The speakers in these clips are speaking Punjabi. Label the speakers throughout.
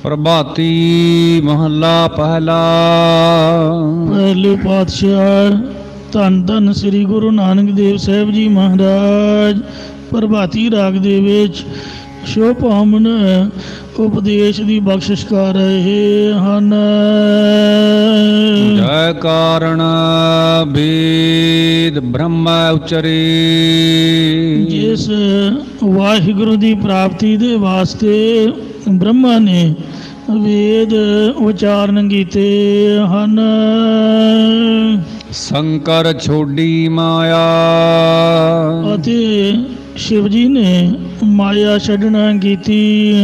Speaker 1: प्रभाती महला पहला।
Speaker 2: पहले पातशाह धन धन श्री गुरु नानक देव साहब जी महाराज प्रभाती राग दे विच शोभामन उपदेश की बख्शिश कर रहे हैं।
Speaker 1: जय कारण वेद ब्रह्म उचरे।
Speaker 2: जिस वाहिगुरु की प्राप्ति दे वास्ते ब्रह्मा ने वेद उचारण कीते हन।
Speaker 1: शंकर छोड़ी माया
Speaker 2: अते शिव जी ने माया छड़ना कीती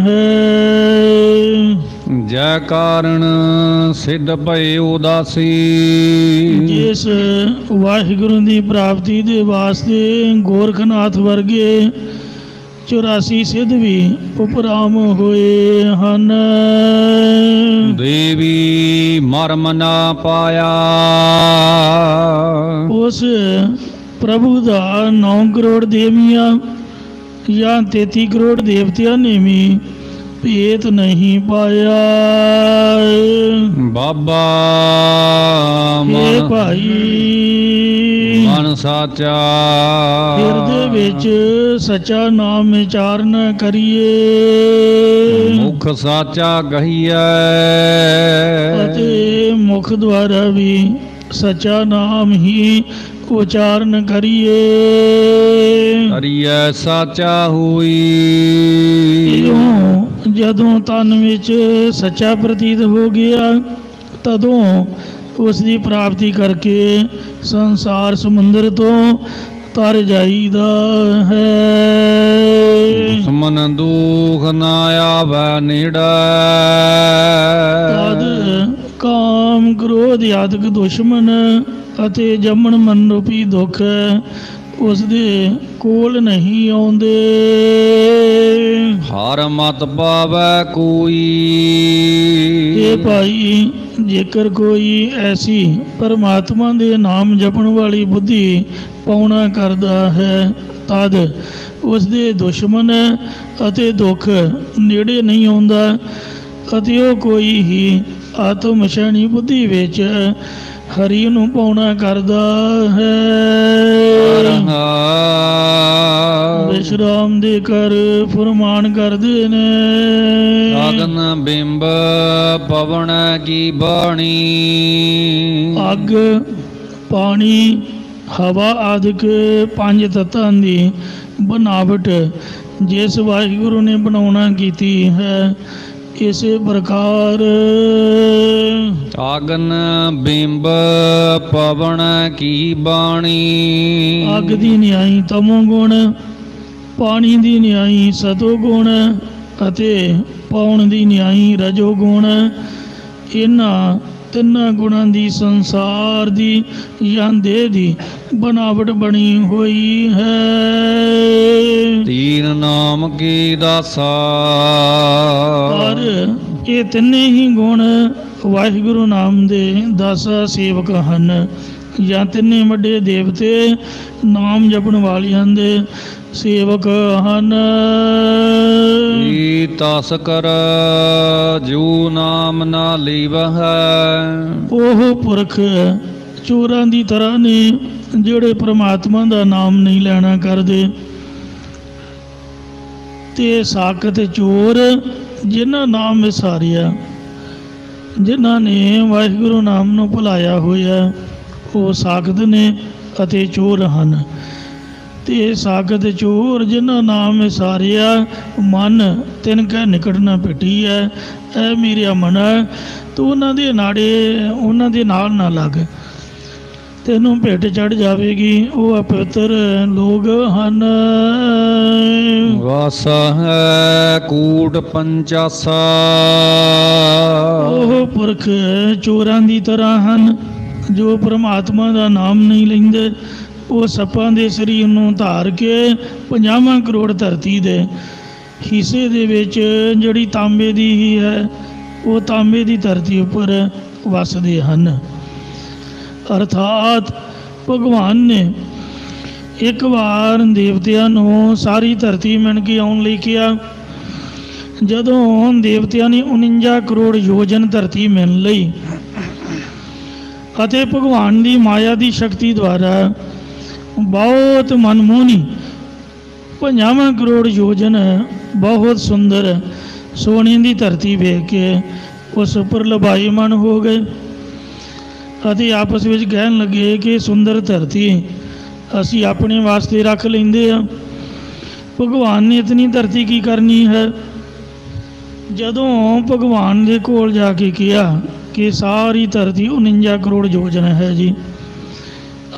Speaker 2: है।
Speaker 1: जय कारण सिद्ध भय उदासी।
Speaker 2: जिस वाहिगुरु की प्राप्ति दे वास्ते गोरखनाथ वर्गे 84 सिद्ध भी उपराम होए हन।
Speaker 1: देवी मर्म ना पाया।
Speaker 2: उस प्रभु का 9 करोड़ देवियां या 33 करोड़ देवतियां ने भी भेद नहीं पाया।
Speaker 1: बाबा
Speaker 2: हे भाई
Speaker 1: मन साचा
Speaker 2: हिरदे विच सच्चा नाम विचारण करिए।
Speaker 1: मुख साचा कहिए
Speaker 2: अते मुख द्वारा भी सच्चा नाम ही उचारण करिए।
Speaker 1: करिए साचा हुई।
Speaker 2: जदों तन विच सच्चा प्रतीत हो गया तदों उसकी प्राप्ति करके संसार समुंदर तो तर जाईदा है।
Speaker 1: दुश्मन दुख ना आवे नेड़े।
Speaker 2: तद काम क्रोध आदਿਕ दुश्मन ਅਤੇ ਜੰਮਣ ਮਨ ਰੂਪੀ ਦੁੱਖ ਉਸ ਦੇ ਕੋਲ ਨਹੀਂ ਆਉਂਦੇ।
Speaker 1: ਹਰ ਮਤ ਪਾਵੈ ਕੋਈ।
Speaker 2: ਇਹ ਭਾਈ ਜੇਕਰ ਕੋਈ ਐਸੀ ਪਰਮਾਤਮਾ ਦੇ ਨਾਮ ਜਪਣ ਵਾਲੀ ਬੁੱਧੀ ਪਾਉਣਾ ਕਰਦਾ ਹੈ ਤਦ ਉਸ ਦੇ ਦੁਸ਼ਮਣ ਅਤੇ ਦੁੱਖ ਨੇੜੇ ਨਹੀਂ ਆਉਂਦਾ ਅਤੇ ਉਹ ਕੋਈ ਹੀ ਆਤਮ ਸ਼ੈਣੀ ਬੁੱਧੀ ਵਿੱਚ ਹਰੀ ਨੂੰ ਪਾਉਣਾ ਕਰਦਾ ਹੈ। ਵਿਸ਼ਰਾਮ ਦੇ ਕਰ ਫਰਮਾਨ ਕਰਦੇ ਨੇ।
Speaker 1: ਅਗਨ ਬਿੰਬ ਪਵਨ ਕੀ ਬਾਣੀ।
Speaker 2: ਅੱਗ ਪਾਣੀ ਹਵਾ ਆਦਿਕ 5 ਤੱਤਾਂ ਦੀ ਬਣਾਵਟ ਜਿਸ ਵਾਹਿਗੁਰੂ ਨੇ ਬਣਾਉਣਾ ਕੀਤੀ ਹੈ इसे प्रकार
Speaker 1: आगन बिंब पवन की बाणी।
Speaker 2: अग दी न्याई तमो गुण पानी दी न्याई सतो गुण अते पौण दी न्याई रजो गुण। इन्हां तिन्हां गुणां दी संसार दी या देह दी बनावट बनी हुई है।
Speaker 1: तीन नाम की दासा।
Speaker 2: और ये तिन्ने ही गुण वाहिगुरु नाम दे दासा सेवक हन या तिन्ने वड्डे देवते नाम जपण वालियां दे सेवक हन।
Speaker 1: तस कर जो नाम ना लीवह।
Speaker 2: ओह पुरख चोरां दी तरह ने ਜਿਹੜੇ परमात्मा ਦਾ नाम नहीं ਲੈਣਾ ਕਰਦੇ ਤੇ ਸਾਕਤ ਚੋਰ ਜਿਨ੍ਹਾਂ ਨਾਮ ਵਿਸਾਰਿਆ ਜਿਨ੍ਹਾਂ ਨੇ ਵਾਹਿਗੁਰੂ ਨਾਮ ਨੂੰ ਭੁਲਾਇਆ ਹੋਇਆ ਉਹ ਸਾਕਤ ਨੇ ਅਤੇ ਚੋਰ ਹਨ। ਤੇ ਸਾਕਤ ਚੋਰ ਜਿਨ੍ਹਾਂ ਨਾਮ ਵਿਸਾਰਿਆ ਮਨ ਤਿਨ ਕੈ ਨਿਕਟ ਨਾ ਪਿਟੀ ਹੈ। ਐ ਮੇਰਿਆ ਮਨ ਤੂੰ ਉਹਨਾਂ ਦੇ ਨਾੜੇ ਉਹਨਾਂ ਦੇ ਨਾਲ ਨਾ ਲੱਗ ਤੈਨੂੰ ਭੇਟ ਚੜ ਜਾਵੇਗੀ। ਉਹ ਅਪਵਿੱਤਰ ਲੋਕ ਹਨ।
Speaker 1: ਵਾਸਾ ਹੈ ਕੂਟ ਪੰਚਾਸਾ।
Speaker 2: ਉਹ ਪੁਰਖ ਚੋਰਾਂ ਦੀ ਤਰ੍ਹਾਂ ਹਨ ਜੋ ਪਰਮਾਤਮਾ ਦਾ ਨਾਮ ਨਹੀਂ ਲੈਂਦੇ। ਉਹ ਸੱਪਾਂ ਦੇ ਸਰੀਰ ਨੂੰ ਧਾਰ ਕੇ 50 ਕਰੋੜ ਧਰਤੀ ਦੇ ਹਿੱਸੇ ਦੇ ਵਿੱਚ ਜਿਹੜੀ ਤਾਂਬੇ ਦੀ ਹੀ ਹੈ ਉਹ ਤਾਂਬੇ ਦੀ ਧਰਤੀ ਉੱਪਰ ਵਸਦੇ ਹਨ। ਅਰਥਾਤ ਭਗਵਾਨ ਨੇ ਇੱਕ ਵਾਰ ਦੇਵਤਿਆਂ ਨੂੰ ਸਾਰੀ ਧਰਤੀ ਮਿਣ ਕੇ ਆਉਣ ਲਈ ਕਿਹਾ ਜਦੋਂ ਦੇਵਤਿਆਂ ਨੇ 49 ਕਰੋੜ ਯੋਜਨ ਧਰਤੀ ਮਿਲਣ ਲਈ ਅਤੇ ਭਗਵਾਨ ਦੀ ਮਾਇਆ ਦੀ ਸ਼ਕਤੀ ਦੁਆਰਾ ਬਹੁਤ ਮਨਮੋਹਣੀ 50 ਕਰੋੜ ਯੋਜਨ ਬਹੁਤ ਸੁੰਦਰ ਸੋਨੇ ਦੀ ਧਰਤੀ ਵੇਖ ਕੇ ਉਸ ਉੱਪਰ ਲਬਾਈਮਾਨ ਹੋ ਗਏ ਅਤੇ ਆਪਸ ਵਿੱਚ ਕਹਿਣ ਲੱਗੇ ਕਿ ਸੁੰਦਰ ਧਰਤੀ ਅਸੀਂ ਆਪਣੇ ਵਾਸਤੇ ਰੱਖ ਲੈਂਦੇ ਆ, ਭਗਵਾਨ ਨੇ ਇਤਨੀ ਧਰਤੀ ਕੀ ਕਰਨੀ ਹੈ। ਜਦੋਂ ਭਗਵਾਨ ਦੇ ਕੋਲ ਜਾ ਕੇ ਕਿਹਾ ਕਿ ਸਾਰੀ ਧਰਤੀ 49 ਕਰੋੜ ਯੋਜਨ ਹੈ ਜੀ,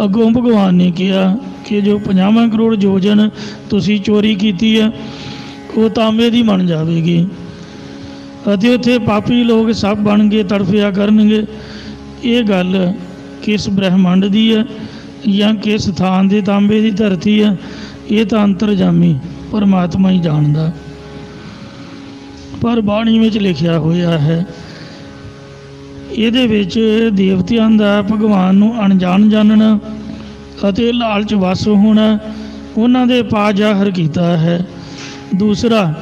Speaker 2: ਅੱਗੋਂ ਭਗਵਾਨ ਨੇ ਕਿਹਾ ਕਿ ਜੋ 50 ਕਰੋੜ ਯੋਜਨ ਤੁਸੀਂ ਚੋਰੀ ਕੀਤੀ ਹੈ ਉਹ ਤਾਂਬੇ ਦੀ ਬਣ ਜਾਵੇਗੀ ਅਤੇ ਉੱਥੇ ਪਾਪੀ ਲੋਕ ਸਭ ਬਣ ਕੇ ਤੜਫਿਆ ਕਰਨਗੇ। ਇਹ ਗੱਲ ਕਿਸ ਬ੍ਰਹਿਮੰਡ ਦੀ ਹੈ ਜਾਂ ਕਿਸ ਥਾਂ ਦੇ ਤਾਂਬੇ ਦੀ ਧਰਤੀ ਹੈ, ਇਹ ਤਾਂ ਅੰਤਰਜਾਮੀ ਪਰਮਾਤਮਾ ਹੀ ਜਾਣਦਾ। ਪਰ ਬਾਣੀ ਵਿੱਚ ਲਿਖਿਆ ਹੋਇਆ ਹੈ, ਇਹਦੇ ਵਿੱਚ ਦੇਵਤਿਆਂ ਦਾ ਭਗਵਾਨ ਨੂੰ ਅਣਜਾਣ ਜਾਣਨਾ ਅਤੇ ਲਾਲਚ ਵਸ ਹੋਣਾ ਉਹਨਾਂ ਦੇ ਪਾ ਜ਼ਾਹਰ ਕੀਤਾ ਹੈ। ਦੂਸਰਾ,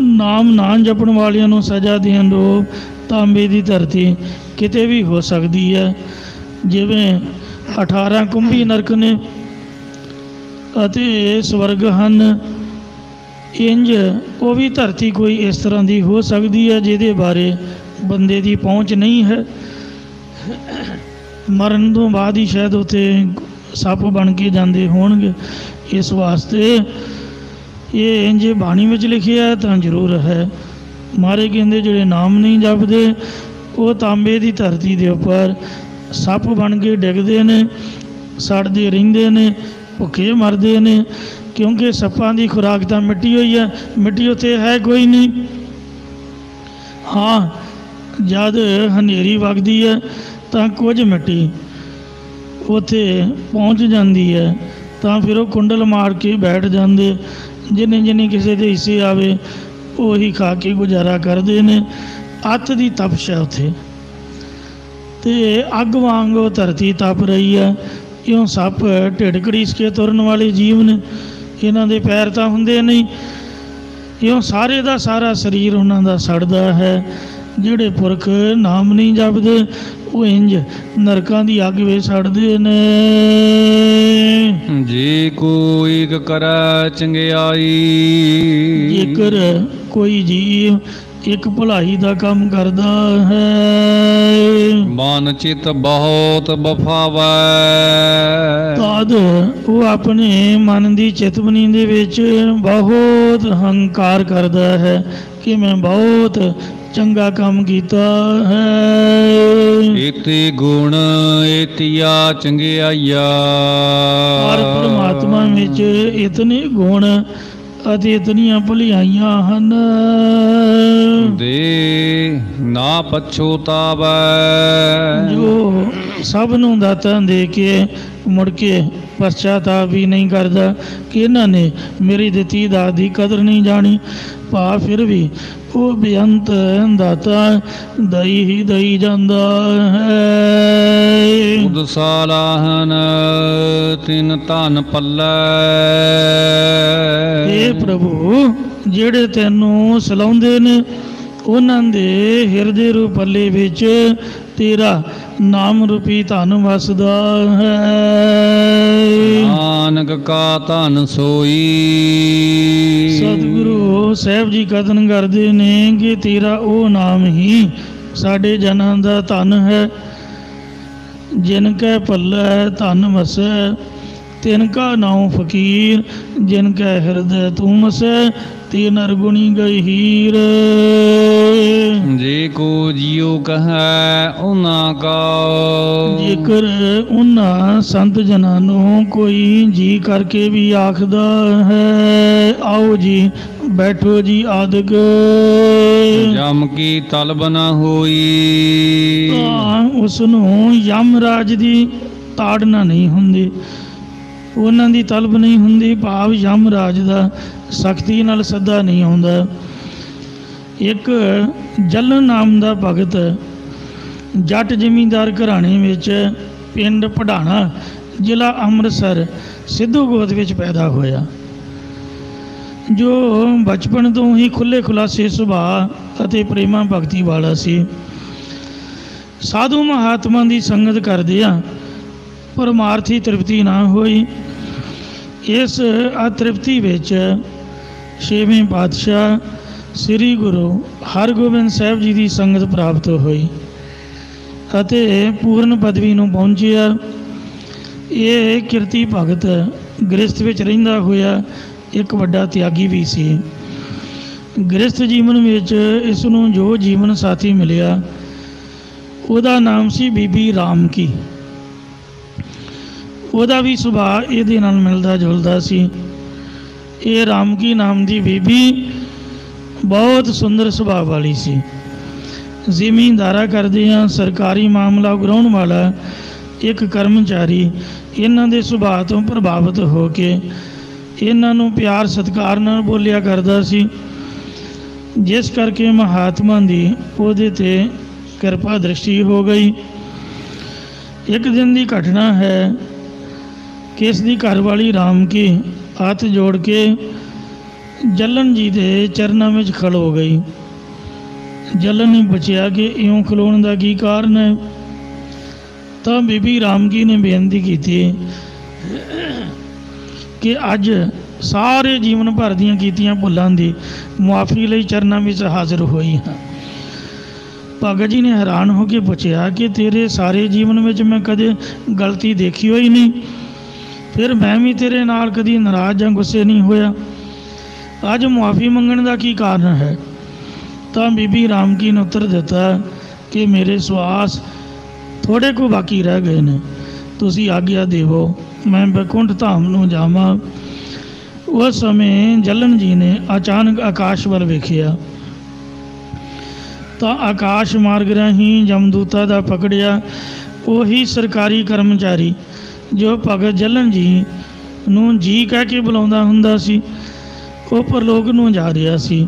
Speaker 2: ਨਾਮ ਨਾ ਜਪਣ ਵਾਲਿਆਂ ਨੂੰ ਸਜ਼ਾ ਦੇਣ ਤੋਂ ਤਾਂਬੇ ਦੀ ਧਰਤੀ ਕਿਤੇ ਵੀ ਹੋ ਸਕਦੀ ਹੈ, ਜਿਵੇਂ 18 ਕੁੰਭੀ ਨਰਕ ਨੇ ਅਤੇ ਸਵਰਗ ਹਨ, ਇੰਜ ਉਹ ਵੀ ਧਰਤੀ ਕੋਈ ਇਸ ਤਰ੍ਹਾਂ ਦੀ ਹੋ ਸਕਦੀ ਹੈ ਜਿਹਦੇ ਬਾਰੇ ਬੰਦੇ ਦੀ ਪਹੁੰਚ ਨਹੀਂ ਹੈ। ਮਰਨ ਤੋਂ ਬਾਅਦ ਹੀ ਸ਼ਾਇਦ ਉੱਥੇ ਸੱਪ ਬਣ ਕੇ ਜਾਂਦੇ ਹੋਣਗੇ। ਇਸ ਵਾਸਤੇ ਇਹ ਇੰਜ ਬਾਣੀ ਵਿੱਚ ਲਿਖਿਆ ਤਾਂ ਜ਼ਰੂਰ ਹੈ। ਮਾਰੇ ਕਹਿੰਦੇ ਜਿਹੜੇ ਨਾਮ ਨਹੀਂ ਜਪਦੇ ਉਹ ਤਾਂਬੇ ਦੀ ਧਰਤੀ ਦੇ ਉੱਪਰ ਸੱਪ ਬਣ ਕੇ ਡਿੱਗਦੇ ਨੇ, ਸੜਦੇ ਰਹਿੰਦੇ ਨੇ, ਭੁੱਖੇ ਮਰਦੇ ਨੇ, ਕਿਉਂਕਿ ਸੱਪਾਂ ਦੀ ਖੁਰਾਕ ਤਾਂ ਮਿੱਟੀ ਹੋਈ ਹੈ, ਮਿੱਟੀ ਉੱਥੇ ਹੈ ਕੋਈ ਨਹੀਂ। ਹਾਂ, ਜਦ ਹਨੇਰੀ ਵਗਦੀ ਹੈ ਤਾਂ ਕੁਝ ਮਿੱਟੀ ਉੱਥੇ ਪਹੁੰਚ ਜਾਂਦੀ ਹੈ ਤਾਂ ਫਿਰ ਉਹ ਕੁੰਡਲ ਮਾਰ ਕੇ ਬੈਠ ਜਾਂਦੇ, ਜਿੰਨੇ ਕਿਸੇ ਦੇ ਹਿੱਸੇ ਆਵੇ ਉਹੀ ਖਾ ਕੇ ਗੁਜ਼ਾਰਾ ਕਰਦੇ ਨੇ। ਅੱਤ ਦੀ ਤਪਸ਼ ਹੈ ਉੱਥੇ ਅਤੇ ਅੱਗ ਵਾਂਗ ਉਹ ਧਰਤੀ ਤਪ ਰਹੀ ਹੈ। ਇਉਂ ਸੱਪ ਢਿੱਡ ਘੜੀਸ ਕੇ ਤੁਰਨ ਵਾਲੇ ਜੀਵ ਨੇ, ਇਹਨਾਂ ਦੇ ਪੈਰ ਤਾਂ ਹੁੰਦੇ ਨਹੀਂ। ਇਉਂ ਸਾਰੇ ਦਾ ਸਾਰਾ ਸਰੀਰ ਉਹਨਾਂ ਦਾ ਸੜਦਾ ਹੈ। ਜਿਹੜੇ ਪੁਰਖ ਨਾਮ ਨਹੀਂ ਜਪਦੇ ਉਹ ਇੰਜ ਨਰਕਾਂ ਦੀ ਅੱਗ ਵਿੱਚ ਸੜਦੇ ਨੇ।
Speaker 1: ਜੇ ਕੋਈ ਕਰੈ ਚੰਗਿਆਈ,
Speaker 2: ਜੇਕਰ ਕੋਈ ਜੀਵ ਇੱਕ ਭਲਾਈ ਦਾ ਕੰਮ ਕਰਦਾ ਹੈ,
Speaker 1: ਮਨ ਚਿਤ ਬਹੁਤ ਬਫਾਵੈ,
Speaker 2: ਤਦ ਉਹ ਆਪਣੇ ਮਨ ਦੀ ਚਿਤਵਨੀ ਦੇ ਵਿੱਚ ਬਹੁਤ ਹੰਕਾਰ ਕਰਦਾ ਹੈ ਕਿ ਮੈਂ ਬਹੁਤ ਚੰਗਾ ਕੰਮ ਕੀਤਾ ਹੈ।
Speaker 1: ਇਤੇ ਗੁਣ ਇਤਿਆ ਚੰਗਿਆਈਆ,
Speaker 2: ਪਰ ਪਰਮਾਤਮਾ ਵਿੱਚ ਇਤਨੇ ਗੁਣ ਅਤੇ ਇਤਨੀਆਂ ਭਲਾਈਆਂ ਹਨ
Speaker 1: ਦੇ ਨਾ ਪਛੋਤਾਵੈ,
Speaker 2: ਜੋ ਸਭ ਨੂੰ ਦਾਤਾਂ ਦੇ ਕੇ ਮੁੜ ਕੇ ਪਛਤਾਵਾ ਵੀ ਨਹੀਂ ਕਰਦਾ ਕਿ ਇਹਨਾਂ ਨੇ ਮੇਰੀ ਦਿੱਤੀ ਦਾਤ ਦੀ ਕਦਰ ਨਹੀਂ ਜਾਣੀ। ਭਾ ਫਿਰ ਵੀ ਉਹ ਬੇਅੰਤ ਦਾਤਾ ਦਈ ਹੀ ਦਈ ਜਾਂਦਾ ਹੈ।
Speaker 1: ਉਦ ਸਾਲਾਹਨ ਤਿਨ ਧਨ ਪੱਲੇ,
Speaker 2: ਇਹ ਪ੍ਰਭੂ ਜਿਹੜੇ ਤੈਨੂੰ ਸਲਾਉਂਦੇ ਨੇ ਉਹਨਾਂ ਦੇ ਹਿਰਦੇ ਰੂਪ ਪੱਲੇ ਵਿੱਚ ਤੇਰਾ ਨਾਮ ਰੂਪੀ ਧਨ ਵਸਦਾ ਹੈ।
Speaker 1: ਨਾਨਕ ਕਾ ਧਨ ਸੋਈ,
Speaker 2: ਸਤਿਗੁਰੂ ਸਾਹਿਬ ਜੀ ਕਥਨ ਕਰਦੇ ਨੇ ਕਿ ਤੇਰਾ ਉਹ ਨਾਮ ਹੀ ਸਾਡੇ ਜਨਾਂ ਦਾ ਧਨ ਹੈ। ਜਿਨ ਕੈ ਪੱਲੇ ਧਨ ਵਸੈ, ਤਿਨ ਕਾ ਨਾਉ ਫਕੀਰ, ਜਿਨ ਕੈ ਹਿਰਦੈ ਤੂੰ ਵਸੈ, ਤੇ ਨਰਗੁਣੀ ਗਹੀਰ।
Speaker 1: ਜੇ ਕੋ ਜਿਉ ਕਹੈ ਉਹਨਾਂ ਕਾ,
Speaker 2: ਜੇਕਰ ਉਹਨਾਂ ਸੰਤ ਜਨਾਂ ਨੂੰ ਕੋਈ ਜੀ ਕਰਕੇ ਵੀ ਆਖਦਾ ਹੈ ਆਓ ਜੀ ਬੈਠੋ ਜੀ ਆਦਿਕ,
Speaker 1: ਜਮ ਕੀ ਤਲਬ ਨ ਹੋਈ,
Speaker 2: ਤਾਂ ਉਸ ਨੂੰ ਯਮਰਾਜ ਦੀ ਤਾੜਨਾ ਨਹੀਂ ਹੁੰਦੀ, ਉਹਨਾਂ ਦੀ ਤਲਬ ਨਹੀਂ ਹੁੰਦੀ, ਭਾਵ ਯਮਰਾਜ ਦਾ ਸਖਤੀ ਨਾਲ ਸੱਦਾ ਨਹੀਂ ਆਉਂਦਾ। ਇੱਕ ਜਲਨ ਨਾਮ ਦਾ ਭਗਤ ਜੱਟ ਜ਼ਿਮੀਂਦਾਰ ਘਰਾਣੇ ਵਿੱਚ ਪਿੰਡ ਪੜਾਣਾ ਜ਼ਿਲ੍ਹਾ ਅੰਮ੍ਰਿਤਸਰ ਸਿੱਧੂ ਗੋਤ ਵਿੱਚ ਪੈਦਾ ਹੋਇਆ। ਜੋ ਬਚਪਨ ਤੋਂ ਹੀ ਖੁੱਲ੍ਹੇ ਖੁਲਾਸੇ ਸੁਭਾਅ ਅਤੇ ਪ੍ਰੇਮਾ ਭਗਤੀ ਵਾਲਾ ਸੀ। ਸਾਧੂ ਮਹਾਤਮਾ ਦੀ ਸੰਗਤ ਕਰਦਿਆਂ ਪਰਮਾਰਥੀ ਤ੍ਰਿਪਤੀ ਨਾ ਹੋਈ। ਇਸ ਅਤ੍ਰਿਪਤੀ ਵਿੱਚ ਛੇਵੇਂ ਪਾਤਸ਼ਾਹ ਸ੍ਰੀ ਗੁਰੂ ਹਰਗੋਬਿੰਦ ਸਾਹਿਬ ਜੀ ਦੀ ਸੰਗਤ ਪ੍ਰਾਪਤ ਹੋਈ ਅਤੇ ਪੂਰਨ ਪਦਵੀ ਨੂੰ ਪਹੁੰਚਿਆ। ਇਹ ਕਿਰਤੀ ਭਗਤ ਗ੍ਰਸਥ ਵਿੱਚ ਰਹਿੰਦਾ ਹੋਇਆ ਇੱਕ ਵੱਡਾ ਤਿਆਗੀ ਵੀ ਸੀ। ਗ੍ਰਸਥ ਜੀਵਨ ਵਿੱਚ ਇਸ ਨੂੰ ਜੋ ਜੀਵਨ ਸਾਥੀ ਮਿਲਿਆ ਉਹਦਾ ਨਾਮ ਸੀ ਬੀਬੀ ਰਾਮਕੀ। ਉਹਦਾ ਵੀ ਸੁਭਾਅ ਇਹਦੇ ਨਾਲ ਮਿਲਦਾ ਜੁਲਦਾ ਸੀ। ਇਹ ਰਾਮਕੀ ਨਾਮ ਦੀ ਬੀਬੀ ਬਹੁਤ ਸੁੰਦਰ ਸੁਭਾਅ ਵਾਲੀ ਸੀ। ਜ਼ਿਮੀਂਦਾਰਾ ਕਰਦਿਆਂ ਸਰਕਾਰੀ ਮਾਮਲਾ ਉਗਰਾਉਣ ਵਾਲਾ ਇੱਕ ਕਰਮਚਾਰੀ ਇਹਨਾਂ ਦੇ ਸੁਭਾਅ ਤੋਂ ਪ੍ਰਭਾਵਿਤ ਹੋ ਕੇ ਇਹਨਾਂ ਨੂੰ ਪਿਆਰ ਸਤਿਕਾਰ ਨਾਲ ਬੋਲਿਆ ਕਰਦਾ ਸੀ, ਜਿਸ ਕਰਕੇ ਮਹਾਤਮਾ ਦੀ ਉਹਦੇ 'ਤੇ ਕਿਰਪਾ ਦ੍ਰਿਸ਼ਟੀ ਹੋ ਗਈ। ਇੱਕ ਦਿਨ ਦੀ ਘਟਨਾ ਹੈ ਕਿ ਇਸ ਦੀ ਘਰਵਾਲੀ ਰਾਮਕੀ ਹੱਥ ਜੋੜ ਕੇ ਜੱਲਨ ਜੀ ਦੇ ਚਰਨਾਂ ਵਿੱਚ ਖਲੋ ਗਈ। ਜੱਲਨ ਨੇ ਪੁੱਛਿਆ ਕਿ ਇਉਂ ਖਲੋਣ ਦਾ ਕੀ ਕਾਰਨ ਹੈ। ਤਾਂ ਬੀਬੀ ਰਾਮਕੀ ਨੇ ਬੇਨਤੀ ਕੀਤੀ ਕਿ ਅੱਜ ਸਾਰੇ ਜੀਵਨ ਭਰ ਦੀਆਂ ਕੀਤੀਆਂ ਭੁੱਲਾਂ ਦੀ ਮੁਆਫੀ ਲਈ ਚਰਨਾਂ ਵਿੱਚ ਹਾਜ਼ਰ ਹੋਈ ਹਾਂ। ਭਗਤ ਜੀ ਨੇ ਹੈਰਾਨ ਹੋ ਕੇ ਪੁੱਛਿਆ ਕਿ ਤੇਰੇ ਸਾਰੇ ਜੀਵਨ ਵਿੱਚ ਮੈਂ ਕਦੇ ਗਲਤੀ ਦੇਖੀ ਹੋਈ ਨਹੀਂ, ਫਿਰ ਮੈਂ ਵੀ ਤੇਰੇ ਨਾਲ ਕਦੀ ਨਾਰਾਜ਼ ਜਾਂ ਗੁੱਸੇ ਨਹੀਂ ਹੋਇਆ, ਅੱਜ ਮੁਆਫੀ ਮੰਗਣ ਦਾ ਕੀ ਕਾਰਨ ਹੈ। ਤਾਂ ਬੀਬੀ ਰਾਮਕੀ ਨੇ ਉੱਤਰ ਦਿੱਤਾ ਕਿ ਮੇਰੇ ਸਵਾਸ ਥੋੜ੍ਹੇ ਕੁ ਬਾਕੀ ਰਹਿ ਗਏ ਨੇ, ਤੁਸੀਂ ਆਗਿਆ ਦੇਵੋ ਮੈਂ ਬੈਕੁੰਠ ਧਾਮ ਨੂੰ ਜਾਵਾਂ। ਉਸ ਸਮੇਂ ਜੱਲਨ ਜੀ ਨੇ ਅਚਾਨਕ ਆਕਾਸ਼ ਵੱਲ ਵੇਖਿਆ ਤਾਂ ਆਕਾਸ਼ ਮਾਰਗ ਰਾਹੀਂ ਜਮਦੂਤਾ ਦਾ ਪਕੜਿਆ ਉਹੀ ਸਰਕਾਰੀ ਕਰਮਚਾਰੀ ਜੋ ਭਗਤ ਜੱਲਨ ਜੀ ਨੂੰ ਜੀ ਕਹਿ ਕੇ ਬੁਲਾਉਂਦਾ ਹੁੰਦਾ ਸੀ, ਉਹ ਪਰਲੋਕ ਨੂੰ ਜਾ ਰਿਹਾ ਸੀ।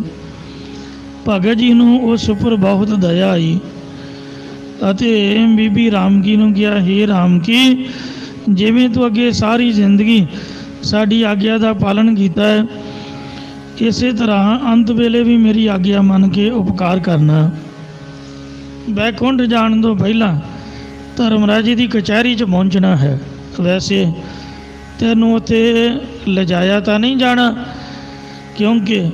Speaker 2: ਭਗਤ ਜੀ ਨੂੰ ਉਸ ਉੱਪਰ ਬਹੁਤ ਦਇਆ ਆਈ ਅਤੇ ਬੀਬੀ ਰਾਮਕੀ ਨੂੰ ਕਿਹਾ, ਹੇ ਰਾਮਕੀ, ਜਿਵੇਂ ਤੂੰ ਅੱਗੇ ਸਾਰੀ ਜ਼ਿੰਦਗੀ ਸਾਡੀ ਆਗਿਆ ਦਾ ਪਾਲਣ ਕੀਤਾ ਹੈ, ਇਸੇ ਤਰ੍ਹਾਂ ਅੰਤ ਵੇਲੇ ਵੀ ਮੇਰੀ ਆਗਿਆ ਮੰਨ ਕੇ ਉਪਕਾਰ ਕਰਨਾ। ਬੈਕੁੰਠ ਜਾਣ ਤੋਂ ਪਹਿਲਾਂ ਧਰਮਰਾਜੇ ਦੀ ਕਚਹਿਰੀ 'ਚ ਪਹੁੰਚਣਾ ਹੈ। ਵੈਸੇ ਤੈਨੂੰ ਉੱਥੇ ਲਿਜਾਇਆ ਤਾਂ ਨਹੀਂ ਜਾਣਾ, ਕਿਉਂਕਿ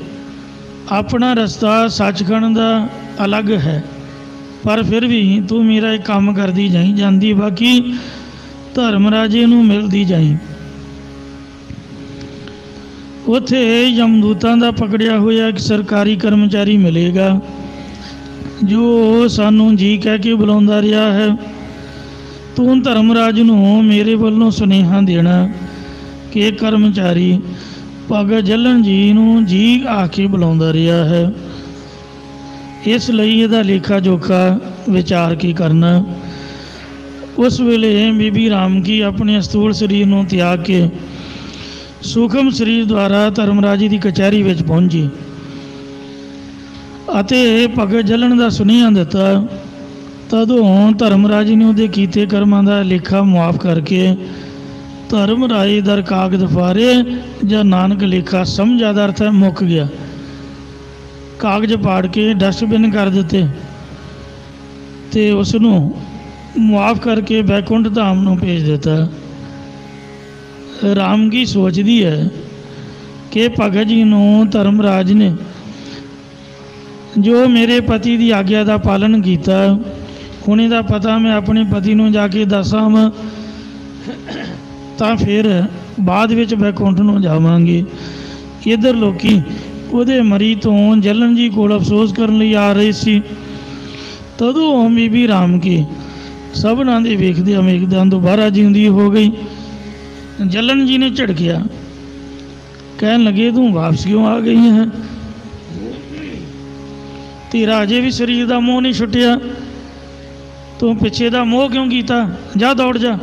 Speaker 2: ਆਪਣਾ ਰਸਤਾ ਸੱਚਖੰਡ ਦਾ ਅਲੱਗ ਹੈ, ਪਰ ਫਿਰ ਵੀ ਤੂੰ ਮੇਰਾ ਇੱਕ ਕੰਮ ਕਰਦੀ ਜਾਈ, ਜਾਂਦੀ ਬਾਕੀ ਧਰਮਰਾਜੇ ਨੂੰ ਮਿਲਦੀ ਜਾਈ। ਉੱਥੇ ਯਮਦੂਤਾਂ ਦਾ ਪਕੜਿਆ ਹੋਇਆ ਇੱਕ ਸਰਕਾਰੀ ਕਰਮਚਾਰੀ ਮਿਲੇਗਾ ਜੋ ਸਾਨੂੰ ਜੀ ਕਹਿ ਕੇ ਬੁਲਾਉਂਦਾ ਰਿਹਾ ਹੈ। ਤੂੰ ਧਰਮਰਾਜ ਨੂੰ ਮੇਰੇ ਵੱਲੋਂ ਸੁਨੇਹਾ ਦੇਣਾ ਕਿ ਇਹ ਕਰਮਚਾਰੀ ਭਗਤ ਜੱਲਨ ਜੀ ਨੂੰ ਜੀ ਆ ਕੇ ਬੁਲਾਉਂਦਾ ਰਿਹਾ ਹੈ, ਇਸ ਲਈ ਇਹਦਾ ਲੇਖਾ ਜੋਖਾ ਵਿਚਾਰ ਕੇ ਕਰਨਾ। ਉਸ ਵੇਲੇ ਬੀਬੀ ਰਾਮਕੀ ਆਪਣੇ ਸਥੂਲ ਸਰੀਰ ਨੂੰ ਤਿਆਗ ਕੇ ਸੂਖਮ ਸਰੀਰ ਦੁਆਰਾ ਧਰਮਰਾਜ ਦੀ ਕਚਹਿਰੀ ਵਿੱਚ ਪਹੁੰਚੀ ਅਤੇ ਭਗਤ ਜੱਲਨ ਦਾ ਸੁਨੇਹਾ ਦਿੱਤਾ। ਤਦੋਂ ਧਰਮਰਾਜ ਨੇ ਉਹਦੇ ਕੀਤੇ ਕਰਮਾਂ ਦਾ ਲੇਖਾ ਮੁਆਫ ਕਰਕੇ ਧਰਮਰਾਜ ਦਰ ਕਾਗਜ਼ ਫਾਰੇ ਜਾਂ ਨਾਨਕ ਲੇਖਾ ਸਮਝਾ ਦਾ ਅਰਥ ਹੈ ਮੁੱਕ ਗਿਆ, ਕਾਗਜ਼ ਪਾੜ ਕੇ ਡਸਟਬਿਨ ਕਰ ਦਿੱਤੇ ਅਤੇ ਉਸ ਨੂੰ ਮੁਆਫ ਕਰਕੇ ਬੈਕੁੰਠ ਧਾਮ ਨੂੰ ਭੇਜ ਦਿੱਤਾ। ਰਾਮਕੀ ਸੋਚਦੀ ਹੈ ਕਿ ਭਗਤ ਜੀ ਨੂੰ ਧਰਮਰਾਜ ਨੇ ਜੋ ਮੇਰੇ ਪਤੀ ਦੀ ਆਗਿਆ ਦਾ ਪਾਲਣ ਕੀਤਾ, ਹੁਣ ਇਹਦਾ ਪਤਾ ਮੈਂ ਆਪਣੇ ਪਤੀ ਨੂੰ ਜਾ ਕੇ ਦੱਸਾਂ ਤਾਂ ਫਿਰ ਬਾਅਦ ਵਿੱਚ ਬੈਕੁੰਠ ਨੂੰ ਜਾਵਾਂਗੇ। ਇੱਧਰ ਲੋਕੀ ਉਹਦੇ ਮਰੀ ਤੋਂ ਜੱਲਨ ਜੀ ਕੋਲ ਅਫਸੋਸ ਕਰਨ ਲਈ ਆ ਰਹੇ ਸੀ। ਤਦੋਂ ਬੀਬੀ ਰਾਮਕੀ ਸਭਨਾਂ ਦੇ ਵੇਖਦਿਆਂ ਦੁਬਾਰਾ ਜਿਉਂਦੀ ਹੋ ਗਈ। ਜੱਲਨ ਜੀ ਨੇ ਝਿੜਕਿਆ, ਕਹਿਣ ਲੱਗੇ ਤੂੰ ਵਾਪਸ ਕਿਉਂ ਆ ਗਈ ਹੈ, ਤੇਰਾ ਅਜੇ ਵੀ ਸਰੀਰ ਦਾ ਮੋਹ ਨਹੀਂ ਛੁੱਟਿਆ, ਤੂੰ ਪਿੱਛੇ ਦਾ ਮੋਹ ਕਿਉਂ ਕੀਤਾ, ਜਾ ਦੌੜ ਜਾ,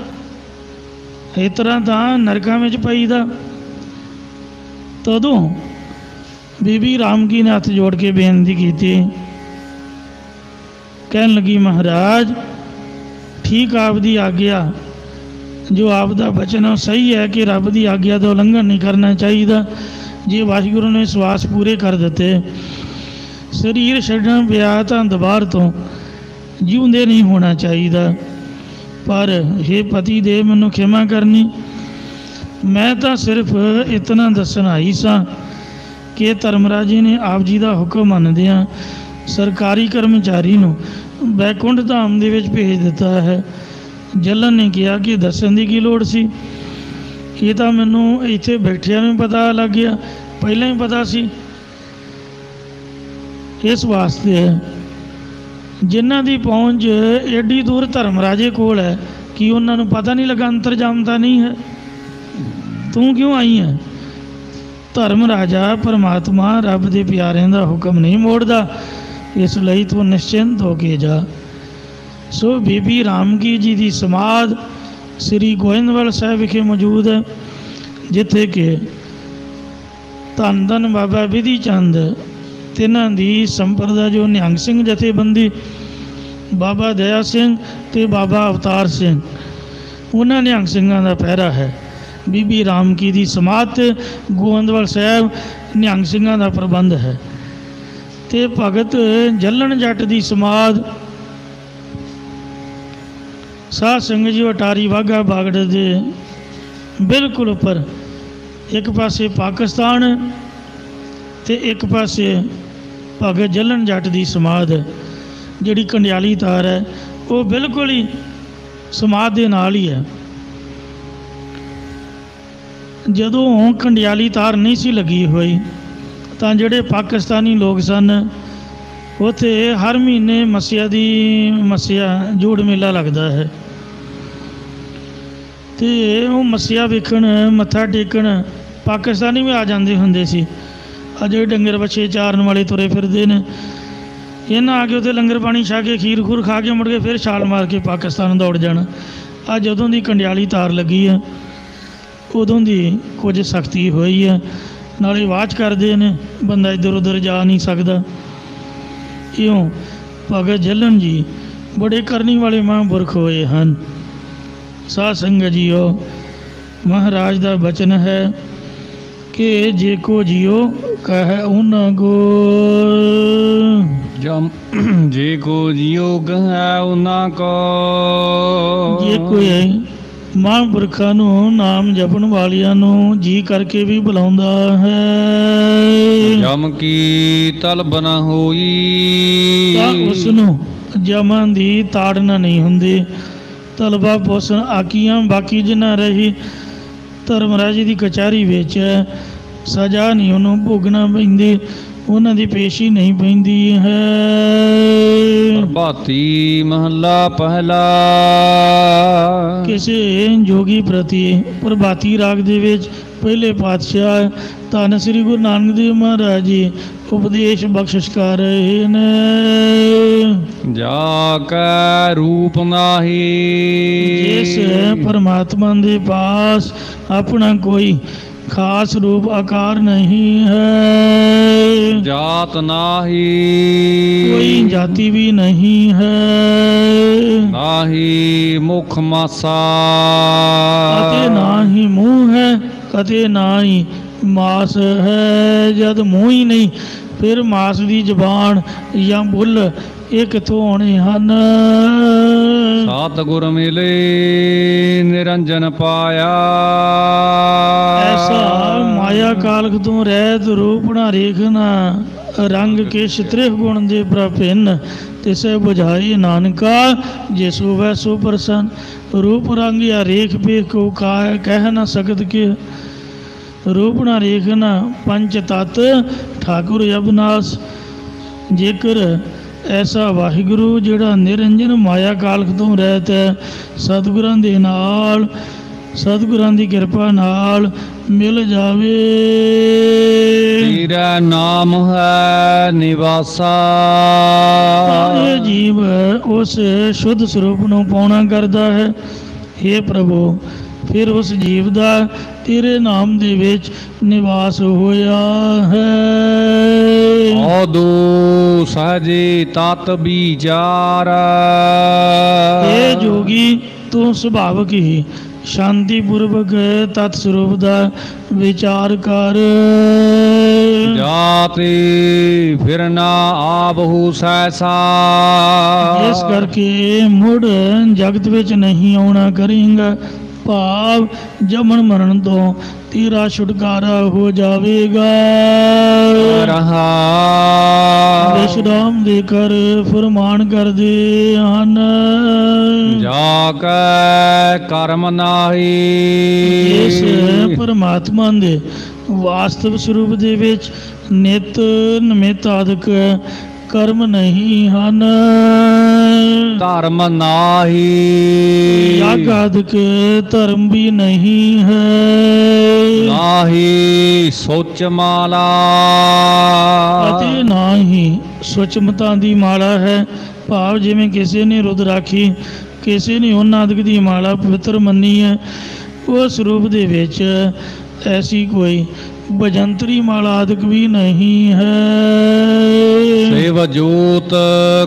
Speaker 2: ਇਸ ਤਰ੍ਹਾਂ ਤਾਂ ਨਰਕਾਂ ਵਿੱਚ ਪਈਦਾ। ਤਦੋਂ ਬੀਬੀ ਰਾਮਕੀ ਨੇ ਹੱਥ ਜੋੜ ਕੇ ਬੇਨਤੀ ਕੀਤੀ, ਕਹਿਣ ਲੱਗੀ ਮਹਾਰਾਜ ਠੀਕ ਆਪ ਦੀ ਆਗਿਆ, ਜੋ ਆਪ ਦਾ ਬਚਨ ਉਹ ਸਹੀ ਹੈ ਕਿ ਰੱਬ ਦੀ ਆਗਿਆ ਦਾ ਉਲੰਘਣ ਨਹੀਂ ਕਰਨਾ ਚਾਹੀਦਾ, ਜੇ ਵਾਹਿਗੁਰੂ ਨੇ ਸਵਾਸ ਪੂਰੇ ਕਰ ਦਿੱਤੇ, ਸਰੀਰ ਛੱਡਣ ਪਿਆ ਤਾਂ ਦੁਬਾਰ ਤੋਂ ਜਿਉਂਦੇ ਨਹੀਂ ਹੋਣਾ ਚਾਹੀਦਾ। ਪਰ हे ਪਤੀ ਦੇਵ, ਮੈਨੂੰ ਖਿਮਾ ਕਰਨੀ, ਮੈਂ ਤਾਂ ਸਿਰਫ ਇਤਨਾ ਦੱਸਣ ਆਈ ਸਾਂ ਕਿ ਧਰਮਰਾਜ ਜੀ ਨੇ ਆਪ ਜੀ ਦਾ ਹੁਕਮ ਮੰਨਦਿਆਂ ਸਰਕਾਰੀ ਕਰਮਚਾਰੀ ਨੂੰ ਬੈਕੁੰਠ ਧਾਮ ਦੇ ਵਿੱਚ ਭੇਜ ਦਿੱਤਾ ਹੈ। ਜੱਲਨ ਨੇ ਕਿਹਾ ਕਿ ਦੱਸਣ ਦੀ ਕੀ ਲੋੜ ਸੀ, ਇਹ ਤਾਂ ਮੈਨੂੰ ਇੱਥੇ ਬੈਠਿਆਂ ਨੂੰ ਪਤਾ ਲੱਗ ਗਿਆ, ਪਹਿਲਾਂ ਹੀ ਪਤਾ ਸੀ। ਇਸ ਵਾਸਤੇ ਜਿਨ੍ਹਾਂ ਦੀ ਪਹੁੰਚ ਏਡੀ ਦੂਰ ਧਰਮਰਾਜੇ ਕੋਲ ਹੈ, ਕਿ ਉਹਨਾਂ ਨੂੰ ਪਤਾ ਨਹੀਂ ਲੱਗਾ, ਅੰਤਰਜਾਮਤਾ ਨਹੀਂ ਹੈ। ਤੂੰ ਕਿਉਂ ਆਈ ਹੈ? ਧਰਮ ਰਾਜਾ ਪਰਮਾਤਮਾ ਰੱਬ ਦੇ ਪਿਆਰਿਆਂ ਦਾ ਹੁਕਮ ਨਹੀਂ ਮੋੜਦਾ, ਇਸ ਲਈ ਤੂੰ ਨਿਸ਼ਚਿੰਤ ਹੋ ਕੇ ਜਾ। ਸੋ ਬੀਬੀ ਰਾਮਕੀ ਜੀ ਦੀ ਸਮਾਧ ਸ੍ਰੀ ਗੋਇੰਦਵਾਲ ਸਾਹਿਬ ਵਿਖੇ ਮੌਜੂਦ ਹੈ, ਜਿੱਥੇ ਕਿ ਧੰਨ ਧੰਨ ਬਾਬਾ ਵਿਧੀ ਚੰਦ ਤਿੰਨਾਂ ਦੀ ਸੰਪਰਦਾ ਜੋ ਨਿਹੰਗ ਸਿੰਘ ਜਥੇਬੰਦੀ, ਬਾਬਾ ਦਇਆ ਸਿੰਘ ਅਤੇ ਬਾਬਾ ਅਵਤਾਰ ਸਿੰਘ, ਉਹਨਾਂ ਨਿਹੰਗ ਸਿੰਘਾਂ ਦਾ ਪਹਿਰਾ ਹੈ। ਬੀਬੀ ਰਾਮਕੀ ਦੀ ਸਮਾਧ 'ਤੇ ਗੋਇੰਦਵਾਲ ਸਾਹਿਬ ਨਿਹੰਗ ਸਿੰਘਾਂ ਦਾ ਪ੍ਰਬੰਧ ਹੈ। ਅਤੇ ਭਗਤ ਜੱਲਣ ਜੱਟ ਦੀ ਸਮਾਧ ਸਾਧ ਸੰਗਤ ਜੀ ਅਟਾਰੀ ਵਾਹਗਾ ਬਾਗੜ ਦੇ ਬਿਲਕੁਲ ਉੱਪਰ, ਇੱਕ ਪਾਸੇ ਪਾਕਿਸਤਾਨ ਅਤੇ ਇੱਕ ਪਾਸੇ ਭਗਤ ਜੱਲਣ ਜੱਟ ਦੀ ਸਮਾਧ, ਜਿਹੜੀ ਕੰਡਿਆਲੀ ਤਾਰ ਹੈ ਉਹ ਬਿਲਕੁਲ ਹੀ ਸਮਾਧ ਦੇ ਨਾਲ ਹੀ ਹੈ। ਜਦੋਂ ਕੰਡਿਆਲੀ ਤਾਰ ਨਹੀਂ ਸੀ ਲੱਗੀ ਹੋਈ ਤਾਂ ਜਿਹੜੇ ਪਾਕਿਸਤਾਨੀ ਲੋਕ ਸਨ, ਉੱਥੇ ਹਰ ਮਹੀਨੇ ਮੱਸਿਆ ਜੋੜ ਮੇਲਾ ਲੱਗਦਾ ਹੈ, ਅਤੇ ਉਹ ਮੱਸਿਆ ਵੇਖਣ ਮੱਥਾ ਟੇਕਣ ਪਾਕਿਸਤਾਨੀ ਵੀ ਆ ਜਾਂਦੇ ਹੁੰਦੇ ਸੀ। ਆ ਜਿਹੜੇ ਡੰਗਰ ਬੱਛੇ ਚਾਰਨ ਵਾਲੇ ਤੁਰੇ ਫਿਰਦੇ ਨੇ, ਇਹਨਾਂ ਆ ਕੇ ਉੱਥੇ ਲੰਗਰ ਪਾਣੀ ਛਾ ਕੇ ਖੀਰ ਖੂਰ ਖਾ ਕੇ ਮੁੜ ਕੇ ਫਿਰ ਛਾਲ ਮਾਰ ਕੇ ਪਾਕਿਸਤਾਨ ਦੌੜ ਜਾਣਾ। ਆ ਜਦੋਂ ਦੀ ਕੰਡਿਆਲੀ ਤਾਰ ਲੱਗੀ ਹੈ ਉਦੋਂ ਦੀ ਕੁਝ ਸਖਤੀ ਹੋਈ ਹੈ, ਨਾਲੇ ਆਵਾਜ਼ ਕਰਦੇ ਨੇ, ਬੰਦਾ ਇੱਧਰ ਉੱਧਰ ਜਾ ਨਹੀਂ ਸਕਦਾ। ਇਉਂ ਭਗਤ ਜੱਲਣ ਜੀ ਬੜੇ ਕਰਨੀ ਵਾਲੇ ਮਹਾਂਪੁਰਖ ਹੋਏ ਹਨ। ਸਾਧ ਸੰਗਤ ਜੀਓ, ਮਹਾਰਾਜ ਦਾ ਬਚਨ ਹੈ ਕਿ ਜੇ ਕੋ ਜੀਓ ਕਹਿ ਉਹਨਾਂ ਕੋ,
Speaker 1: ਜੇ ਕੋ ਜਿਉ ਕਹੈ ਉਹਨਾਂ ਕੋ।
Speaker 2: ਜੇ ਕੋਈ ਮਹਾਂਪੁਰਖਾਂ ਨੂੰ ਨਾਮ ਜਪਣ ਵਾਲਿਆਂ ਨੂੰ ਜੀ ਕਰਕੇ ਵੀ ਬੁਲਾਉਂਦਾ ਹੈ,
Speaker 1: ਜਮ ਕੀ ਤਲਬ ਨ ਹੋਈ,
Speaker 2: ਤਾਂ ਉਸ ਨੂੰ ਜਮਾਂ ਦੀ ਤਾੜਨਾ ਨਹੀਂ ਹੁੰਦੀ। ਤਲਬਾ ਪੋਸਣ ਆਕੀਆਂ ਬਾਕੀ ਜਿਨਾ ਰਹੀ, ਧਰਮਰਾਜ ਦੀ ਕਚਹਿਰੀ ਵਿੱਚ ਸਜ਼ਾ ਨਹੀਂ ਉਹਨੂੰ ਭੋਗਣਾ ਪੈਂਦੀ, ਉਹਨਾਂ ਦੀ ਪੇਸ਼ੀ ਨਹੀਂ ਪੈਂਦੀ ਹੈ।
Speaker 1: ਪ੍ਰਭਾਤੀ ਮਹੱਲਾ ਪਹਿਲਾ।
Speaker 2: ਕਿਸੇ ਜੋਗੀ ਪ੍ਰਤੀ ਪ੍ਰਭਾਤੀ ਰਾਗ ਦੇ ਵਿੱਚ ਪਹਿਲੇ ਪਾਤਸ਼ਾਹ ਧੰਨ ਸ੍ਰੀ ਗੁਰੂ ਨਾਨਕ ਦੇਵ ਮਹਾਰਾਜ ਜੀ ਉਪਦੇਸ਼ ਬਖਸ਼ਿਸ਼ ਕਰ ਰਹੇ ਨੇ।
Speaker 1: ਜਾ ਕੈ ਰੂਪ ਨਾਹੀ,
Speaker 2: ਜਿਸ ਪਰਮਾਤਮਾ ਦੇ ਪਾਸ ਆਪਣਾ ਕੋਈ ਖਾਸ ਰੂਪ ਆਕਾਰ ਨਹੀਂ ਹੈ,
Speaker 1: ਜਾਤ ਨਾਹੀ,
Speaker 2: ਕੋਈ ਜਾਤੀ ਵੀ ਨਹੀਂ ਹੈ,
Speaker 1: ਨਾਹੀ ਮੁਖ ਮਾਸਾ,
Speaker 2: ਅਤੇ ਨਾ ਹੀ ਮੂੰਹ ਹੈ ਅਤੇ ਨਾ ਹੀ ਮਾਸ ਹੈ। ਜਦ ਮੂੰਹ ਹੀ ਨਹੀਂ, ਫਿਰ ਮਾਸ ਦੀ ਜ਼ਬਾਨ ਜਾਂ ਬੁੱਲ ਇਹ ਕਿੱਥੋਂ ਆਉਣੇ ਹਨ।
Speaker 1: ਸਤਿਗੁਰ ਮਿਲੇ ਨਿਰੰਜਨ ਪਾਇਆ,
Speaker 2: ਐਸਾ ਮਾਇਆ ਕਾਲਖ ਤੋਂ ਰਹਿਤ ਰੂਪਣਾ ਰੇਖਨਾ, ਰੰਗ ਕੇ ਸ਼ਤ੍ਰਿਹ ਗੁਣ ਦੇ ਪ੍ਰਭਿੰਨ, ਤਿਸੈ ਬੁਝਾਈ ਨਾਨਕਾ ਜੇ ਸੋ ਵੈ ਸੋ ਪ੍ਰਸੰਨ। ਰੂਪ ਰੰਗ ਜਾਂ ਰੇਖ ਵੇਖ ਕੋ ਕਹਿ ਨਾ ਸਕਤ ਕੇ, ਰੂਪਣਾ ਰੇਖਨਾ ਪੰਚ ਤਤ ਠਾਕੁਰ ਅਬਨਾਸ। ਜੇਕਰ ਐਸਾ ਵਾਹਿਗੁਰੂ ਜਿਹੜਾ ਨਿਰੰਜਨ ਮਾਇਆ ਕਾਲਖ ਤੋਂ ਰਹਿਤ ਹੈ, ਸਤਿਗੁਰਾਂ ਦੇ ਨਾਲ, ਸਤਿਗੁਰਾਂ ਦੀ ਕਿਰਪਾ ਨਾਲ ਮਿਲ ਜਾਵੇ।
Speaker 1: ਤੇਰਾ ਨਾਮ ਹੈ ਨਿਵਾਸਾ,
Speaker 2: ਇਹ ਜੀਵ ਉਸ ਸ਼ੁੱਧ ਸਰੂਪ ਨੂੰ ਪਾਉਣਾ ਕਰਦਾ ਹੈ। ਹੇ ਪ੍ਰਭੂ, ਫਿਰ ਉਸ ਜੀਵ ਦਾ ਤੇਰੇ ਨਾਮ ਦੇ ਵਿੱਚ ਨਿਵਾਸ ਹੋਇਆ ਹੈ।
Speaker 1: ਔਦੂ ਸਹਜੇ ਤਤ ਵਿਚਾਰ,
Speaker 2: ਇਹ ਜੋਗੀ ਤੂੰ ਸੁਭਾਵਕ ਹੀ ਸ਼ਾਂਤੀਪੂਰਵਕ ਤਤ ਸਰੂਪ ਦਾ ਵਿਚਾਰ ਕਰ।
Speaker 1: ਜਾਤੀ ਫਿਰ ਨਾ ਆਬਹੂ ਸੈਸਾ।
Speaker 2: ਇਸ ਕਰਕੇ ਮੁੜ ਜਗਤ ਵਿੱਚ ਨਹੀਂ ਆਉਣਾ ਕਰੇਂਗਾ, ਭਾਵ ਜਮਨ ਮਰਨ ਤੋਂ ਤੇਰਾ ਛੁਟਕਾਰਾ ਹੋ ਜਾਵੇਗਾ।
Speaker 1: ਰਹਾ
Speaker 2: ਵਿਸ਼ਰਾਮ ਦੇ ਕਰ ਫਰਮਾਨ ਕਰਦੇ ਹਨ।
Speaker 1: ਜਾ ਕੈ ਕਰਮ ਨਾਹੀ।
Speaker 2: ਇਸ ਪਰਮਾਤਮਾ ਦੇ ਵਾਸਤਵ ਸਰੂਪ ਦੇ ਵਿੱਚ ਨਿਤ ਨਿਮਿਤ ਆਦਿਕ ਕਰਮ ਨਹੀਂ ਹਨ।
Speaker 1: ਧਰਮ ਨਾਹੀ।
Speaker 2: ਯੱਗ ਆਦਿਕ ਧਰਮ ਵੀ ਨਹੀਂ ਹੈ।
Speaker 1: ਨਾਹੀ ਸੋਚ ਮਾਲਾ।
Speaker 2: ਅਤੇ ਨਾ ਹੀ ਸੁਚਮਤਾ ਦੀ ਮਾਲਾ ਹੈ, ਭਾਵ ਜਿਵੇਂ ਕਿਸੇ ਨੇ ਰੁਦਰਾਖੀ, ਕਿਸੇ ਨੇ ਉਹਨਾਂ ਆਦਿਕ ਦੀ ਮਾਲਾ ਪਵਿੱਤਰ ਮੰਨੀ ਹੈ, ਉਸ ਸਰੂਪ ਦੇ ਵਿੱਚ ਐਸੀ ਕੋਈ ਭਜੰਤਰੀ ਮਾਲਾ ਆਦਿਕ ਵੀ ਨਹੀਂ ਹੈ।
Speaker 1: ਸੇਵ ਜੋਤ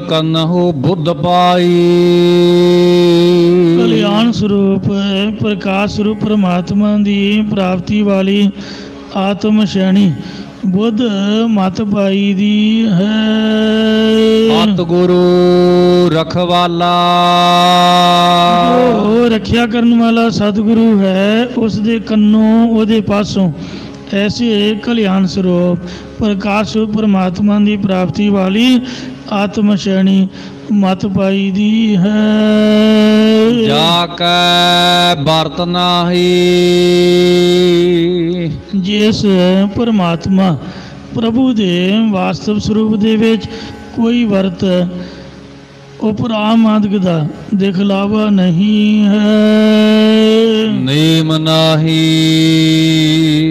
Speaker 1: ਕਨਹੁ ਬੁੱਧ ਪਾਈ।
Speaker 2: ਕਲਿਆਣ ਸਰੂਪ ਪ੍ਰਕਾਸ਼ ਸਰੂਪ ਪਰਮਾਤਮਾ ਦੀ ਪ੍ਰਾਪਤੀ ਵਾਲੀ ਆਤਮ ਸ਼ੈਣੀ ਬੁੱਧ ਮਤ ਪਾਈ ਦੀ ਹੈ।
Speaker 1: ਸਤਿ ਗੁਰੂ ਰਖਵਾਲਾ।
Speaker 2: ਉਹ ਰੱਖਿਆ ਕਰਨ ਵਾਲਾ ਸਤਿਗੁਰੂ ਹੈ, ਉਸ ਦੇ ਕੰਨੋਂ ਉਹਦੇ ਪਾਸੋਂ ਐਸੇ ਕਲਿਆਣ ਸਰੂਪ ਪ੍ਰਕਾਸ਼ ਸਰੂਪ ਪਰਮਾਤਮਾ ਦੀ ਪ੍ਰਾਪਤੀ ਵਾਲੀ ਆਤਮ ਸ਼ੈਣੀ ਮਤ ਪਾਈ ਦੀ ਹੈ।
Speaker 1: ਜਾ ਕੈ ਵਰਤ ਨਾਹੀ।
Speaker 2: ਜਿਸ ਪਰਮਾਤਮਾ ਪ੍ਰਭੂ ਦੇ ਵਾਸਤਵ ਸਰੂਪ ਦੇ ਵਿੱਚ ਕੋਈ ਵਰਤ ਉਪਰਾਮ ਆਦਿਕ ਦਾ ਦਿਖਲਾਵਾ ਨਹੀਂ ਹੈ।
Speaker 1: ਨੇਮ ਨਾਹੀ।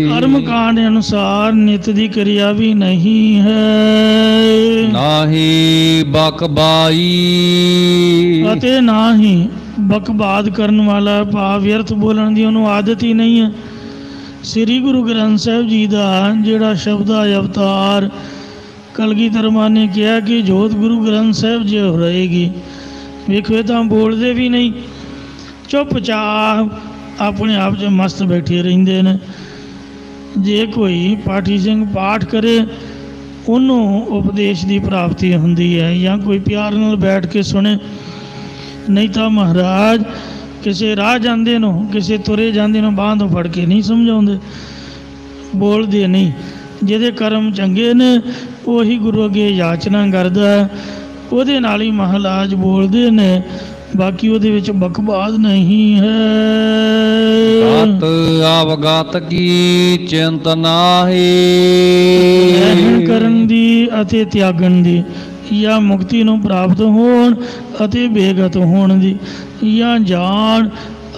Speaker 2: ਕਰਮ ਕਾਂਡ ਅਨੁਸਾਰ ਨਿਤ ਦੀ ਕਿਰਿਆ ਵੀ ਨਹੀਂ ਹੈ।
Speaker 1: ਨਾਹੀ ਬਕਬਾਈ।
Speaker 2: ਅਤੇ ਨਾ ਹੀ ਬਕਬਾਦ ਕਰਨ ਵਾਲਾ, ਭਾਵ ਵਿਅਰਥ ਬੋਲਣ ਦੀ ਉਹਨੂੰ ਆਦਤ ਹੀ ਨਹੀਂ ਹੈ। ਸ੍ਰੀ ਗੁਰੂ ਗ੍ਰੰਥ ਸਾਹਿਬ ਜੀ ਦਾ ਜਿਹੜਾ ਸ਼ਬਦਾ ਅਵਤਾਰ ਕਲਗੀਧਰ ਮਾਂ ਨੇ ਕਿਹਾ ਕਿ ਜੋਤ ਗੁਰੂ ਗ੍ਰੰਥ ਸਾਹਿਬ ਜੀ ਰਹੇਗੀ, ਵੇਖੋ ਇਹ ਤਾਂ ਬੋਲਦੇ ਵੀ ਨਹੀਂ, ਚੁੱਪਚਾਪ ਆਪਣੇ ਆਪ 'ਚ ਮਸਤ ਬੈਠੇ ਰਹਿੰਦੇ ਨੇ। ਜੇ ਕੋਈ ਪਾਠੀ ਸਿੰਘ ਪਾਠ ਕਰੇ ਉਹਨੂੰ ਉਪਦੇਸ਼ ਦੀ ਪ੍ਰਾਪਤੀ ਹੁੰਦੀ ਹੈ, ਜਾਂ ਕੋਈ ਪਿਆਰ ਨਾਲ ਬੈਠ ਕੇ ਸੁਣੇ। ਨਹੀਂ ਤਾਂ ਮਹਾਰਾਜ ਕਿਸੇ ਰਾਹ ਜਾਂਦੇ ਨੂੰ, ਕਿਸੇ ਤੁਰੇ ਜਾਂਦੇ ਨੂੰ ਬਾਂਹ ਤੋਂ ਫੜ ਕੇ ਨਹੀਂ ਸਮਝਾਉਂਦੇ, ਬੋਲਦੇ ਨਹੀਂ। ਜਿਹਦੇ ਕਰਮ ਚੰਗੇ ਨੇ ਉਹੀ ਗੁਰੂ ਅੱਗੇ ਯਾਚਨਾ ਕਰਦਾ, ਉਹਦੇ ਨਾਲ ਹੀ ਮਹਾਰਾਜ ਬੋਲਦੇ ਨੇ, ਬਾਕੀ ਉਹਦੇ ਵਿੱਚ ਬਕਵਾਦ ਨਹੀਂ ਹੈ।
Speaker 1: ਸਤ ਅਵਗਤ ਕੀ ਚਿੰਤ ਨਾਹੀ।
Speaker 2: ਗ੍ਰਹਿਣ ਕਰਨ ਦੀ ਅਤੇ ਤਿਆਗਣ ਦੀ, ਜਾਂ ਮੁਕਤੀ ਨੂੰ ਪ੍ਰਾਪਤ ਹੋਣ ਅਤੇ ਬੇਗਤ ਹੋਣ ਦੀ, ਜਾਂ ਜਾਣ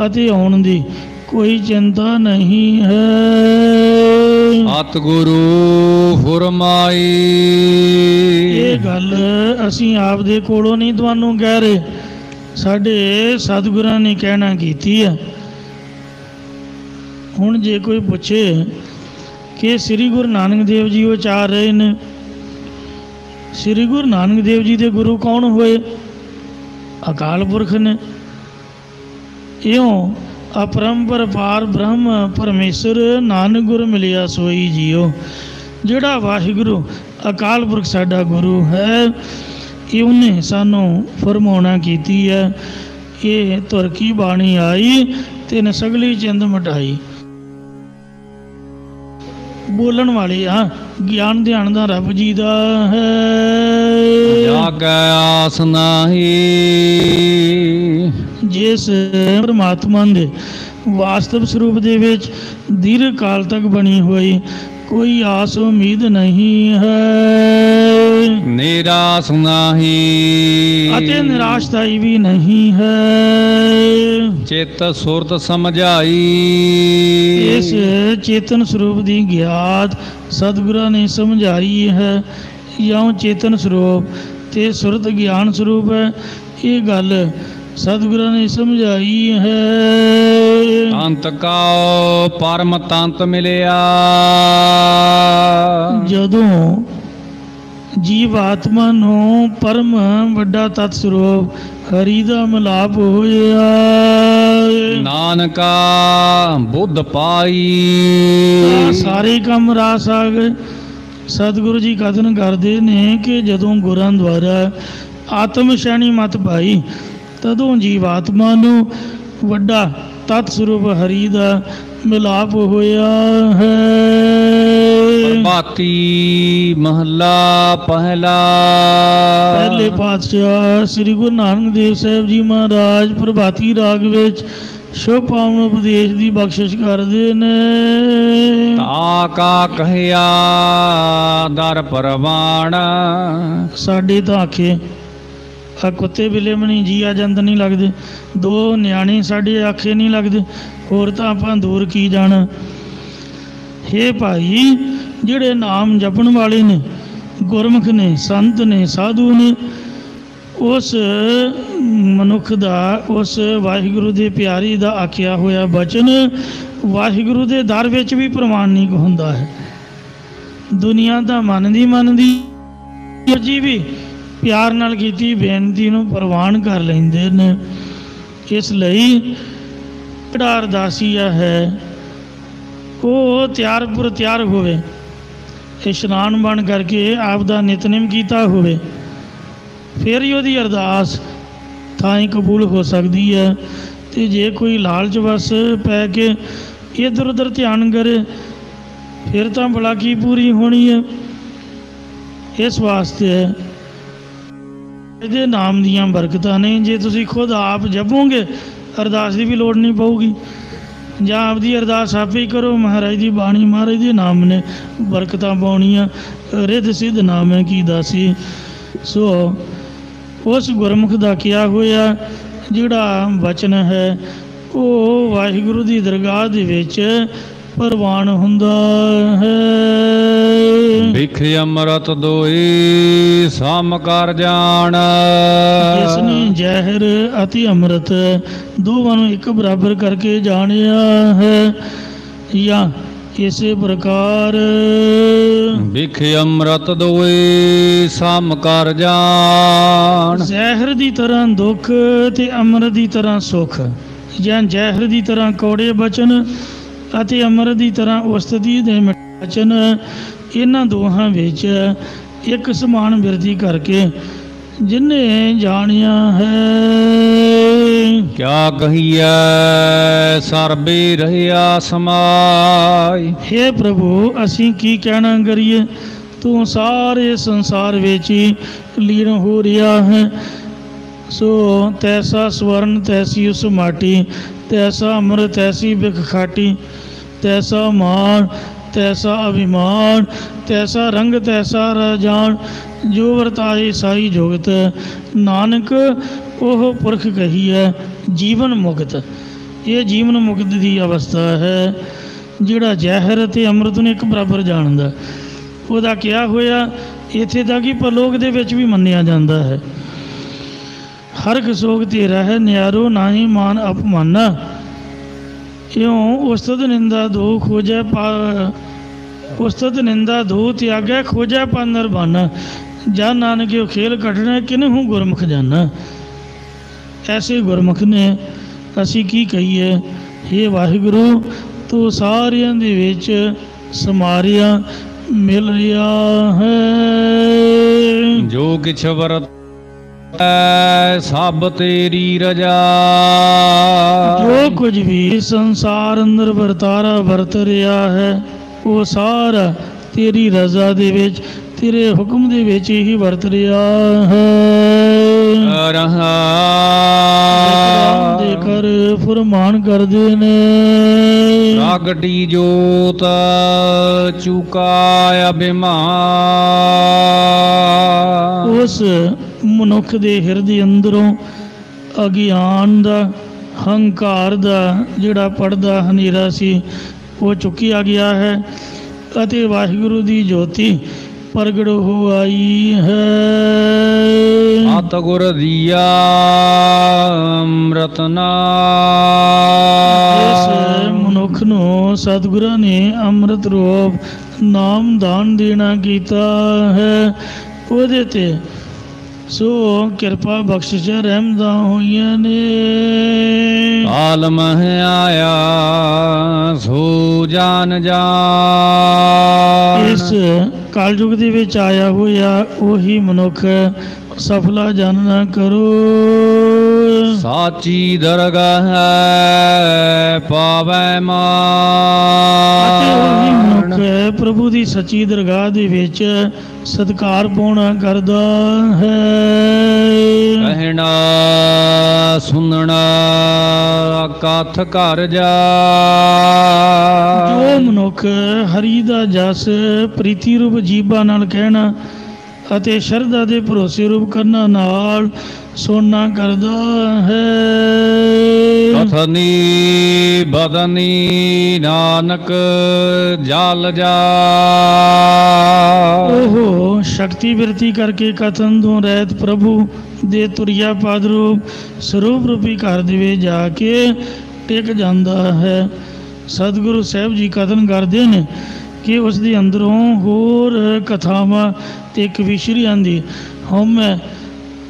Speaker 2: ਅਤੇ ਆਉਣ ਦੀ ਕੋਈ ਚਿੰਤਾ ਨਹੀਂ ਹੈ।
Speaker 1: ਸਤਿ ਗੁਰੂ ਫੁਰਮਾਈ।
Speaker 2: ਇਹ ਗੱਲ ਅਸੀਂ ਆਪ ਦੇ ਕੋਲੋਂ ਨਹੀਂ ਤੁਹਾਨੂੰ ਕਹਿ ਰਹੇ, ਸਾਡੇ ਸਤਿਗੁਰਾਂ ਨੇ ਕਹਿਣਾ ਕੀਤੀ ਹੈ। ਹੁਣ ਜੇ ਕੋਈ ਪੁੱਛੇ ਕਿ ਸ੍ਰੀ ਗੁਰੂ ਨਾਨਕ ਦੇਵ ਜੀ ਉਚਾਰ ਰਹੇ ਨੇ, ਸ੍ਰੀ ਗੁਰੂ ਨਾਨਕ ਦੇਵ ਜੀ ਦੇ ਗੁਰੂ ਕੌਣ ਹੋਏ? ਅਕਾਲ ਪੁਰਖ ਨੇ। ਇਉਂ ਅਪਰੰਪਰ ਪਾਰ ਬ੍ਰਹਮ ਪਰਮੇਸ਼ਰ ਨਾਨਕ ਗੁਰ ਮਿਲਿਆ ਸੋਈ ਜੀਓ। ਜਿਹੜਾ ਵਾਹਿਗੁਰੂ ਅਕਾਲ ਪੁਰਖ ਸਾਡਾ ਗੁਰੂ ਹੈ, ਇਹ ਉਹਨੇ ਸਾਨੂੰ ਫਰਮਾਉਣਾ ਕੀਤੀ ਹੈ। ਇਹ ਧੁਰ ਕੀ ਬਾਣੀ ਆਈ ਤੇ ਸਗਲੀ ਚਿੰਦ ਮਟਾਈ। ਬੋਲਣ ਵਾਲੇ ਆ ਗਿਆਨ ਧਿਆਨ ਦਾ ਰੱਬ ਜੀ ਦਾ ਹੈ।
Speaker 1: ਜਾਗੈ ਆਸ ਨਾਹੀ।
Speaker 2: ਜਿਸ ਪਰਮਾਤਮਾ ਦੇ ਵਾਸਤਵ ਸਰੂਪ ਦੇ ਵਿੱਚ ਦੀਰਘ ਕਾਲ ਤੱਕ ਬਣੀ ਹੋਈ ਕੋਈ ਆਸ ਉਮੀਦ ਨਹੀਂ ਹੈ।
Speaker 1: ਨਿਰਾਸ ਨਾਹੀ।
Speaker 2: ਅਤੇ ਨਿਰਾਸ਼ਤਾਈ ਵੀ ਨਹੀਂ ਹੈ।
Speaker 1: ਚਿਤ ਸੁਰਤ ਸਮਝਾਈ।
Speaker 2: ਇਸ ਚੇਤਨ ਸਰੂਪ ਦੀ ਗਿਆਤ ਸਤਿਗੁਰਾਂ ਨੇ ਸਮਝਾਈ ਹੈ। ਜਾਂ ਚੇਤਨ ਸਰੂਪ ਤੇ ਸੁਰਤ ਗਿਆਨ ਸਰੂਪ ਹੈ, ਇਹ ਗੱਲ ਸਤਿਗੁਰਾਂ ਨੇ ਸਮਝਾਈ ਹੈ।
Speaker 1: ਅੰਤ ਕਾ ਪਰਮ ਤੰਤ ਮਿਲਿਆ।
Speaker 2: ਜਦੋਂ ਜੀਵ ਆਤਮਾ ਨੂੰ ਪਰਮ ਵੱਡਾ ਤਤ ਸਰੂਪ ਹਰੀ ਦਾ ਮਿਲਾਪ ਹੋਇਆ।
Speaker 1: ਨਾਨਕਾ ਬੁੱਧ
Speaker 2: ਆਹ
Speaker 1: ਪਾਈ।
Speaker 2: ਸਾਰੇ ਕੰਮ ਰਾਸ ਆ ਗਏ। ਸਤਿਗੁਰੂ ਜੀ ਕਥਨ ਕਰਦੇ ਨੇ ਕਿ ਜਦੋਂ ਗੁਰਾਂ ਦੁਆਰਾ ਆਤਮ ਸ਼ੈਣੀ ਮਤ ਪਾਈ, ਤਦੋਂ ਜੀਵਾਤਮਾ ਨੂੰ ਵੱਡਾ ਤਤ ਸਰੂਪ ਹਰੀ ਦਾ ਮਿਲਾਪ ਹੋਇਆ ਹੈ।
Speaker 1: ਪ੍ਰਭਾਤੀ ਮਹੱਲਾ ਪਹਿਲਾ।
Speaker 2: ਪਹਿਲੇ ਪਾਤਸ਼ਾਹ ਸ੍ਰੀ ਗੁਰੂ ਨਾਨਕ ਦੇਵ ਸਾਹਿਬ ਜੀ ਮਹਾਰਾਜ ਪ੍ਰਭਾਤੀ ਰਾਗ ਵਿੱਚ ਸ਼ੁਭ ਪਾਵਨ ਉਪਦੇਸ਼ ਦੀ ਬਖਸ਼ਿਸ਼ ਕਰਦੇ ਨੇ।
Speaker 1: ਤਾ ਕਾ ਕਹਿਆ ਦਰ ਪਰਵਾਣ।
Speaker 2: ਸਾਡੇ ਤਾਂ ਆਖੇ ਆ ਕੁੱਤੇ ਬਿੱਲੇ ਮਣੀ ਜੀ ਆ ਜੰਦ ਨਹੀਂ ਲੱਗਦੇ, ਦੋ ਨਿਆਣੇ ਸਾਡੇ ਆਖੇ ਨਹੀਂ ਲੱਗਦੇ, ਹੋਰ ਤਾਂ ਆਪਾਂ ਦੂਰ ਕੀ ਜਾਣਾ। ਹੇ ਭਾਈ, ਜਿਹੜੇ ਨਾਮ ਜਪਣ ਵਾਲੇ ਨੇ, ਗੁਰਮੁਖ ਨੇ, ਸੰਤ ਨੇ, ਸਾਧੂ ਨੇ, ਉਸ ਮਨੁੱਖ ਦਾ, ਉਸ ਵਾਹਿਗੁਰੂ ਦੇ ਪਿਆਰੀ ਦਾ ਆਖਿਆ ਹੋਇਆ ਬਚਨ ਵਾਹਿਗੁਰੂ ਦੇ ਦਰ ਵਿੱਚ ਵੀ ਪ੍ਰਮਾਣਿਕ ਹੁੰਦਾ ਹੈ। ਦੁਨੀਆ ਤਾਂ ਮੰਨਦੀ ਜੀ ਵੀ ਪਿਆਰ ਨਾਲ ਕੀਤੀ ਬੇਨਤੀ ਨੂੰ ਪ੍ਰਵਾਨ ਕਰ ਲੈਂਦੇ ਨੇ। ਇਸ ਲਈ ਜਿਹੜਾ ਅਰਦਾਸੀਆ ਹੈ ਉਹ ਤਿਆਰ ਹੋਵੇ, ਇਸ਼ਨਾਨ ਬਣ ਕਰਕੇ ਆਪ ਦਾ ਨਿਤਨੇਮ ਕੀਤਾ ਹੋਵੇ, ਫਿਰ ਹੀ ਉਹਦੀ ਅਰਦਾਸ ਤਾਂ ਹੀ ਕਬੂਲ ਹੋ ਸਕਦੀ ਹੈ। ਤੇ ਜੇ ਕੋਈ ਲਾਲਚ ਵਸ ਪੈ ਕੇ ਇੱਧਰ ਉੱਧਰ ਧਿਆਨ ਕਰੇ, ਫਿਰ ਤਾਂ ਭਲਾ ਕੀ ਪੂਰੀ ਹੋਣੀ ਹੈ। ਇਸ ਵਾਸਤੇ ਇਹਦੇ ਨਾਮ ਦੀਆਂ ਬਰਕਤਾਂ ਨੇ। ਜੇ ਤੁਸੀਂ ਖੁਦ ਆਪ ਜਪੋਗੇ, ਅਰਦਾਸ ਦੀ ਵੀ ਲੋੜ ਨਹੀਂ ਪਊਗੀ, ਜਾਂ ਆਪਦੀ ਅਰਦਾਸ ਆਪੇ ਹੀ ਕਰੋ। ਮਹਾਰਾਜ ਦੀ ਬਾਣੀ, ਮਹਾਰਾਜ ਦੇ ਨਾਮ ਨੇ ਬਰਕਤਾਂ ਪਾਉਣੀਆਂ। ਰਿੱਧ ਸਿੱਧ ਨਾਮ ਹੈ ਕੀ ਦਾਸੀ। ਸੋ ਉਸ ਗੁਰਮੁਖ ਦਾ ਕਿਹਾ ਹੋਇਆ ਜਿਹੜਾ ਵਚਨ ਹੈ ਉਹ ਵਾਹਿਗੁਰੂ ਦੀ ਦਰਗਾਹ ਦੇ ਵਿੱਚ ਪ੍ਰਵਾਨ ਹੁੰਦਾ ਹੈ।
Speaker 1: ਵਿਖ ਅੰਮ੍ਰਿਤ ਦੋਈ ਸਮ ਕਰ ਜਾਣ।
Speaker 2: ਜਿਸ ਨੇ ਜ਼ਹਿਰ ਅਤੇ ਅੰਮ੍ਰਿਤ ਦੋਵਾਂ ਨੂੰ ਇੱਕ ਬਰਾਬਰ ਕਰਕੇ ਜਾਣਿਆ ਹੈ। ਜਾਂ ਇਸੇ ਪ੍ਰਕਾਰ
Speaker 1: ਵਿਖ ਅੰਮ੍ਰਿਤ ਦੋਈ ਸਮ ਕਰ ਜਾਣ।
Speaker 2: ਜ਼ਹਿਰ ਦੀ ਤਰ੍ਹਾਂ ਦੁੱਖ ਤੇ ਅੰਮ੍ਰਿਤ ਦੀ ਤਰ੍ਹਾਂ ਸੁੱਖ, ਜਾਂ ਜ਼ਹਿਰ ਦੀ ਤਰ੍ਹਾਂ ਕੌੜੇ ਬਚਨ ਅਤੇ ਅੰਮ੍ਰਿਤ ਦੀ ਤਰ੍ਹਾਂ ਉਸਤਤੀ ਦੇ ਮਿੱਠੇ ਬਚਨ, ਇਹਨਾਂ ਦੋਹਾਂ ਵਿੱਚ ਇੱਕ ਸਮਾਨ ਬਿਰਤੀ ਕਰਕੇ ਜਿਨੇ ਜਾਣਿਆ ਹੈ।
Speaker 1: ਕਿਆ ਕਹੀਐ ਸਰਬੇ ਰਹਿਆ ਸਮਾਈ।
Speaker 2: ਹੇ ਪ੍ਰਭੂ, ਅਸੀਂ ਕੀ ਕਹਿਣਾ ਕਰੀਏ, ਤੂੰ ਸਾਰੇ ਸੰਸਾਰ ਵਿੱਚ ਹੀ ਲੀਨ ਹੋ ਰਿਹਾ ਹੈ। ਸੋ ਤੈਸਾ ਸਵਰਨ ਤੈਸੀ ਉਸ ਮਾਟੀ, ਤੈਸਾ ਅੰਮ੍ਰਿਤ ਤੈਸੀ ਬਿਖ ਖਾਟੀ, ਤੈਸਾ ਮਾਣ ਤੈਸਾ ਅਭਿਮਾਨ, ਤੈਸਾ ਰੰਗ ਤੈਸਾ ਰਾਜਾਨ, ਜੋ ਵਰਤਾਏ ਸਾਈ ਜੁਗਤ। ਨਾਨਕ ਉਹ ਪੁਰਖ ਕਹੀ ਹੈ ਜੀਵਨ ਮੁਕਤ। ਇਹ ਜੀਵਨ ਮੁਕਤ ਦੀ ਅਵਸਥਾ ਹੈ ਜਿਹੜਾ ਜ਼ਹਿਰ ਅਤੇ ਅੰਮ੍ਰਿਤ ਨੂੰ ਇੱਕ ਬਰਾਬਰ ਜਾਣਦਾ। ਉਹਦਾ ਕਿਹਾ ਹੋਇਆ ਇੱਥੇ ਤੱਕ ਕਿ ਪਰਲੋਕ ਦੇ ਵਿੱਚ ਵੀ ਮੰਨਿਆ ਜਾਂਦਾ ਹੈ। ਹਰ ਸੋਗ ਤੇਰਾ ਹੈ ਨਿਆਰੋ ਨਾਹੀ ਮਾਨ ਅਪਮਾਨਾ। ਇਉਂ ਉਸਤਤ ਨਿੰਦਾ ਦੋ ਖੋਜੈ ਉਸਤਤ ਨਿੰਦਾ ਦੋ ਤਿਆਗੈ ਖੋਜੈ ਪਾ ਨਿਰਬਾਨਾ। ਜਾਂ ਨਾਨਕਿਓ ਖੇਲ ਕੱਢਣਾ ਕਿਨਹੂ ਗੁਰਮੁਖ ਜਾਨਾ। ਐਸੇ ਗੁਰਮੁਖ ਨੇ ਅਸੀਂ ਕੀ ਕਹੀਏ। ਹੇ ਵਾਹਿਗੁਰੂ, ਤੂੰ ਸਾਰਿਆਂ ਦੇ ਵਿੱਚ ਸਮਾਰਿਆ ਮਿਲ ਰਿਹਾ ਹੈ।
Speaker 1: ਜੋ ਕਿਛ ਵਰਤ ਸਭ ਤੇਰੀ ਰਜਾ।
Speaker 2: ਜੋ ਕੁਝ ਵੀ ਸੰਸਾਰ ਅੰਦਰ ਵਰਤਾਰਾ ਵਰਤ ਰਿਹਾ ਹੈ ਉਹ ਸਾਰਾ ਤੇਰੀ ਰਜ਼ਾ ਦੇ ਵਿੱਚ, ਤੇਰੇ ਹੁਕਮ ਦੇ ਵਿੱਚ ਹੀ ਵਰਤ ਰਿਹਾ ਹੈ।
Speaker 1: ਰਹਾ
Speaker 2: ਦੇ ਕਰ ਫਰਮਾਨ ਕਰਦੇ ਨੇ।
Speaker 1: ਪ੍ਰਗਟੀ ਜੋਤ ਚੁਕਾ ਅਭਿਮਾਨ।
Speaker 2: ਉਸ ਮਨੁੱਖ ਦੇ ਹਿਰਦੇ ਅੰਦਰੋਂ ਅਗਿਆਨ ਦਾ, ਹੰਕਾਰ ਦਾ ਜਿਹੜਾ ਪਰਦਾ ਹਨੇਰਾ ਸੀ ਉਹ ਚੁੱਕਿਆ ਗਿਆ ਹੈ ਅਤੇ ਵਾਹਿਗੁਰੂ ਦੀ ਜੋਤੀ ਪ੍ਰਗਟ ਹੋ ਆਈ ਹੈ।
Speaker 1: ਸਤਿਗੁਰ ਦੀਆ ਅੰਮ੍ਰਿਤ
Speaker 2: ਇਸ
Speaker 1: ਨਾਮ।
Speaker 2: ਮਨੁੱਖ ਨੂੰ ਸਤਿਗੁਰਾਂ ਨੇ ਅੰਮ੍ਰਿਤ ਰੂਪ ਨਾਮ ਦਾਨ ਦੇਣਾ ਕੀਤਾ ਹੈ। ਉਹਦੇ ਤੇ ਸੋ ਕਿਰਪਾ ਬਖਸ਼ਿਸ਼ ਰਹਿਮਤਾਂ ਹੋਈਆਂ ਨੇ।
Speaker 1: ਕਾਲ ਮਹਿ ਆਇਆ ਸੋ ਜਾਨ
Speaker 2: ਇਸ
Speaker 1: ਜਾਨ,
Speaker 2: ਕਲਯੁਗ ਦੇ ਵਿੱਚ ਆਇਆ ਹੋਇਆ ਉਹੀ ਮਨੁੱਖ ਸਫਲਾ ਜਨ ਨਾ ਕਰੋ।
Speaker 1: ਸਾਚੀ ਦਰਗਾਹ ਹੈ ਪਾਵੈ
Speaker 2: ਅਤੇ ਉਹੀ
Speaker 1: ਮਾਨ,
Speaker 2: ਮਨੁੱਖ ਪ੍ਰਭੂ ਦੀ ਸੱਚੀ ਦਰਗਾਹ ਦੇ ਵਿੱਚ ਸਤਿਕਾਰ ਪਾਉਣਾ ਕਰਦਾ ਹੈ।
Speaker 1: ਕਹਿਣਾ ਸੁਣਨਾ ਕਥ ਘਰ ਜਾ,
Speaker 2: ਜੋ ਮਨੁੱਖ ਹਰੀ ਦਾ ਜਸ ਪ੍ਰੀਤੀ ਰੂਪ ਜੀਭਾਂ ਨਾਲ ਕਹਿਣਾ ਅਤੇ ਸ਼ਰਧਾ ਦੇ ਭਰੋਸੇ ਰੂਪ ਕਰਨਾ ਨਾਲ ਸੁਣਨਾ ਕਰਦਾ ਹੈ।
Speaker 1: ਕਥਨੀ ਬਦਨੀ ਨਾਨਕ ਜਲ ਜਾ,
Speaker 2: ਉਹ ਸ਼ਕਤੀ ਬਿਰਤੀ ਕਰਕੇ ਕਥਨ ਤੋਂ ਰਹਿਤ ਪ੍ਰਭੂ ਦੇ ਤੁਰਿਆ ਪਾਦ ਰੂਪ ਸਰੂਪ ਰੂਪੀ ਘਰ ਦੇ ਵਿੱਚ ਜਾ ਕੇ ਟਿਕ ਜਾਂਦਾ ਹੈ। ਸਤਿਗੁਰੂ ਸਾਹਿਬ ਜੀ ਕਥਨ ਕਰਦੇ ਨੇ ਕਿ ਉਸ ਦੇ ਅੰਦਰੋਂ ਹੋਰ ਕਥਾਵਾਂ ਤੇ ਕਵਿਸ਼ਰੀਆਂ ਦੀ ਹਉਮੈ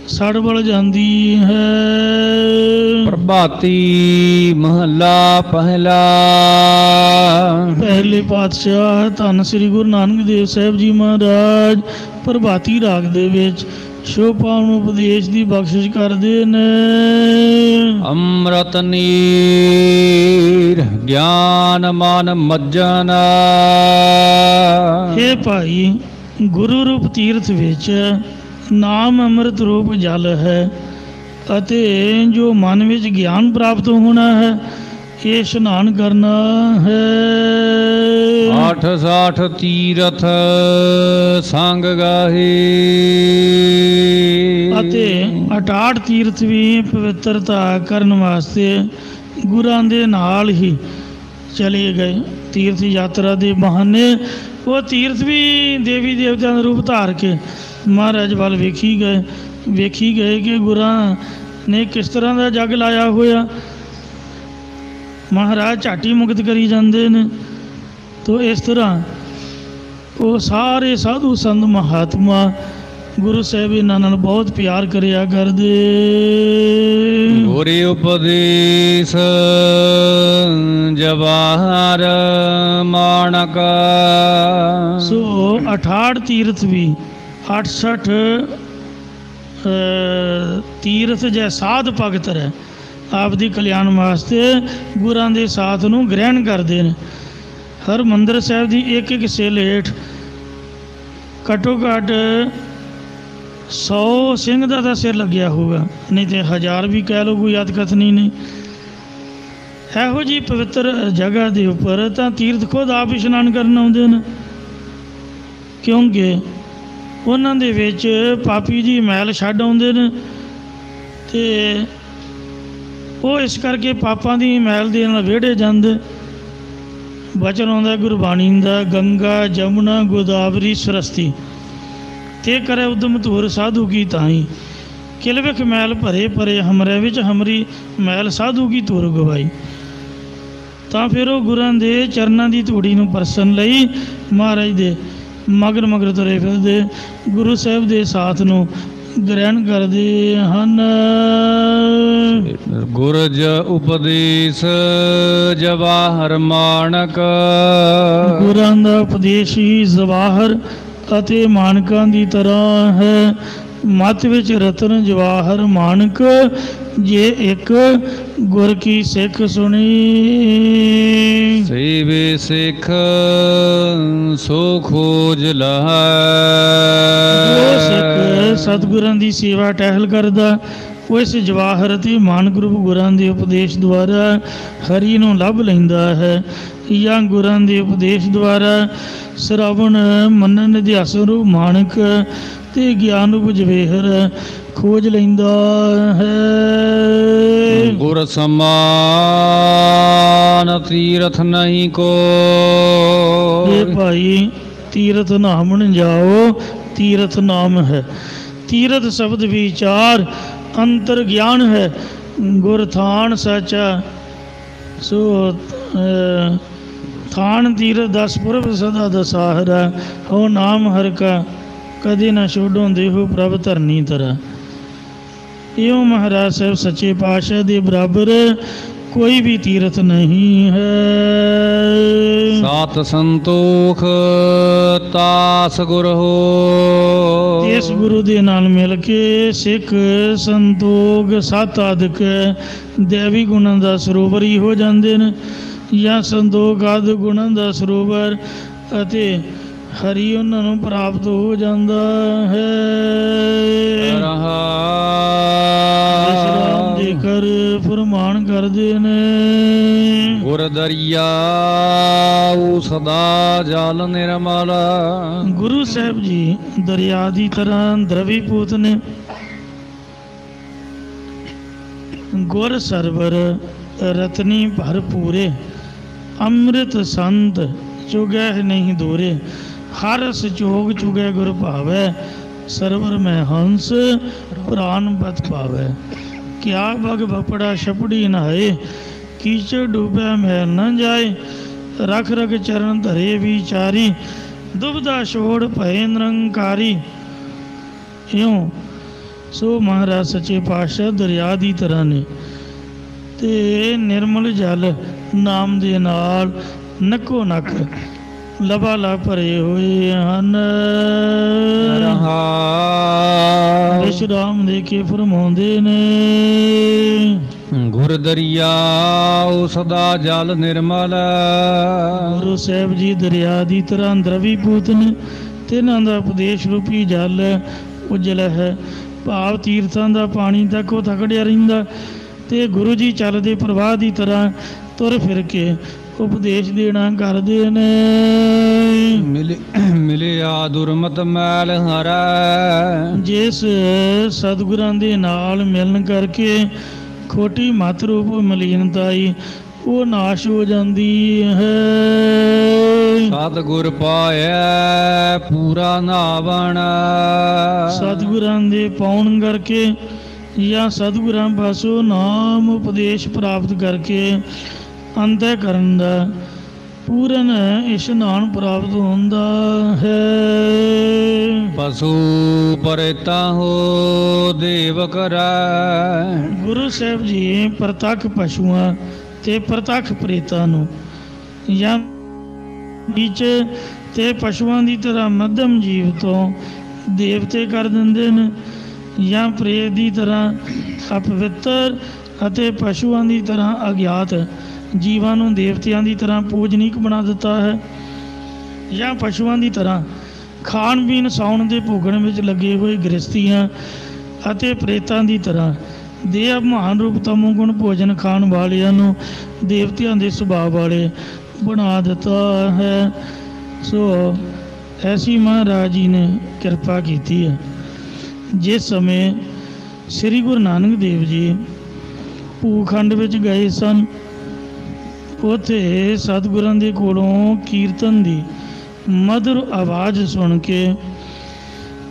Speaker 2: ਸੜ ਬਲ ਜਾਂਦੀ ਹੈ।
Speaker 1: ਪ੍ਰਭਾਤੀ ਮਹੱਲਾ ਪਹਿਲਾ।
Speaker 2: ਪਹਿਲੇ ਪਾਤਸ਼ਾਹ ਧੰਨ ਸ੍ਰੀ ਗੁਰੂ ਨਾਨਕ ਦੇਵ ਸਾਹਿਬ ਜੀ ਮਹਾਰਾਜ ਪ੍ਰਭਾਤੀ ਰਾਗ ਦੇ ਵਿੱਚ ਸ਼ੋਭਾਵਨ ਉਪਦੇਸ਼ ਦੀ ਬਖਸ਼ਿਸ਼ ਕਰਦੇ ਨੇ।
Speaker 1: ਅੰਮ੍ਰਿਤ ਨੀਰ ਗਿਆਨ ਮਨ ਮੱਜਨ,
Speaker 2: ਇਹ ਭਾਈ ਗੁਰੂ ਰੂਪ ਤੀਰਥ ਵਿੱਚ ਨਾਮ ਅੰਮ੍ਰਿਤ ਰੂਪ ਜਲ ਹੈ ਅਤੇ ਜੋ ਮਨ ਵਿੱਚ ਗਿਆਨ ਪ੍ਰਾਪਤ ਹੋਣਾ ਹੈ ਇਹ ਇਸ਼ਨਾਨ ਕਰਨਾ ਹੈ।
Speaker 1: 8 ਤੀਰਥ ਸੰਗ ਗਾਹੀ,
Speaker 2: ਅਤੇ 68 ਤੀਰਥ ਵੀ ਪਵਿੱਤਰਤਾ ਕਰਨ ਵਾਸਤੇ ਗੁਰਾਂ ਦੇ ਨਾਲ ਹੀ ਚਲੇ ਗਏ। ਤੀਰਥ ਯਾਤਰਾ ਦੇ ਬਹਾਨੇ ਉਹ ਤੀਰਥ ਵੀ ਦੇਵੀ ਦੇਵਤਿਆਂ ਦਾ ਰੂਪ ਧਾਰ ਕੇ ਮਹਾਰਾਜ ਵੱਲ ਵੇਖੀ ਗਏ ਕਿ ਗੁਰਾਂ ਨੇ ਕਿਸ ਤਰ੍ਹਾਂ ਦਾ ਜਗ ਲਾਇਆ ਹੋਇਆ। ਮਹਾਰਾਜ ਝਾਟੀ ਮੁਕਤ ਕਰੀ ਜਾਂਦੇ ਨੇ। ਤੋ ਇਸ ਤਰ੍ਹਾਂ ਉਹ ਸਾਰੇ ਸਾਧੂ ਸੰਤ ਮਹਾਤਮਾ ਗੁਰੂ ਸਾਹਿਬ ਇਹਨਾਂ ਨਾਲ ਬਹੁਤ ਪਿਆਰ ਕਰਿਆ ਕਰਦੇ।
Speaker 1: ਗੁਰੇ ਉਪਦੇਸ਼ ਜਵਾਹਰ ਮਾਣਕ,
Speaker 2: ਸੋ 68 ਤੀਰਥ ਵੀ 68 ਤੀਰਥ ਜੈ ਸਾਧ ਭਗਤ ਹੈ ਆਪ ਦੀ ਕਲਿਆਣ ਵਾਸਤੇ ਗੁਰਾਂ ਦੇ ਸਾਥ ਨੂੰ ਗ੍ਰਹਿਣ ਕਰਦੇ ਨੇ। ਹਰਿਮੰਦਰ ਸਾਹਿਬ ਦੀ ਇੱਕ ਸੇਲ ਹੇਠ ਘੱਟੋ ਘੱਟ 100 ਸਿੰਘ ਦਾ ਤਾਂ ਸਿਰ ਲੱਗਿਆ ਹੋਊਗਾ, ਨਹੀਂ ਤੇ 1000 ਵੀ ਕਹਿ ਲਓ, ਕੋਈ ਅਤ ਕਥਨੀ ਨਹੀਂ। ਇਹੋ ਜਿਹੀ ਪਵਿੱਤਰ ਜਗ੍ਹਾ ਦੇ ਉੱਪਰ ਤਾਂ ਤੀਰਥ ਖੁਦ ਆਪ ਇਸ਼ਨਾਨ ਕਰਨ ਆਉਂਦੇ ਨੇ, ਕਿਉਂਕਿ ਉਹਨਾਂ ਦੇ ਵਿੱਚ ਪਾਪੀ ਜੀ ਮੈਲ ਛੱਡ ਆਉਂਦੇ ਨੇ ਅਤੇ ਉਹ ਇਸ ਕਰਕੇ ਪਾਪਾਂ ਦੀ ਮੈਲ ਦੇ ਨਾਲ ਵਿਹੜੇ ਜਾਂਦੇ। ਬਚਨ ਆਉਂਦਾ ਗੁਰਬਾਣੀ ਦਾ, ਗੰਗਾ ਜਮੁਨਾ ਗੋਦਾਵਰੀ ਸਰਸਤੀ ਤੇ ਕਰੇ ਉਦਮ ਧੂਰ ਸਾਧੂ ਕੀ ਤਾਈ, ਕਿਲਵਿਖ ਮੈਲ ਭਰੇ ਭਰੇ ਹਮਰੇ ਵਿੱਚ ਹਮਰੀ ਮੈਲ ਸਾਧੂ ਕੀ ਧੂਰ ਗਵਾਈ। ਤਾਂ ਫਿਰ ਉਹ ਗੁਰਾਂ ਦੇ ਚਰਨਾਂ ਦੀ ਧੂੜੀ ਨੂੰ ਪਰਸਨ ਲਈ ਮਹਾਰਾਜ ਦੇ ਮਗਰ ਤੁਰੇ ਫਿਰਦੇ ਗੁਰੂ ਸਾਹਿਬ ਦੇ ਸਾਥ ਨੂੰ ਗ੍ਰਹਿਣ ਕਰਦੇ ਹਨ।
Speaker 1: ਗੁਰਜ ਉਪਦੇਸ਼ ਜਵਾਹਰ ਮਾਣਕ,
Speaker 2: ਗੁਰਾਂ ਦਾ ਉਪਦੇਸ਼ ਹੀ ਜਵਾਹਰ ਅਤੇ ਮਾਣਕਾਂ ਦੀ ਤਰ੍ਹਾਂ ਹੈ। ਮੱਤ ਵਿੱਚ ਰਤਨ ਜਵਾਹਰ ਮਾਣਕ, ਜੇ ਇੱਕ ਗੁਰ ਕੀ ਸਿੱਖ ਸੁਣੀ।
Speaker 1: ਸੇਵੇ ਸਿੱਖ ਸੋ ਖੋਜ ਲਹੈ,
Speaker 2: ਜੋ ਸਿੱਖ ਸਤਿਗੁਰਾਂ ਦੀ ਸੇਵਾ ਟਹਿਲ ਕਰਦਾ ਉਹ ਇਸ ਜਵਾਹਰ ਅਤੇ ਮਾਨਕ ਰੂਪ ਗੁਰਾਂ ਦੇ ਉਪਦੇਸ਼ ਦੁਆਰਾ ਹਰੀ ਨੂੰ ਲੱਭ ਲੈਂਦਾ ਹੈ, ਜਾਂ ਗੁਰਾਂ ਦੇ ਉਪਦੇਸ਼ ਦੁਆਰਾ ਸ਼ਰਵਣ ਮੰਨਣ ਨਿਧਿਆਸਨ ਰੂਪ ਮਾਣਕ ਤੇ ਗਿਆਨ ਰੂਪ ਜਵੇਹਰ ਖੋਜ ਲੈਂਦਾ ਹੈ।
Speaker 1: ਗੁਰ ਸਮਾਨ ਤੀਰਥ ਨਹੀਂ ਕੋ,
Speaker 2: ਇਹ ਭਾਈ ਤੀਰਥ ਨਾਮਣ ਜਾਓ, ਤੀਰਥ ਨਾਮ ਹੈ। ਤੀਰਥ ਸ਼ਬਦ ਵਿਚਾਰ ਅੰਤਰ ਗਿਆਨ ਹੈ, ਗੁਰ ਥਾਨ ਸਚਾ। ਸੋ ਥਾਨ ਤੀਰਥ 10 ਪੁਰਬ ਸਦਾ ਦਸਾਹਰਾ, ਹੋ ਨਾਮ ਹਰ ਕਾ ਕਦੇ ਨਾ ਛੋਡੋਂ ਦੇਹੋ ਪ੍ਰਭ ਧਰਨੀ ਤਰਾ। ਇਉਂ ਮਹਾਰਾਜ ਸਾਹਿਬ ਸੱਚੇ ਪਾਤਸ਼ਾਹ ਦੇ ਬਰਾਬਰ ਕੋਈ ਵੀ ਤੀਰਥ ਨਹੀਂ ਹੈ।
Speaker 1: ਸਾਤ ਸੰਤੋਖ ਤਾਸ ਗੁਰ ਹੋ।
Speaker 2: ਇਸ ਗੁਰੂ ਦੇ ਨਾਲ ਮਿਲ ਕੇ ਸਿੱਖ ਸੰਤੋਖ ਸੱਤ ਆਦਿਕ ਦੇਵੀ ਗੁਣਾਂ ਦਾ ਸਰੋਵਰ ਹੀ ਹੋ ਜਾਂਦੇ ਨੇ, ਜਾਂ ਸੰਤੋਖ ਆਦਿ ਗੁਣਾਂ ਦਾ ਸਰੋਵਰ, ਅਤੇ ਹਰੀ ਉਹਨਾਂ ਨੂੰ ਪ੍ਰਾਪਤ ਹੋ ਜਾਂਦਾ ਹੈ। ਵਿਸ਼ਰਾਮ ਦੇ ਕਰ ਫਰਮਾਨ ਕਰਦੇ ਨੇ।
Speaker 1: ਗੁਰ ਦਰਿਆ ਸਦਾ ਜਲ ਨਿਰਮਲ।
Speaker 2: ਗੁਰੂ ਸਾਹਿਬ ਜੀ ਦਰਿਆ ਦੀ ਤਰ੍ਹਾਂ ਦਰਵੀਭੂਤ ਨੇ। ਗੁਰ ਸਰਵਰ ਰਤਨੀ ਭਰਪੂਰੇ, ਅੰਮ੍ਰਿਤ ਸੰਤ ਚੁਗੈ ਨਹੀਂ ਦੂਰੇ। ਹਰ ਰਸ ਚੋਗ ਚੁਗੈ ਗੁਰ ਭਾਵੈ, ਸਰਵਰ ਮੈਂ ਹੰਸ ਪ੍ਰਾਨ ਬਤ ਪਾਵੈ। ਕਿਆ ਬਗ ਬਪੜਾ ਛਪੜੀ ਨਹਾਏ, ਕੀਚੜ ਡੂਬੈ ਮੈਲ ਨ ਜਾਏ। ਰਖ ਰਖ ਚਰਨ ਧਰੇ ਵਿਚਾਰੀ, ਦੁਬਦਾ ਛੋੜ ਭਏ ਨਿਰੰਕਾਰੀ। ਇਉਂ ਸੋ ਮਹਾਰਾਜ ਸੱਚੇ ਪਾਤਸ਼ਾਹ ਦਰਿਆ ਦੀ ਤਰ੍ਹਾਂ ਨੇ, ਤੇ ਨਿਰਮਲ ਜਲ ਨਾਮ ਦੇ ਨਾਲ ਨੱਕੋ ਨੱਕ ਲਬਾਲਾ ਭਰੇ ਹੋਏ ਹਨ। ਵਿਸ਼ਰਾਮ ਦੇ ਕੇ ਫਰਮਾਉਂਦੇ ਨੇ।
Speaker 1: ਗੁਰ ਦਰਿਆ ਸਦਾ ਜਲ ਨਿਰਮਲ।
Speaker 2: ਗੁਰੂ ਸਾਹਿਬ ਜੀ ਦਰਿਆ ਦੀ ਤਰ੍ਹਾਂ ਦਰਵੀਭੂਤ ਨੇ, ਤੇ ਇਹਨਾਂ ਦਾ ਉਪਦੇਸ਼ ਰੂਪੀ ਜਲ ਉਜਲ ਹੈ। ਭਾਵ ਤੀਰਥਾਂ ਦਾ ਪਾਣੀ ਤੱਕ ਉਹ ਤਕੜਿਆ ਰਹਿੰਦਾ, ਤੇ ਗੁਰੂ ਜੀ ਚੱਲਦੇ ਪ੍ਰਵਾਹ ਦੀ ਤਰ੍ਹਾਂ ਤੁਰ ਫਿਰ ਕੇ ਉਪਦੇਸ਼ ਦੇਣਾ ਕਰਦੇ ਨੇ।
Speaker 1: ਮਿਲਿਆ ਦੁਰਮਤ ਮੈਲ ਹਰੈ।
Speaker 2: ਜਿਸ ਸਤਿਗੁਰਾਂ ਦੇ ਨਾਲ ਮਿਲਣ ਕਰਕੇ ਖੋਟੀ ਮਤ ਰੂਪ ਮਲੀਨਤਾਈ ਉਹ ਨਾਸ਼ ਹੋ ਜਾਂਦੀ ਹੈ।
Speaker 1: ਸਤਿਗੁਰ ਪਾਇਆ ਪੂਰਾ ਨਾਵਣ।
Speaker 2: ਸਤਿਗੁਰਾਂ ਦੇ ਪਾਉਣ ਕਰਕੇ ਜਾਂ ਸਤਿਗੁਰਾਂ ਪਾਸੋਂ ਨਾਮ ਉਪਦੇਸ਼ ਪ੍ਰਾਪਤ ਕਰਕੇ ਅੰਤःਕਰਨ ਦਾ ਪੂਰਨ ਇਸ਼ਨਾਨ ਪ੍ਰਾਪਤ ਹੁੰਦਾ ਹੈ।
Speaker 1: ਪਸ਼ੂ ਪਰੇਤਾ ਹੋ ਦੇਵ ਕਰੈ।
Speaker 2: ਗੁਰੂ ਸਾਹਿਬ ਜੀ ਪ੍ਰਤੱਖ ਪਸ਼ੂਆਂ ਤੇ ਪ੍ਰਤੱਖ ਪ੍ਰੇਤਾਂ ਨੂੰ ਜਾਂ ਵਿੱਚ ਤੇ ਪਸ਼ੂਆਂ ਦੀ ਤਰ੍ਹਾਂ ਮੱਧਮ ਜੀਵ ਤੋਂ ਦੇਵਤੇ ਕਰ ਦਿੰਦੇ ਨੇ, ਜਾਂ ਪ੍ਰੇਤ ਦੀ ਤਰ੍ਹਾਂ ਅਪਵਿੱਤਰ ਅਤੇ ਪਸ਼ੂਆਂ ਦੀ ਤਰ੍ਹਾਂ ਅਗਿਆਤ ਜੀਵਾਂ ਨੂੰ ਦੇਵਤਿਆਂ ਦੀ ਤਰ੍ਹਾਂ ਪੂਜਨੀਕ ਬਣਾ ਦਿੱਤਾ ਹੈ। ਜਾਂ ਪਸ਼ੂਆਂ ਦੀ ਤਰ੍ਹਾਂ ਖਾਣ ਪੀਣ ਸਾਉਣ ਦੇ ਭੋਗਣ ਵਿੱਚ ਲੱਗੇ ਹੋਏ ਗ੍ਰਸਤੀਆਂ ਅਤੇ ਪ੍ਰੇਤਾਂ ਦੀ ਤਰ੍ਹਾਂ ਦੇ ਮਹਾਨ ਰੂਪ ਤਮੋ ਗੁਣ ਭੋਜਨ ਖਾਣ ਵਾਲਿਆਂ ਨੂੰ ਦੇਵਤਿਆਂ ਦੇ ਸੁਭਾਅ ਵਾਲੇ ਬਣਾ ਦਿੱਤਾ ਹੈ। ਸੋ ਐਸੀ ਮਹਾਰਾਜ ਜੀ ਨੇ ਕਿਰਪਾ ਕੀਤੀ ਹੈ। ਜਿਸ ਸਮੇਂ ਸ੍ਰੀ ਗੁਰੂ ਨਾਨਕ ਦੇਵ ਜੀ ਭੂਖੰਡ ਵਿੱਚ ਗਏ ਸਨ, ਉੱਥੇ ਸਤਿਗੁਰਾਂ ਦੇ ਕੋਲੋਂ ਕੀਰਤਨ ਦੀ ਮਧੁਰ ਆਵਾਜ਼ ਸੁਣ ਕੇ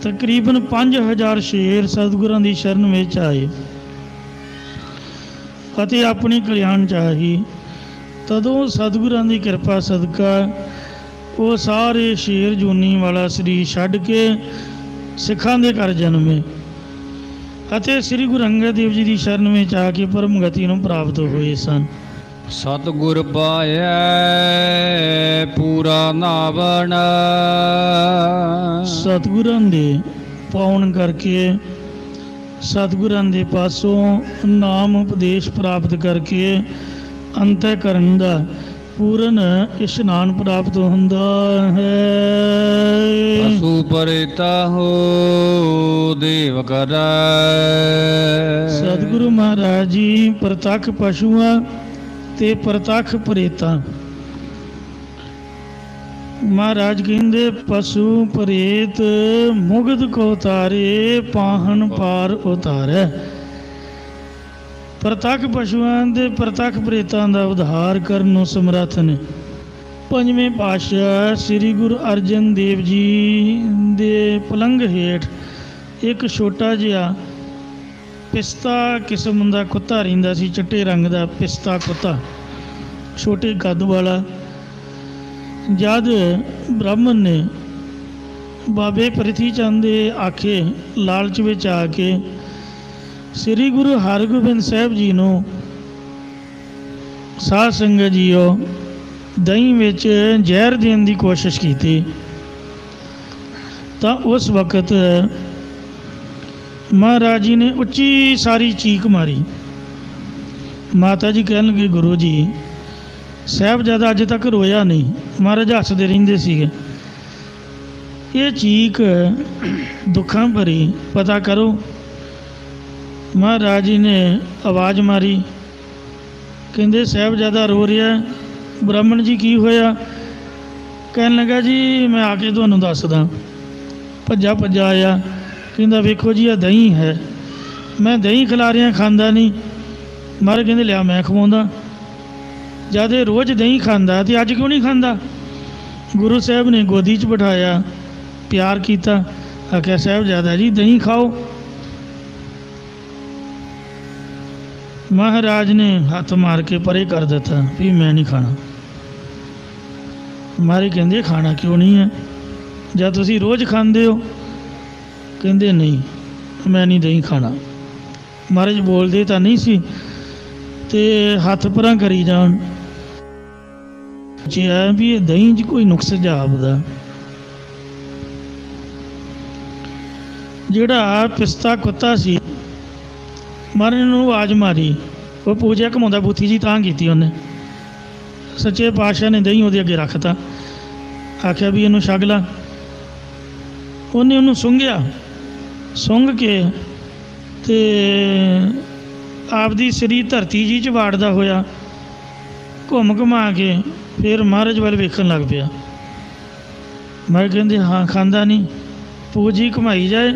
Speaker 2: ਤਕਰੀਬਨ 5000 ਸ਼ੇਰ ਸਤਿਗੁਰਾਂ ਦੀ ਸ਼ਰਨ ਵਿੱਚ ਆਏ ਅਤੇ ਆਪਣੀ ਕਲਿਆਣ ਚਾਹੀ। ਤਦੋਂ ਸਤਿਗੁਰਾਂ ਦੀ ਕਿਰਪਾ ਸਦਕਾ ਉਹ ਸਾਰੇ ਸ਼ੇਰ ਜੂਨੀ ਵਾਲਾ ਸਰੀਰ ਛੱਡ ਕੇ ਸਿੱਖਾਂ ਦੇ ਘਰ ਜਨਮੇ ਅਤੇ ਸ੍ਰੀ ਗੁਰੂ ਅੰਗਦ ਦੇਵ ਜੀ ਦੀ ਸ਼ਰਨ ਵਿੱਚ ਆ ਕੇ ਪਰਮ ਗਤੀ ਨੂੰ ਪ੍ਰਾਪਤ ਹੋਏ ਸਨ।
Speaker 1: ਸਤਿਗੁਰ ਪਾਇਆ ਪੂਰਾ ਨਾਵਣ। ਸਤਿਗੁਰਾਂ
Speaker 2: ਦੇ ਪਾਉਣ ਕਰਕੇ ਸਤਿਗੁਰਾਂ ਦੇ ਪਾਸੋਂ ਨਾਮ ਉਪਦੇਸ਼ ਪ੍ਰਾਪਤ ਕਰਕੇ ਅੰਤःਕਰਨ ਦਾ ਪੂਰਨ ਇਸ਼ਨਾਨ ਪ੍ਰਾਪਤ ਹੁੰਦਾ ਹੈ।
Speaker 1: ਪਸ਼ੂ ਪਰੇਤਾ ਹੋ ਦੇਵ ਕਰੈ।
Speaker 2: ਸਤਿਗੁਰੂ ਮਹਾਰਾਜ ਜੀ ਪ੍ਰਤੱਖ ਪਸ਼ੂਆਂ ਤੇ ਪ੍ਰਤੱਖ ਪ੍ਰੇਤਾਂ, ਮਹਾਰਾਜ ਕਹਿੰਦੇ ਪਸ਼ੂ ਪ੍ਰੇਤ ਮੁਗਧ ਕੋ ਉਤਾਰੇ ਪਾਹਨ ਪਾਰ ਉਤਾਰੈ। ਪ੍ਰਤੱਖ ਪਸ਼ੂਆਂ ਦੇ ਪ੍ਰਤੱਖ ਪ੍ਰੇਤਾਂ ਦਾ ਉਧਾਰ ਕਰਨ ਨੂੰ ਸਮਰੱਥ ਨੇ। ਪੰਜਵੇਂ ਪਾਤਸ਼ਾਹ ਸ੍ਰੀ ਗੁਰੂ ਅਰਜਨ ਦੇਵ ਜੀ ਦੇ ਪਲੰਘ ਹੇਠ ਇੱਕ ਛੋਟਾ ਜਿਹਾ ਪਿਸਤਾ ਕਿਸਮ ਦਾ ਕੁੱਤਾ ਰਹਿੰਦਾ ਸੀ, ਚਿੱਟੇ ਰੰਗ ਦਾ ਪਿਸਤਾ ਕੁੱਤਾ, ਛੋਟੇ ਕੱਦ ਵਾਲਾ। ਜਦ ਬ੍ਰਾਹਮਣ ਨੇ ਬਾਬੇ ਪ੍ਰਿਥੀ ਚੰਦ ਦੇ ਆਖੇ ਲਾਲਚ ਵਿੱਚ ਆ ਕੇ ਸ੍ਰੀ ਗੁਰੂ ਹਰਗੋਬਿੰਦ ਸਾਹਿਬ ਜੀ ਨੂੰ ਸਾਧ ਸੰਗਤ ਜੀਓ ਦਹੀਂ ਵਿੱਚ ਜ਼ਹਿਰ ਦੇਣ ਦੀ ਕੋਸ਼ਿਸ਼ ਕੀਤੀ ਤਾਂ ਉਸ ਵਕਤ ਮਹਾਰਾਜ ਜੀ ਨੇ ਉੱਚੀ ਸਾਰੀ ਚੀਕ ਮਾਰੀ। ਮਾਤਾ ਜੀ ਕਹਿਣ ਲੱਗੇ, ਗੁਰੂ ਜੀ ਸਾਹਿਬਜ਼ਾਦਾ ਅੱਜ ਤੱਕ ਰੋਇਆ ਨਹੀਂ। ਮਹਾਰਾਜ ਹੱਸਦੇ ਰਹਿੰਦੇ ਸੀਗੇ। ਇਹ ਚੀਕ ਦੁੱਖਾਂ ਭਰੀ, ਪਤਾ ਕਰੋ। ਮਹਾਰਾਜ ਜੀ ਨੇ ਆਵਾਜ਼ ਮਾਰੀ, ਕਹਿੰਦੇ ਸਾਹਿਬਜ਼ਾਦਾ ਰੋ ਰਿਹਾ। ਬ੍ਰਾਹਮਣ ਜੀ ਕੀ ਹੋਇਆ? ਕਹਿਣ ਲੱਗਾ, ਜੀ ਮੈਂ ਆ ਕੇ ਤੁਹਾਨੂੰ ਦੱਸਦਾ। ਭੱਜਾ ਭੱਜਾ ਆਇਆ, ਕਹਿੰਦਾ ਵੇਖੋ ਜੀ, ਇਹ ਦਹੀਂ ਹੈ, ਮੈਂ ਦਹੀਂ ਖਿਲਾ ਰਿਹਾ, ਖਾਂਦਾ ਨਹੀਂ। ਮਹਾਰਾਜ ਕਹਿੰਦੇ ਲਿਆ ਮੈਂ ਖਵਾਉਂਦਾ। ਜਦ ਇਹ ਰੋਜ਼ ਦਹੀਂ ਖਾਂਦਾ ਤੇ ਅੱਜ ਕਿਉਂ ਨਹੀਂ ਖਾਂਦਾ? ਗੁਰੂ ਸਾਹਿਬ ਨੇ ਗੋਦੀ 'ਚ ਬਿਠਾਇਆ, ਪਿਆਰ ਕੀਤਾ, ਆਖਿਆ ਸਾਹਿਬਜ਼ਾਦਾ ਜੀ ਦਹੀਂ ਖਾਓ। ਮਹਾਰਾਜ ਨੇ ਹੱਥ ਮਾਰ ਕੇ ਪਰੇ ਕਰ ਦਿੱਤਾ ਵੀ ਮੈਂ ਨਹੀਂ ਖਾਣਾ। ਮਹਾਰਾਜ ਕਹਿੰਦੇ ਖਾਣਾ ਕਿਉਂ ਨਹੀਂ ਹੈ? ਜਾਂ ਤੁਸੀਂ ਰੋਜ਼ ਖਾਂਦੇ ਹੋ? ਕਹਿੰਦੇ ਨਹੀਂ, ਮੈਂ ਨਹੀਂ ਦਹੀਂ ਖਾਣਾ। ਮਹਾਰਾਜ ਬੋਲਦੇ ਤਾਂ ਨਹੀਂ ਸੀ ਤੇ ਹੱਥ ਪਰਾਂ ਕਰੀ ਜਾਣ। ਜੇ ਆ ਵੀ ਇਹ ਦਹੀਂ 'ਚ ਕੋਈ ਨੁਕਸ ਜਾਪਦਾ। ਜਿਹੜਾ ਪਿਸਤਾ ਕੁੱਤਾ ਸੀ, ਮਹਾਰਾਜ ਨੂੰ ਆਵਾਜ਼ ਮਾਰੀ, ਉਹ ਪੂਜਾ ਘਮਾਉਂਦਾ ਬੂਥੀ ਜੀ ਤਾਂ ਕੀਤੀ ਉਹਨੇ। ਸੱਚੇ ਪਾਤਸ਼ਾਹ ਨੇ ਦਹੀਂ ਉਹਦੇ ਅੱਗੇ ਰੱਖਤਾ, ਆਖਿਆ ਵੀ ਇਹਨੂੰ ਛਕ ਲਾ। ਉਹਨੇ ਉਹਨੂੰ ਸੁੰਘਿਆ, ਸੁੰਘ ਕੇ ਤੇ ਆਪਦੀ ਸਰੀਰ ਧਰਤੀ ਜੀ 'ਚ ਵਾੜਦਾ ਹੋਇਆ ਘੁੰਮ ਘੁਮਾ ਕੇ ਫਿਰ ਮਹਾਰਾਜ ਵੱਲ ਵੇਖਣ ਲੱਗ ਪਿਆ। ਮਹਾਰਾਜ ਕਹਿੰਦੇ ਹਾਂ ਖਾਂਦਾ ਨਹੀਂ। ਪੂਜੀ ਘੁਮਾਈ ਜਾਏ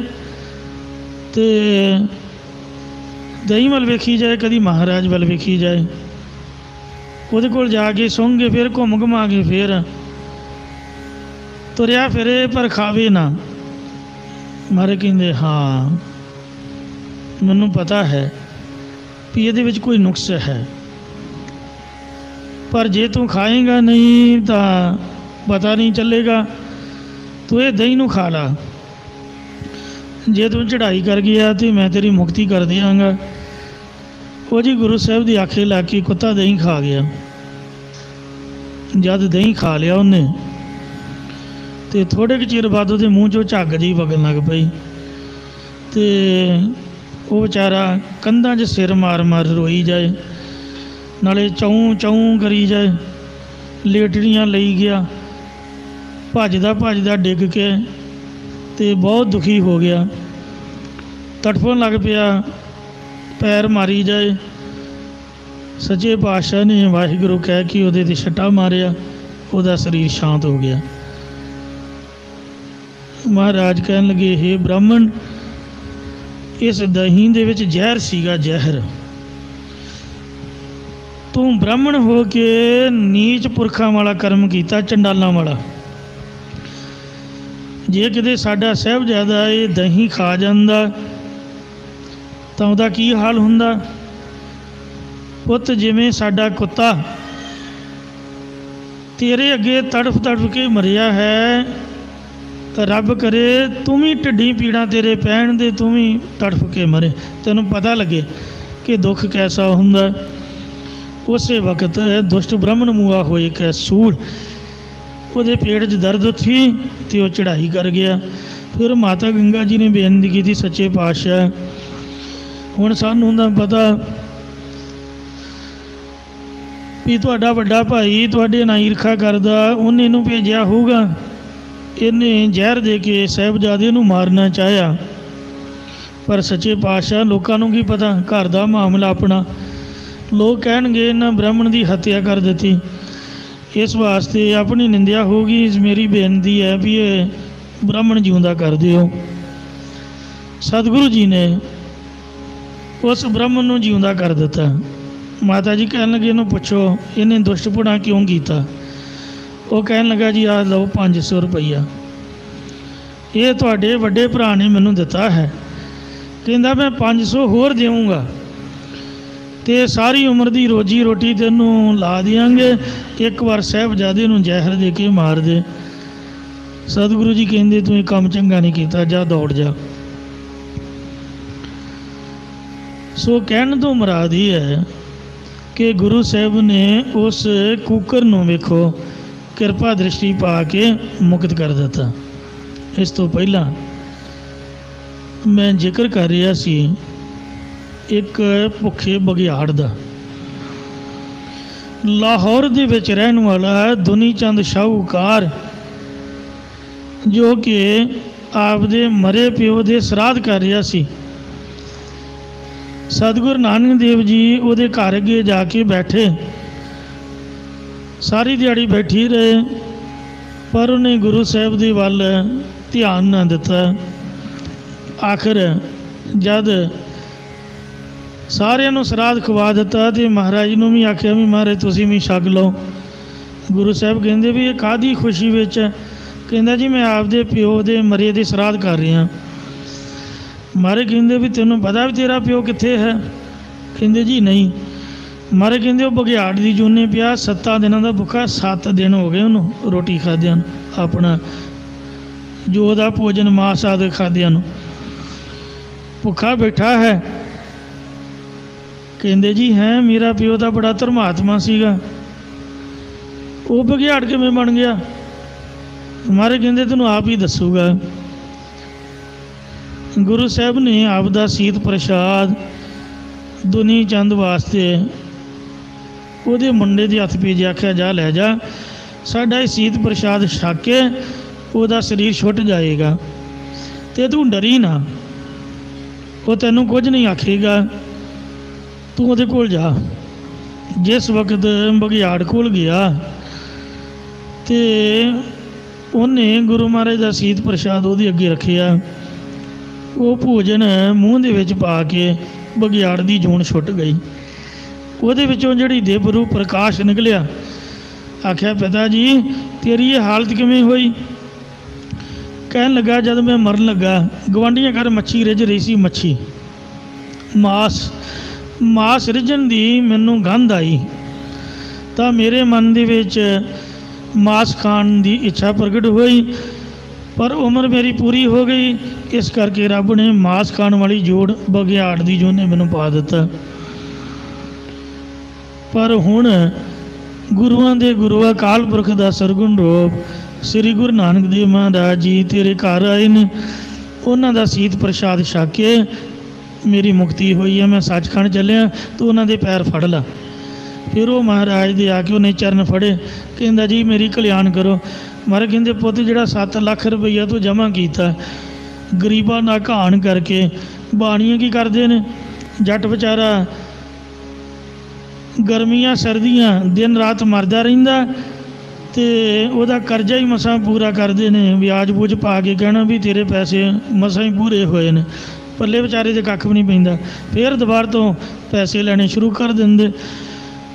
Speaker 2: ਤੇ ਦਹੀਂ ਵੱਲ ਵੇਖੀ ਜਾਏ, ਕਦੀ ਮਹਾਰਾਜ ਵੱਲ ਵੇਖੀ ਜਾਏ। ਉਹਦੇ ਕੋਲ ਜਾ ਕੇ ਸੁੰਘ ਕੇ ਫਿਰ ਘੁੰਮ ਘੁਮਾ ਕੇ ਫਿਰ ਤੁਰਿਆ ਫਿਰੇ ਪਰ ਖਾਵੇ ਨਾ। ਮਹਾਰਾਜ ਕਹਿੰਦੇ ਹਾਂ ਮੈਨੂੰ ਪਤਾ ਹੈ ਵੀ ਇਹਦੇ ਵਿੱਚ ਕੋਈ ਨੁਕਸ ਹੈ, ਪਰ ਜੇ ਤੂੰ ਖਾਏਗਾ ਨਹੀਂ ਤਾਂ ਪਤਾ ਨਹੀਂ ਚੱਲੇਗਾ। ਤੂੰ ਇਹ ਦਹੀਂ ਨੂੰ ਖਾ ਲਾ, ਜੇ ਤੂੰ ਚੜ੍ਹਾਈ ਕਰ ਗਿਆ ਤੇ ਮੈਂ ਤੇਰੀ ਮੁਕਤੀ ਕਰ ਦਿਆਂਗਾ। ਉਹ ਜੀ ਗੁਰੂ ਸਾਹਿਬ ਦੀ ਆਖੇ ਲਾ ਕੇ ਕੁੱਤਾ ਦਹੀਂ ਖਾ ਗਿਆ। ਜਦ ਦਹੀਂ ਖਾ ਲਿਆ ਉਹਨੇ ਤੇ ਥੋੜ੍ਹੇ ਕੁ ਚਿਰ ਬਾਅਦ ਉਹਦੇ ਮੂੰਹ 'ਚੋਂ ਝੱਗ ਜਿਹੀ ਵਗਣ ਲੱਗ ਪਈ ਤੇ ਉਹ ਵਿਚਾਰਾ ਕੰਧਾਂ 'ਚ ਸਿਰ ਮਾਰ ਮਾਰ ਰੋਈ ਜਾਏ, ਨਾਲੇ ਚੌਂ ਚੌਂ ਕਰੀ ਜਾਏ। ਲੇਟੜੀਆਂ ਲਈ ਗਿਆ, ਭੱਜਦਾ ਭੱਜਦਾ ਡਿੱਗ ਕੇ ਤੇ ਬਹੁਤ ਦੁਖੀ ਹੋ ਗਿਆ, ਤੜਫਣ ਲੱਗ ਪਿਆ, ਪੈਰ ਮਾਰੀ ਜਾਏ। ਸੱਚੇ ਪਾਤਸ਼ਾਹ ਨੇ ਵਾਹਿਗੁਰੂ ਕਹਿ ਕੇ ਉਹਦੇ 'ਤੇ ਛੱਟਾ ਮਾਰਿਆ, ਉਹਦਾ ਸਰੀਰ ਸ਼ਾਂਤ ਹੋ ਗਿਆ। ਮਹਾਰਾਜ ਕਹਿਣ ਲੱਗੇ, ਹੇ ਬ੍ਰਾਹਮਣ, ਇਸ ਦਹੀਂ ਦੇ ਵਿੱਚ ਜ਼ਹਿਰ ਸੀਗਾ, ਜ਼ਹਿਰ। ਤੂੰ ਬ੍ਰਾਹਮਣ ਹੋ ਕੇ ਨੀਚ ਪੁਰਖਾਂ ਵਾਲਾ ਕਰਮ ਕੀਤਾ, ਚੰਡਾਲਾਂ ਵਾਲਾ। ਜੇ ਕਿਤੇ ਸਾਡਾ ਸਾਹਿਬਜ਼ਾਦਾ ਇਹ ਦਹੀਂ ਖਾ ਜਾਂਦਾ ਤਾਂ ਉਹਦਾ ਕੀ ਹਾਲ ਹੁੰਦਾ? ਪੁੱਤ, ਜਿਵੇਂ ਸਾਡਾ ਕੁੱਤਾ ਤੇਰੇ ਅੱਗੇ ਤੜਫ ਤੜਫ ਕੇ ਮਰਿਆ ਹੈ, ਤਾਂ ਰੱਬ ਕਰੇ ਤੂੰ ਵੀ ਢਿੱਡੀ ਪੀੜਾਂ ਤੇਰੇ ਪੈਣ ਦੇ, ਤੂੰ ਵੀ ਤੜਫ ਕੇ ਮਰੇ, ਤੈਨੂੰ ਪਤਾ ਲੱਗੇ ਕਿ ਦੁੱਖ ਕੈਸਾ ਹੁੰਦਾ। ਉਸੇ ਵਕਤ ਦੁਸ਼ਟ ਬ੍ਰਾਹਮਣ ਮੂਆ ਹੋਏ ਕੈ ਸੂਲ, ਉਹਦੇ ਪੇਟ 'ਚ ਦਰਦ ਉੱਠੀ ਅਤੇ ਉਹ ਚੜ੍ਹਾਈ ਕਰ ਗਿਆ। ਫਿਰ ਮਾਤਾ ਗੰਗਾ ਜੀ ਨੇ ਬੇਨਤੀ ਕੀਤੀ, ਸੱਚੇ ਪਾਤਸ਼ਾਹ ਹੁਣ ਸਾਨੂੰ ਤਾਂ ਪਤਾ ਵੀ ਤੁਹਾਡਾ ਵੱਡਾ ਭਾਈ ਤੁਹਾਡੇ ਨਾਲ ਈਰਖਾ ਕਰਦਾ, ਉਹਨੇ ਇਹਨੂੰ ਭੇਜਿਆ ਹੋਊਗਾ, ਇਹਨੇ ਜ਼ਹਿਰ ਦੇ ਕੇ ਸਾਹਿਬਜ਼ਾਦੇ ਨੂੰ ਮਾਰਨਾ ਚਾਹਿਆ। ਪਰ ਸੱਚੇ ਪਾਤਸ਼ਾਹ ਲੋਕਾਂ ਨੂੰ ਕੀ ਪਤਾ, ਘਰ ਦਾ ਮਾਮਲਾ ਆਪਣਾ। ਲੋਕ ਕਹਿਣਗੇ ਇਹਨਾਂ ਬ੍ਰਾਹਮਣ ਦੀ ਹੱਤਿਆ ਕਰ ਦਿੱਤੀ, ਇਸ ਵਾਸਤੇ ਆਪਣੀ ਨਿੰਦਿਆ ਹੋਊਗੀ। ਮੇਰੀ ਬੇਨਤੀ ਹੈ ਵੀ ਇਹ ਬ੍ਰਾਹਮਣ ਜਿਉਂਦਾ ਕਰ ਦਿਓ। ਸਤਿਗੁਰੂ ਜੀ ਨੇ ਉਸ ਬ੍ਰਾਹਮਣ ਨੂੰ ਜਿਉਂਦਾ ਕਰ ਦਿੱਤਾ। ਮਾਤਾ ਜੀ ਕਹਿਣ ਲੱਗੇ, ਇਹਨੂੰ ਪੁੱਛੋ ਇਹਨੇ ਦੁਸ਼ਟਪੁਣਾ ਕਿਉਂ ਕੀਤਾ? ਉਹ ਕਹਿਣ ਲੱਗਾ, ਜੀ ਆਹ ਲਓ 500 ਰੁਪਈਆ, ਇਹ ਤੁਹਾਡੇ ਵੱਡੇ ਭਰਾ ਨੇ ਮੈਨੂੰ ਦਿੱਤਾ ਹੈ। ਕਹਿੰਦਾ ਮੈਂ 500 ਹੋਰ ਦੇਵਾਂਗਾ ਤੇ ਸਾਰੀ ਉਮਰ ਦੀ ਰੋਜੀ ਰੋਟੀ ਤੈਨੂੰ ਲਾ ਦਿਆਂਗੇ, ਇੱਕ ਵਾਰ ਸਾਹਿਬਜ਼ਾਦੇ ਨੂੰ ਜ਼ਹਿਰ ਦੇ ਕੇ ਮਾਰ ਦੇ। ਸਤਿਗੁਰੂ ਜੀ ਕਹਿੰਦੇ ਤੂੰ ਇਹ ਕੰਮ ਚੰਗਾ ਨਹੀਂ ਕੀਤਾ, ਜਾ ਦੌੜ ਜਾ। ਸੋ ਕਹਿਣ ਤੋਂ ਮੁਰਾਦ ਇਹ ਹੈ ਕਿ ਗੁਰੂ ਸਾਹਿਬ ਨੇ ਉਸ ਕੂਕਰ ਨੂੰ ਵੇਖੋ ਕਿਰਪਾ ਦ੍ਰਿਸ਼ਟੀ ਪਾ ਕੇ ਮੁਕਤ ਕਰ ਦਿੱਤਾ। ਇਸ ਤੋਂ ਪਹਿਲਾਂ ਮੈਂ ਜ਼ਿਕਰ ਕਰ ਰਿਹਾ ਸੀ ਇੱਕ ਭੁੱਖੇ ਬਘਿਆੜ ਦਾ। ਲਾਹੌਰ ਦੇ ਵਿੱਚ ਰਹਿਣ ਵਾਲਾ ਦੁਨੀ ਚੰਦ ਸ਼ਾਹੂਕਾਰ, ਜੋ ਕਿ ਆਪਦੇ ਮਰੇ ਪਿਓ ਦੇ ਸਰਾਧ ਕਰ ਰਿਹਾ ਸੀ। ਸਤਿਗੁਰੂ ਨਾਨਕ ਦੇਵ ਜੀ ਉਹਦੇ ਘਰ ਅੱਗੇ ਜਾ ਕੇ ਬੈਠੇ, ਸਾਰੀ ਦਿਹਾੜੀ ਬੈਠੀ ਰਹੇ, ਪਰ ਉਹਨੇ ਗੁਰੂ ਸਾਹਿਬ ਦੇ ਵੱਲ ਧਿਆਨ ਨਾ ਦਿੱਤਾ। ਆਖਰ ਜਦ ਸਾਰਿਆਂ ਨੂੰ ਸਰਾਧ ਖਵਾ ਦਿੱਤਾ ਤੇ ਮਹਾਰਾਜ ਨੂੰ ਵੀ ਆਖਿਆ ਵੀ ਮਹਾਰਾਜ ਤੁਸੀਂ ਵੀ ਛਕ ਲਓ। ਗੁਰੂ ਸਾਹਿਬ ਕਹਿੰਦੇ ਵੀ ਇਹ ਕਾਹਦੀ ਖੁਸ਼ੀ ਵਿੱਚ? ਕਹਿੰਦਾ ਜੀ ਮੈਂ ਆਪਦੇ ਪਿਓ ਦੇ ਮਰੇ ਦੇ ਸਰਾਧ ਕਰ ਰਿਹਾ। ਮਹਾਰਾਜ ਕਹਿੰਦੇ ਵੀ ਤੈਨੂੰ ਪਤਾ ਵੀ ਤੇਰਾ ਪਿਓ ਕਿੱਥੇ ਹੈ? ਕਹਿੰਦੇ ਜੀ ਨਹੀਂ। ਮਹਾਰਾਜ ਕਹਿੰਦੇ ਉਹ ਬਘਿਆੜ ਦੀ ਜੂਨੇ ਪਿਆ, 7 ਦਿਨਾਂ ਦਾ ਭੁੱਖਾ, 7 ਦਿਨ ਹੋ ਗਏ ਉਹਨੂੰ ਰੋਟੀ ਖਾਦਿਆਂ ਨੂੰ, ਆਪਣਾ ਜੋ ਉਹਦਾ ਭੋਜਨ ਮਾਸ ਆਦਿ ਖਾਦਿਆਂ ਨੂੰ, ਭੁੱਖਾ ਬੈਠਾ ਹੈ। ਕਹਿੰਦੇ ਜੀ ਹੈ ਮੇਰਾ ਪਿਓ ਤਾਂ ਬੜਾ ਧਰਮਾਤਮਾ ਸੀਗਾ, ਉਹ ਬਘਿਆੜ ਕਿਵੇਂ ਬਣ ਗਿਆ? ਮਹਾਰਾਜ ਕਹਿੰਦੇ ਤੈਨੂੰ ਆਪ ਹੀ ਦੱਸੂਗਾ। ਗੁਰੂ ਸਾਹਿਬ ਨੇ ਆਪ ਦਾ ਸੀਤ ਪ੍ਰਸ਼ਾਦ ਦੁਨੀ ਚੰਦ ਵਾਸਤੇ ਉਹਦੇ ਮੁੰਡੇ ਦੇ ਹੱਥ ਭੇਜਿਆ, ਆਖਿਆ ਜਾ ਲੈ ਜਾ, ਸਾਡਾ ਇਹ ਸੀਤ ਪ੍ਰਸ਼ਾਦ ਛਕ ਕੇ ਉਹਦਾ ਸਰੀਰ ਛੁੱਟ ਜਾਏਗਾ ਤੇ ਤੂੰ ਡਰੀ ਨਾ, ਉਹ ਤੈਨੂੰ ਕੁਝ ਨਹੀਂ ਆਖੇਗਾ, ਤੂੰ ਉਹਦੇ ਕੋਲ ਜਾ। ਜਿਸ ਵਕਤ ਬਘਿਆੜ ਕੋਲ ਗਿਆ ਤੇ ਉਹਨੇ ਗੁਰੂ ਮਹਾਰਾਜ ਦਾ ਸੀਤ ਪ੍ਰਸ਼ਾਦ ਉਹਦੇ ਅੱਗੇ ਰੱਖਿਆ। ਉਹ ਭੋਜਨ ਮੂੰਹ ਦੇ ਵਿੱਚ ਪਾ ਕੇ ਬਘਿਆੜ ਦੀ ਜੂਨ ਛੁੱਟ ਗਈ। ਉਹਦੇ ਵਿੱਚੋਂ ਜਿਹੜੀ ਦੇਵਰੂ ਪ੍ਰਕਾਸ਼ ਨਿਕਲਿਆ। ਆਖਿਆ ਪਿਤਾ ਜੀ ਤੇਰੀ ਇਹ ਹਾਲਤ ਕਿਵੇਂ ਹੋਈ? ਕਹਿਣ ਲੱਗਾ ਜਦ ਮੈਂ ਮਰਨ ਲੱਗਾ, ਗਵਾਂਢੀਆਂ ਘਰ ਮੱਛੀ ਰਿੱਝ ਰਹੀ ਸੀ, ਮੱਛੀ ਮਾਸ ਰਿੱਝਣ ਦੀ ਮੈਨੂੰ ਗੰਧ ਆਈ ਤਾਂ ਮੇਰੇ ਮਨ ਦੇ ਵਿੱਚ ਮਾਸ ਖਾਣ ਦੀ ਇੱਛਾ ਪ੍ਰਗਟ ਹੋਈ, ਪਰ ਉਮਰ ਮੇਰੀ ਪੂਰੀ ਹੋ ਗਈ, ਇਸ ਕਰਕੇ ਰੱਬ ਨੇ ਮਾਸ ਖਾਣ ਵਾਲੀ ਜੋੜ ਬਘਿਆੜ ਦੀ ਜੂਨੇ ਮੈਨੂੰ ਪਾ ਦਿੱਤਾ। ਪਰ ਹੁਣ ਗੁਰੂਆਂ ਦੇ ਗੁਰੂ ਅਕਾਲ ਪੁਰਖ ਦਾ ਸਰਗੁਣ ਰੂਪ ਸ੍ਰੀ ਗੁਰੂ ਨਾਨਕ ਦੇਵ ਮਹਾਰਾਜ ਜੀ ਤੇਰੇ ਘਰ ਆਏ ਨੇ, ਉਹਨਾਂ ਦਾ ਸੀਤ ਪ੍ਰਸ਼ਾਦ ਛਕ ਕੇ ਮੇਰੀ ਮੁਕਤੀ ਹੋਈ ਹੈ। ਮੈਂ ਸੱਚਖੰਡ ਚੱਲਿਆ, ਤੂੰ ਉਹਨਾਂ ਦੇ ਪੈਰ ਫੜ ਲਾ। ਫਿਰ ਉਹ ਮਹਾਰਾਜ ਦੇ ਆ ਕੇ ਉਹਨੇ ਚਰਨ ਫੜੇ, ਕਹਿੰਦਾ ਜੀ ਮੇਰੀ ਕਲਿਆਣ ਕਰੋ। ਮਹਾਰਾਜ ਕਹਿੰਦੇ ਪੁੱਤ ਜਿਹੜਾ 7 ਲੱਖ ਰੁਪਈਆ ਤੂੰ ਜਮ੍ਹਾਂ ਕੀਤਾ ਗਰੀਬਾਂ ਦਾ ਘਾਣ ਕਰਕੇ, ਬਾਣੀਆਂ ਕੀ ਕਰਦੇ ਨੇ? ਜੱਟ ਵਿਚਾਰਾ ਗਰਮੀਆਂ ਸਰਦੀਆਂ ਦਿਨ ਰਾਤ ਮਰਦਾ ਰਹਿੰਦਾ ਤੇ ਉਹਦਾ ਕਰਜ਼ਾ ਹੀ ਮਸਾਂ ਪੂਰਾ ਕਰਦੇ ਨੇ, ਵਿਆਜ ਬੂਝ ਪਾ ਕੇ ਕਹਿਣਾ ਵੀ ਤੇਰੇ ਪੈਸੇ ਮਸਾਂ ਹੀ ਪੂਰੇ ਹੋਏ ਨੇ, ਪੱਲੇ ਵਿਚਾਰੇ ਦੇ ਕੱਖ ਵੀ ਨਹੀਂ ਪੈਂਦਾ। ਫਿਰ ਦੁਬਾਰਾ ਤੋਂ ਪੈਸੇ ਲੈਣੇ ਸ਼ੁਰੂ ਕਰ ਦਿੰਦੇ,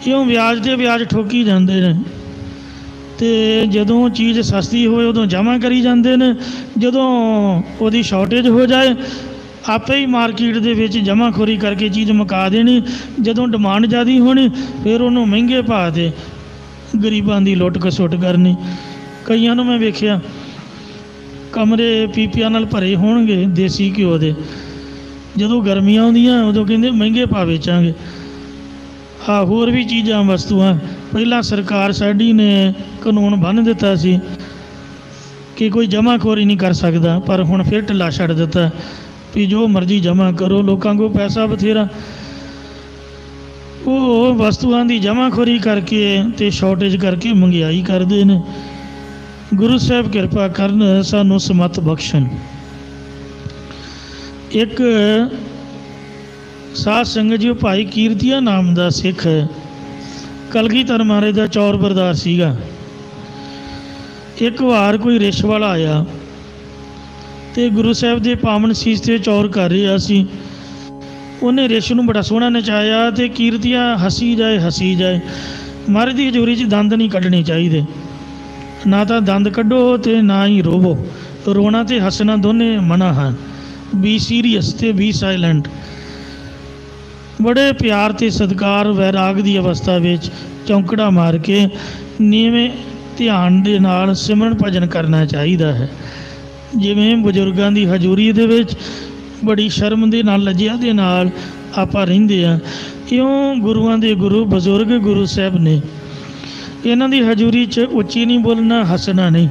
Speaker 2: ਇਉਂ ਵਿਆਜ 'ਤੇ ਵਿਆਜ ਠੋਕੀ ਜਾਂਦੇ ਨੇ। ਅਤੇ ਜਦੋਂ ਚੀਜ਼ ਸਸਤੀ ਹੋਵੇ ਉਦੋਂ ਜਮ੍ਹਾਂ ਕਰੀ ਜਾਂਦੇ ਨੇ, ਜਦੋਂ ਉਹਦੀ ਸ਼ਾਰਟੇਜ ਹੋ ਜਾਏ ਆਪੇ ਹੀ ਮਾਰਕੀਟ ਦੇ ਵਿੱਚ ਜਮ੍ਹਾਂਖੋਰੀ ਕਰਕੇ ਚੀਜ਼ ਮੁਕਾ ਦੇਣੀ। ਜਦੋਂ ਡਿਮਾਂਡ ਜ਼ਿਆਦਾ ਹੋਣੀ ਫਿਰ ਉਹਨੂੰ ਮਹਿੰਗੇ ਭਾਅ 'ਤੇ ਗਰੀਬਾਂ ਦੀ ਲੁੱਟ ਖਸੁੱਟ ਕਰਨੀ। ਕਈਆਂ ਨੂੰ ਮੈਂ ਵੇਖਿਆ ਕਮਰੇ ਪੀਪੀਆਂ ਨਾਲ ਭਰੇ ਹੋਣਗੇ ਦੇਸੀ ਘਿਓ ਦੇ, ਜਦੋਂ ਗਰਮੀਆਂ ਆਉਂਦੀਆਂ ਉਦੋਂ ਕਹਿੰਦੇ ਮਹਿੰਗੇ ਭਾਅ ਵੇਚਾਂਗੇ। ਹਾਂ ਹੋਰ ਵੀ ਚੀਜ਼ਾਂ ਵਸਤੂਆਂ ਪਹਿਲਾਂ ਸਰਕਾਰ ਸਾਡੀ ਨੇ ਕਾਨੂੰਨ ਬੰਨ੍ਹ ਦਿੱਤਾ ਸੀ ਕਿ ਕੋਈ ਜਮ੍ਹਾਂਖੋਰੀ ਨਹੀਂ ਕਰ ਸਕਦਾ, ਪਰ ਹੁਣ ਫਿਰ ਢਿੱਲਾ ਛੱਡ ਦਿੱਤਾ ਵੀ ਜੋ ਮਰਜ਼ੀ ਜਮ੍ਹਾਂ ਕਰੋ, ਲੋਕਾਂ ਕੋਲ ਪੈਸਾ ਬਥੇਰਾ। ਉਹ ਵਸਤੂਆਂ ਦੀ ਜਮ੍ਹਾਂਖੋਰੀ ਕਰਕੇ ਅਤੇ ਸ਼ਾਰਟੇਜ ਕਰਕੇ ਮਹਿੰਗਾਈ ਕਰਦੇ ਨੇ। ਗੁਰੂ ਸਾਹਿਬ ਕਿਰਪਾ ਕਰਨ, ਸਾਨੂੰ ਸਮੱਤ ਬਖਸ਼ਣ। ਇੱਕ ਸਾਧ ਸੰਗਤ ਜੀ ਭਾਈ ਕੀਰਤੀਆ ਨਾਮ ਦਾ ਸਿੱਖ ਕਲਗੀਧਰ ਮਹਾਰਾਜ ਦਾ ਚੌਰ ਬਰਦਾਰ ਸੀਗਾ। ਇੱਕ ਵਾਰ ਕੋਈ ਰਿਸ਼ ਵਾਲਾ ਆਇਆ ਅਤੇ ਗੁਰੂ ਸਾਹਿਬ ਦੇ ਪਾਵਨ ਸੀਸ 'ਤੇ ਚੌਰ ਕਰ ਰਿਹਾ ਸੀ। ਉਹਨੇ ਰਿਸ਼ ਨੂੰ ਬੜਾ ਸੋਹਣਾ ਨਚਾਇਆ ਅਤੇ ਕੀਰਤੀਆ ਹੱਸੀ ਜਾਏ। ਮਹਾਰਾਜ ਦੀ ਹਜ਼ੂਰੀ 'ਚ ਦੰਦ ਨਹੀਂ ਕੱਢਣੇ ਚਾਹੀਦੇ, ਨਾ ਤਾਂ ਦੰਦ ਕੱਢੋ ਅਤੇ ਨਾ ਹੀ ਰੋਵੋ। ਰੋਣਾ ਅਤੇ ਹੱਸਣਾ ਦੋਨੇ ਮਨ੍ਹਾ ਹਨ। ਬੀ ਸੀਰੀਅਸ ਅਤੇ ਬੀ ਸਾਇਲੈਂਟ। ਬੜੇ ਪਿਆਰ ਅਤੇ ਸਤਿਕਾਰ ਵੈਰਾਗ ਦੀ ਅਵਸਥਾ ਵਿੱਚ ਚੌਂਕੜਾ ਮਾਰ ਕੇ ਨੀਵੇਂ ਧਿਆਨ ਦੇ ਨਾਲ ਸਿਮਰਨ ਭਜਨ ਕਰਨਾ ਚਾਹੀਦਾ ਹੈ। ਜਿਵੇਂ ਬਜ਼ੁਰਗਾਂ ਦੀ ਹਜ਼ੂਰੀ ਦੇ ਵਿੱਚ ਬੜੀ ਸ਼ਰਮ ਦੇ ਨਾਲ, ਲੱਜਿਆ ਦੇ ਨਾਲ ਆਪਾਂ ਰਹਿੰਦੇ ਆ। ਇਉਂ ਗੁਰੂਆਂ ਦੇ ਗੁਰੂ ਬਜ਼ੁਰਗ ਗੁਰੂ ਸਾਹਿਬ ਨੇ, ਇਹਨਾਂ ਦੀ ਹਜ਼ੂਰੀ 'ਚ ਉੱਚੀ ਨਹੀਂ ਬੋਲਣਾ, ਹੱਸਣਾ ਨਹੀਂ।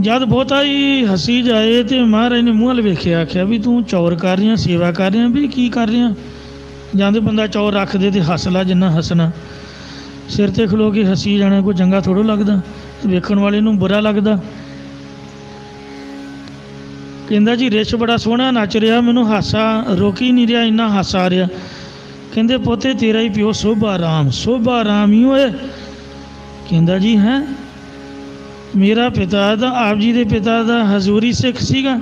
Speaker 2: ਜਦ ਬਹੁਤਾ ਹੀ ਹੱਸੀ ਜਾਏ ਤੇ ਮਹਾਰਾਜ ਨੇ ਮੂੰਹ ਵੱਲ ਵੇਖਿਆ, ਆਖਿਆ ਵੀ ਤੂੰ ਚੌਰ ਕਰ ਰਿਹਾ, ਸੇਵਾ ਕਰ ਰਿਹਾ, ਵੀ ਕੀ ਕਰ ਰਿਹਾ? ਜਾਂ ਤਾਂ ਬੰਦਾ ਚੌਰ ਰੱਖ ਦੇ ਤੇ ਹੱਸ ਲਾ ਜਿੰਨਾ ਹੱਸਣਾ। ਸਿਰ 'ਤੇ ਖਲੋ ਕੇ ਹੱਸੀ ਜਾਣਾ ਕੋਈ ਚੰਗਾ ਥੋੜ੍ਹਾ ਲੱਗਦਾ, ਵੇਖਣ ਵਾਲੇ ਨੂੰ ਬੁਰਾ ਲੱਗਦਾ। ਕਹਿੰਦਾ ਜੀ ਰਿਛ ਬੜਾ ਸੋਹਣਾ ਨੱਚ ਰਿਹਾ, ਮੈਨੂੰ ਹਾਸਾ ਰੁਕ ਹੀ ਨਹੀਂ ਰਿਹਾ, ਇੰਨਾ ਹਾਸਾ ਆ ਰਿਹਾ। ਕਹਿੰਦੇ ਪੋਤੇ ਤੇਰਾ ਹੀ ਪਿਓ ਸੋਭਾ ਰਾਮ, ਸੋਭਾ ਰਾਮ ਹੀ ਹੋਏ? ਕਹਿੰਦਾ ਜੀ ਹੈ, ਮੇਰਾ ਪਿਤਾ ਦਾ, ਆਪ ਜੀ ਦੇ ਪਿਤਾ ਦਾ ਹਜ਼ੂਰੀ ਸਿੱਖ ਸੀਗਾ,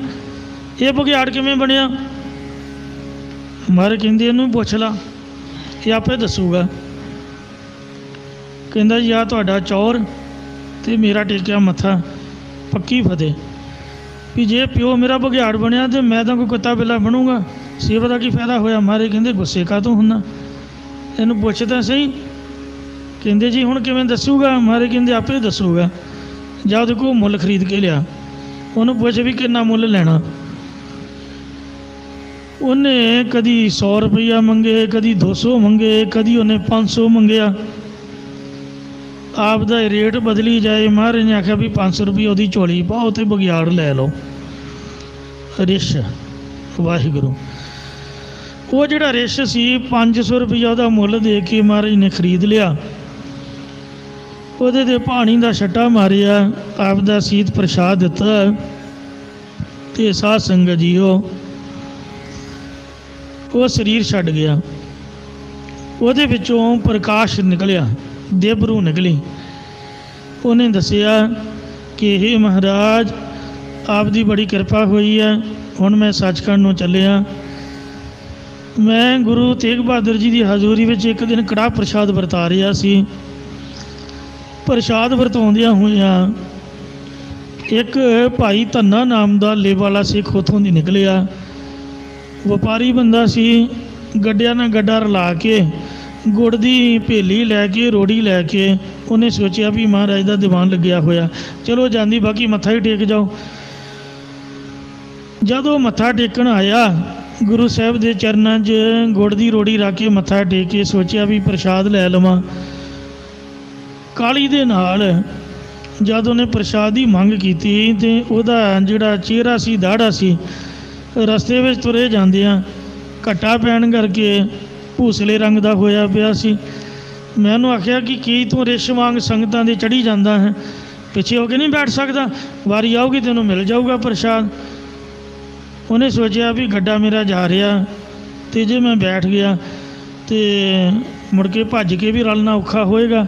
Speaker 2: ਇਹ ਬਘਿਆੜ ਕਿਵੇਂ ਬਣਿਆ? ਮਹਾਰਾਜ ਕਹਿੰਦੇ ਇਹਨੂੰ ਪੁੱਛ ਲਾ, ਇਹ ਆਪੇ ਦੱਸੂਗਾ। ਕਹਿੰਦਾ ਜੀ ਆ ਤੁਹਾਡਾ ਚੌਰ ਤੇ ਮੇਰਾ ਟੇਕਿਆ ਮੱਥਾ, ਪੱਕੀ ਫਤਿਹ। ਵੀ ਜੇ ਪਿਓ ਮੇਰਾ ਬਘਿਆੜ ਬਣਿਆ ਤੇ ਮੈਂ ਤਾਂ ਕੋਈ ਕੁੱਤਾ ਬਿੱਲਾ ਬਣੂੰਗਾ, ਸੇਵਾ ਦਾ ਕੀ ਫਾਇਦਾ ਹੋਇਆ? ਮਹਾਰਾਜ ਕਹਿੰਦੇ ਗੁੱਸੇ ਕਾਹਤੋਂ ਹੁੰਦਾ, ਇਹਨੂੰ ਪੁੱਛ ਤਾਂ ਸਹੀ। ਕਹਿੰਦੇ ਜੀ ਹੁਣ ਕਿਵੇਂ ਦੱਸੂਗਾ? ਮਹਾਰਾਜ ਕਹਿੰਦੇ ਆਪੇ ਦੱਸੂਗਾ। ਜਾਂ ਉਹਦੇ ਕੋਲ ਮੁੱਲ ਖਰੀਦ ਕੇ ਲਿਆ, ਉਹਨੂੰ ਪੁੱਛ ਵੀ ਕਿੰਨਾ ਮੁੱਲ ਲੈਣਾ। ਉਹਨੇ ਕਦੀ 100 ਰੁਪਈਆ ਮੰਗੇ, ਕਦੀ 200 ਮੰਗੇ, ਕਦੀ ਉਹਨੇ 500 ਮੰਗਿਆ। ਆਪ ਦਾ ਰੇਟ ਬਦਲੀ ਜਾਏ। ਮਹਾਰਾਜ ਨੇ ਆਖਿਆ ਵੀ 500 ਰੁਪਏ ਉਹਦੀ ਝੋਲੀ ਪਾਓ ਤੇ ਬਘਿਆੜ ਲੈ ਲਓ। ਰਿਛ ਵਾਹਿਗੁਰੂ, ਉਹ ਜਿਹੜਾ ਰਿਛ ਸੀ 500 ਰੁਪਈਆ ਉਹਦਾ ਮੁੱਲ ਦੇ ਕੇ ਮਹਾਰਾਜ ਨੇ ਖਰੀਦ ਲਿਆ। ਉਹਦੇ 'ਤੇ ਪਾਣੀ ਦਾ ਛੱਟਾ ਮਾਰਿਆ, ਆਪ ਦਾ ਸੀਤ ਪ੍ਰਸ਼ਾਦ ਦਿੱਤਾ ਤੇ ਸਾਧ ਸੰਗਤ ਜੀਓ ਉਹ ਸਰੀਰ ਛੱਡ ਗਿਆ। ਉਹਦੇ ਵਿੱਚੋਂ ਪ੍ਰਕਾਸ਼ ਨਿਕਲਿਆ, ਦੇਬਰੂ ਨਿਕਲੀ। ਉਹਨੇ ਦੱਸਿਆ ਕਿ ਇਹ ਮਹਾਰਾਜ ਆਪ ਦੀ ਬੜੀ ਕਿਰਪਾ ਹੋਈ ਹੈ, ਹੁਣ ਮੈਂ ਸੱਚਖੰਡ ਨੂੰ ਚੱਲਿਆ। ਮੈਂ ਗੁਰੂ ਤੇਗ ਬਹਾਦਰ ਜੀ ਦੀ ਹਜ਼ੂਰੀ ਵਿੱਚ ਇੱਕ ਦਿਨ ਕੜਾਹ ਪ੍ਰਸ਼ਾਦ ਵਰਤਾ ਰਿਹਾ ਸੀ। ਪ੍ਰਸ਼ਾਦ ਵਰਤਾਉਂਦਿਆਂ ਹੋਇਆਂ ਇੱਕ ਭਾਈ ਧੰਨਾ ਨਾਮ ਦਾ ਲੇਬ ਵਾਲਾ ਸਿੱਖ ਉੱਥੋਂ ਦੀ ਨਿਕਲਿਆ। ਵਪਾਰੀ ਬੰਦਾ ਸੀ, ਗੱਡਿਆਂ ਨਾਲ ਗੱਡਾ ਰਲਾ ਕੇ ਗੁੜ ਦੀ ਭੇਲੀ ਲੈ ਕੇ, ਰੋੜੀ ਲੈ ਕੇ ਉਹਨੇ ਸੋਚਿਆ ਵੀ ਮਹਾਰਾਜ ਦਾ ਦੀਵਾਨ ਲੱਗਿਆ ਹੋਇਆ, ਚਲੋ ਜਾਂਦੀ ਬਾਕੀ ਮੱਥਾ ਹੀ ਟੇਕ ਜਾਓ। ਜਦੋਂ ਮੱਥਾ ਟੇਕਣ ਆਇਆ, ਗੁਰੂ ਸਾਹਿਬ ਦੇ ਚਰਨਾਂ 'ਚ ਗੁੜ ਦੀ ਰੋੜੀ ਰੱਖ ਕੇ ਮੱਥਾ ਟੇਕ ਕੇ ਸੋਚਿਆ ਵੀ ਪ੍ਰਸ਼ਾਦ ਲੈ ਲਵਾਂ। ਕਾਲੀ ਦੇ ਨਾਲ ਜਦ ਉਹਨੇ ਪ੍ਰਸ਼ਾਦ ਦੀ ਮੰਗ ਕੀਤੀ ਤੇ ਉਹਦਾ ਜਿਹੜਾ ਚਿਹਰਾ ਸੀ, ਦਾੜਾ ਸੀ, ਰਸਤੇ ਵਿੱਚ ਤੁਰੇ ਜਾਂਦਿਆਂ ਘੱਟਾ ਪੈਣ ਕਰਕੇ ਭੂਸਲੇ ਰੰਗ ਦਾ ਹੋਇਆ ਪਿਆ ਸੀ। ਮੈਂ ਉਹਨੂੰ ਆਖਿਆ ਕਿ ਕੀ ਤੂੰ ਰਿਛ ਵਾਂਗ ਸੰਗਤਾਂ ਦੇ ਚੜ੍ਹੀ ਜਾਂਦਾ ਹੈ, ਪਿੱਛੇ ਹੋ ਕੇ ਨਹੀਂ ਬੈਠ ਸਕਦਾ? ਵਾਰੀ ਆਊਗੀ ਤੈਨੂੰ ਮਿਲ ਜਾਊਗਾ ਪ੍ਰਸ਼ਾਦ। ਉਹਨੇ ਸੋਚਿਆ ਵੀ ਗੱਡਾ ਮੇਰਾ ਜਾ ਰਿਹਾ ਤੇ ਜੇ ਮੈਂ ਬੈਠ ਗਿਆ ਤੇ ਮੁੜ ਕੇ ਭੱਜ ਕੇ ਵੀ ਰਲਣਾ ਔਖਾ ਹੋਏਗਾ।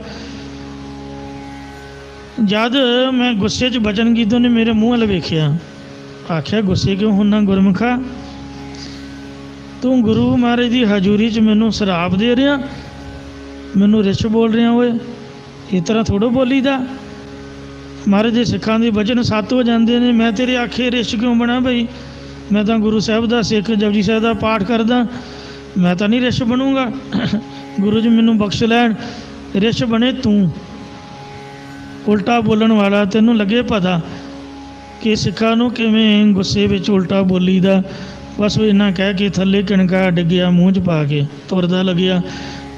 Speaker 2: ਜਦ ਮੈਂ ਗੁੱਸੇ 'ਚ ਬਚਨ ਕੀਤਾ, ਉਹਨੇ ਮੇਰੇ ਮੂੰਹ ਵੱਲ ਵੇਖਿਆ, ਆਖਿਆ ਗੁੱਸੇ ਕਿਉਂ ਹੁੰਦਾ ਗੁਰਮੁਖਾ? ਤੂੰ ਗੁਰੂ ਮਹਾਰਾਜ ਦੀ ਹਜ਼ੂਰੀ 'ਚ ਮੈਨੂੰ ਸ਼ਰਾਪ ਦੇ ਰਿਹਾ, ਮੈਨੂੰ ਰਿਛ ਬੋਲ ਰਿਹਾ? ਓਏ ਇਸ ਤਰ੍ਹਾਂ ਥੋੜ੍ਹਾ ਬੋਲੀਦਾ। ਮਹਾਰਾਜ ਦੇ ਸਿੱਖਾਂ ਦੇ ਵਚਨ ਸੱਤ ਹੋ ਜਾਂਦੇ ਨੇ। ਮੈਂ ਤੇਰੇ ਆਖੇ ਰਿਛ ਕਿਉਂ ਬਣਾ ਬਈ? ਮੈਂ ਤਾਂ ਗੁਰੂ ਸਾਹਿਬ ਦਾ ਸਿੱਖ, ਜਪਜੀ ਸਾਹਿਬ ਦਾ ਪਾਠ ਕਰਦਾ, ਮੈਂ ਤਾਂ ਨਹੀਂ ਰਿਛ ਬਣੂੰਗਾ। ਗੁਰੂ ਜੀ ਮੈਨੂੰ ਬਖਸ਼ ਲੈਣ, ਰਿਛ ਬਣੇ ਤੂੰ ਉਲਟਾ ਬੋਲਣ ਵਾਲਾ। ਤੈਨੂੰ ਲੱਗੇ ਪਤਾ ਕਿ ਸਿੱਖਾਂ ਨੂੰ ਕਿਵੇਂ ਗੁੱਸੇ ਵਿੱਚ ਉਲਟਾ ਬੋਲੀਦਾ। ਬਸ ਉਹ ਇੰਨਾ ਕਹਿ ਕੇ ਥੱਲੇ ਕਿਣਕਾ ਡਿੱਗਿਆ, ਮੂੰਹ 'ਚ ਪਾ ਕੇ ਤੁਰਦਾ ਲੱਗਿਆ।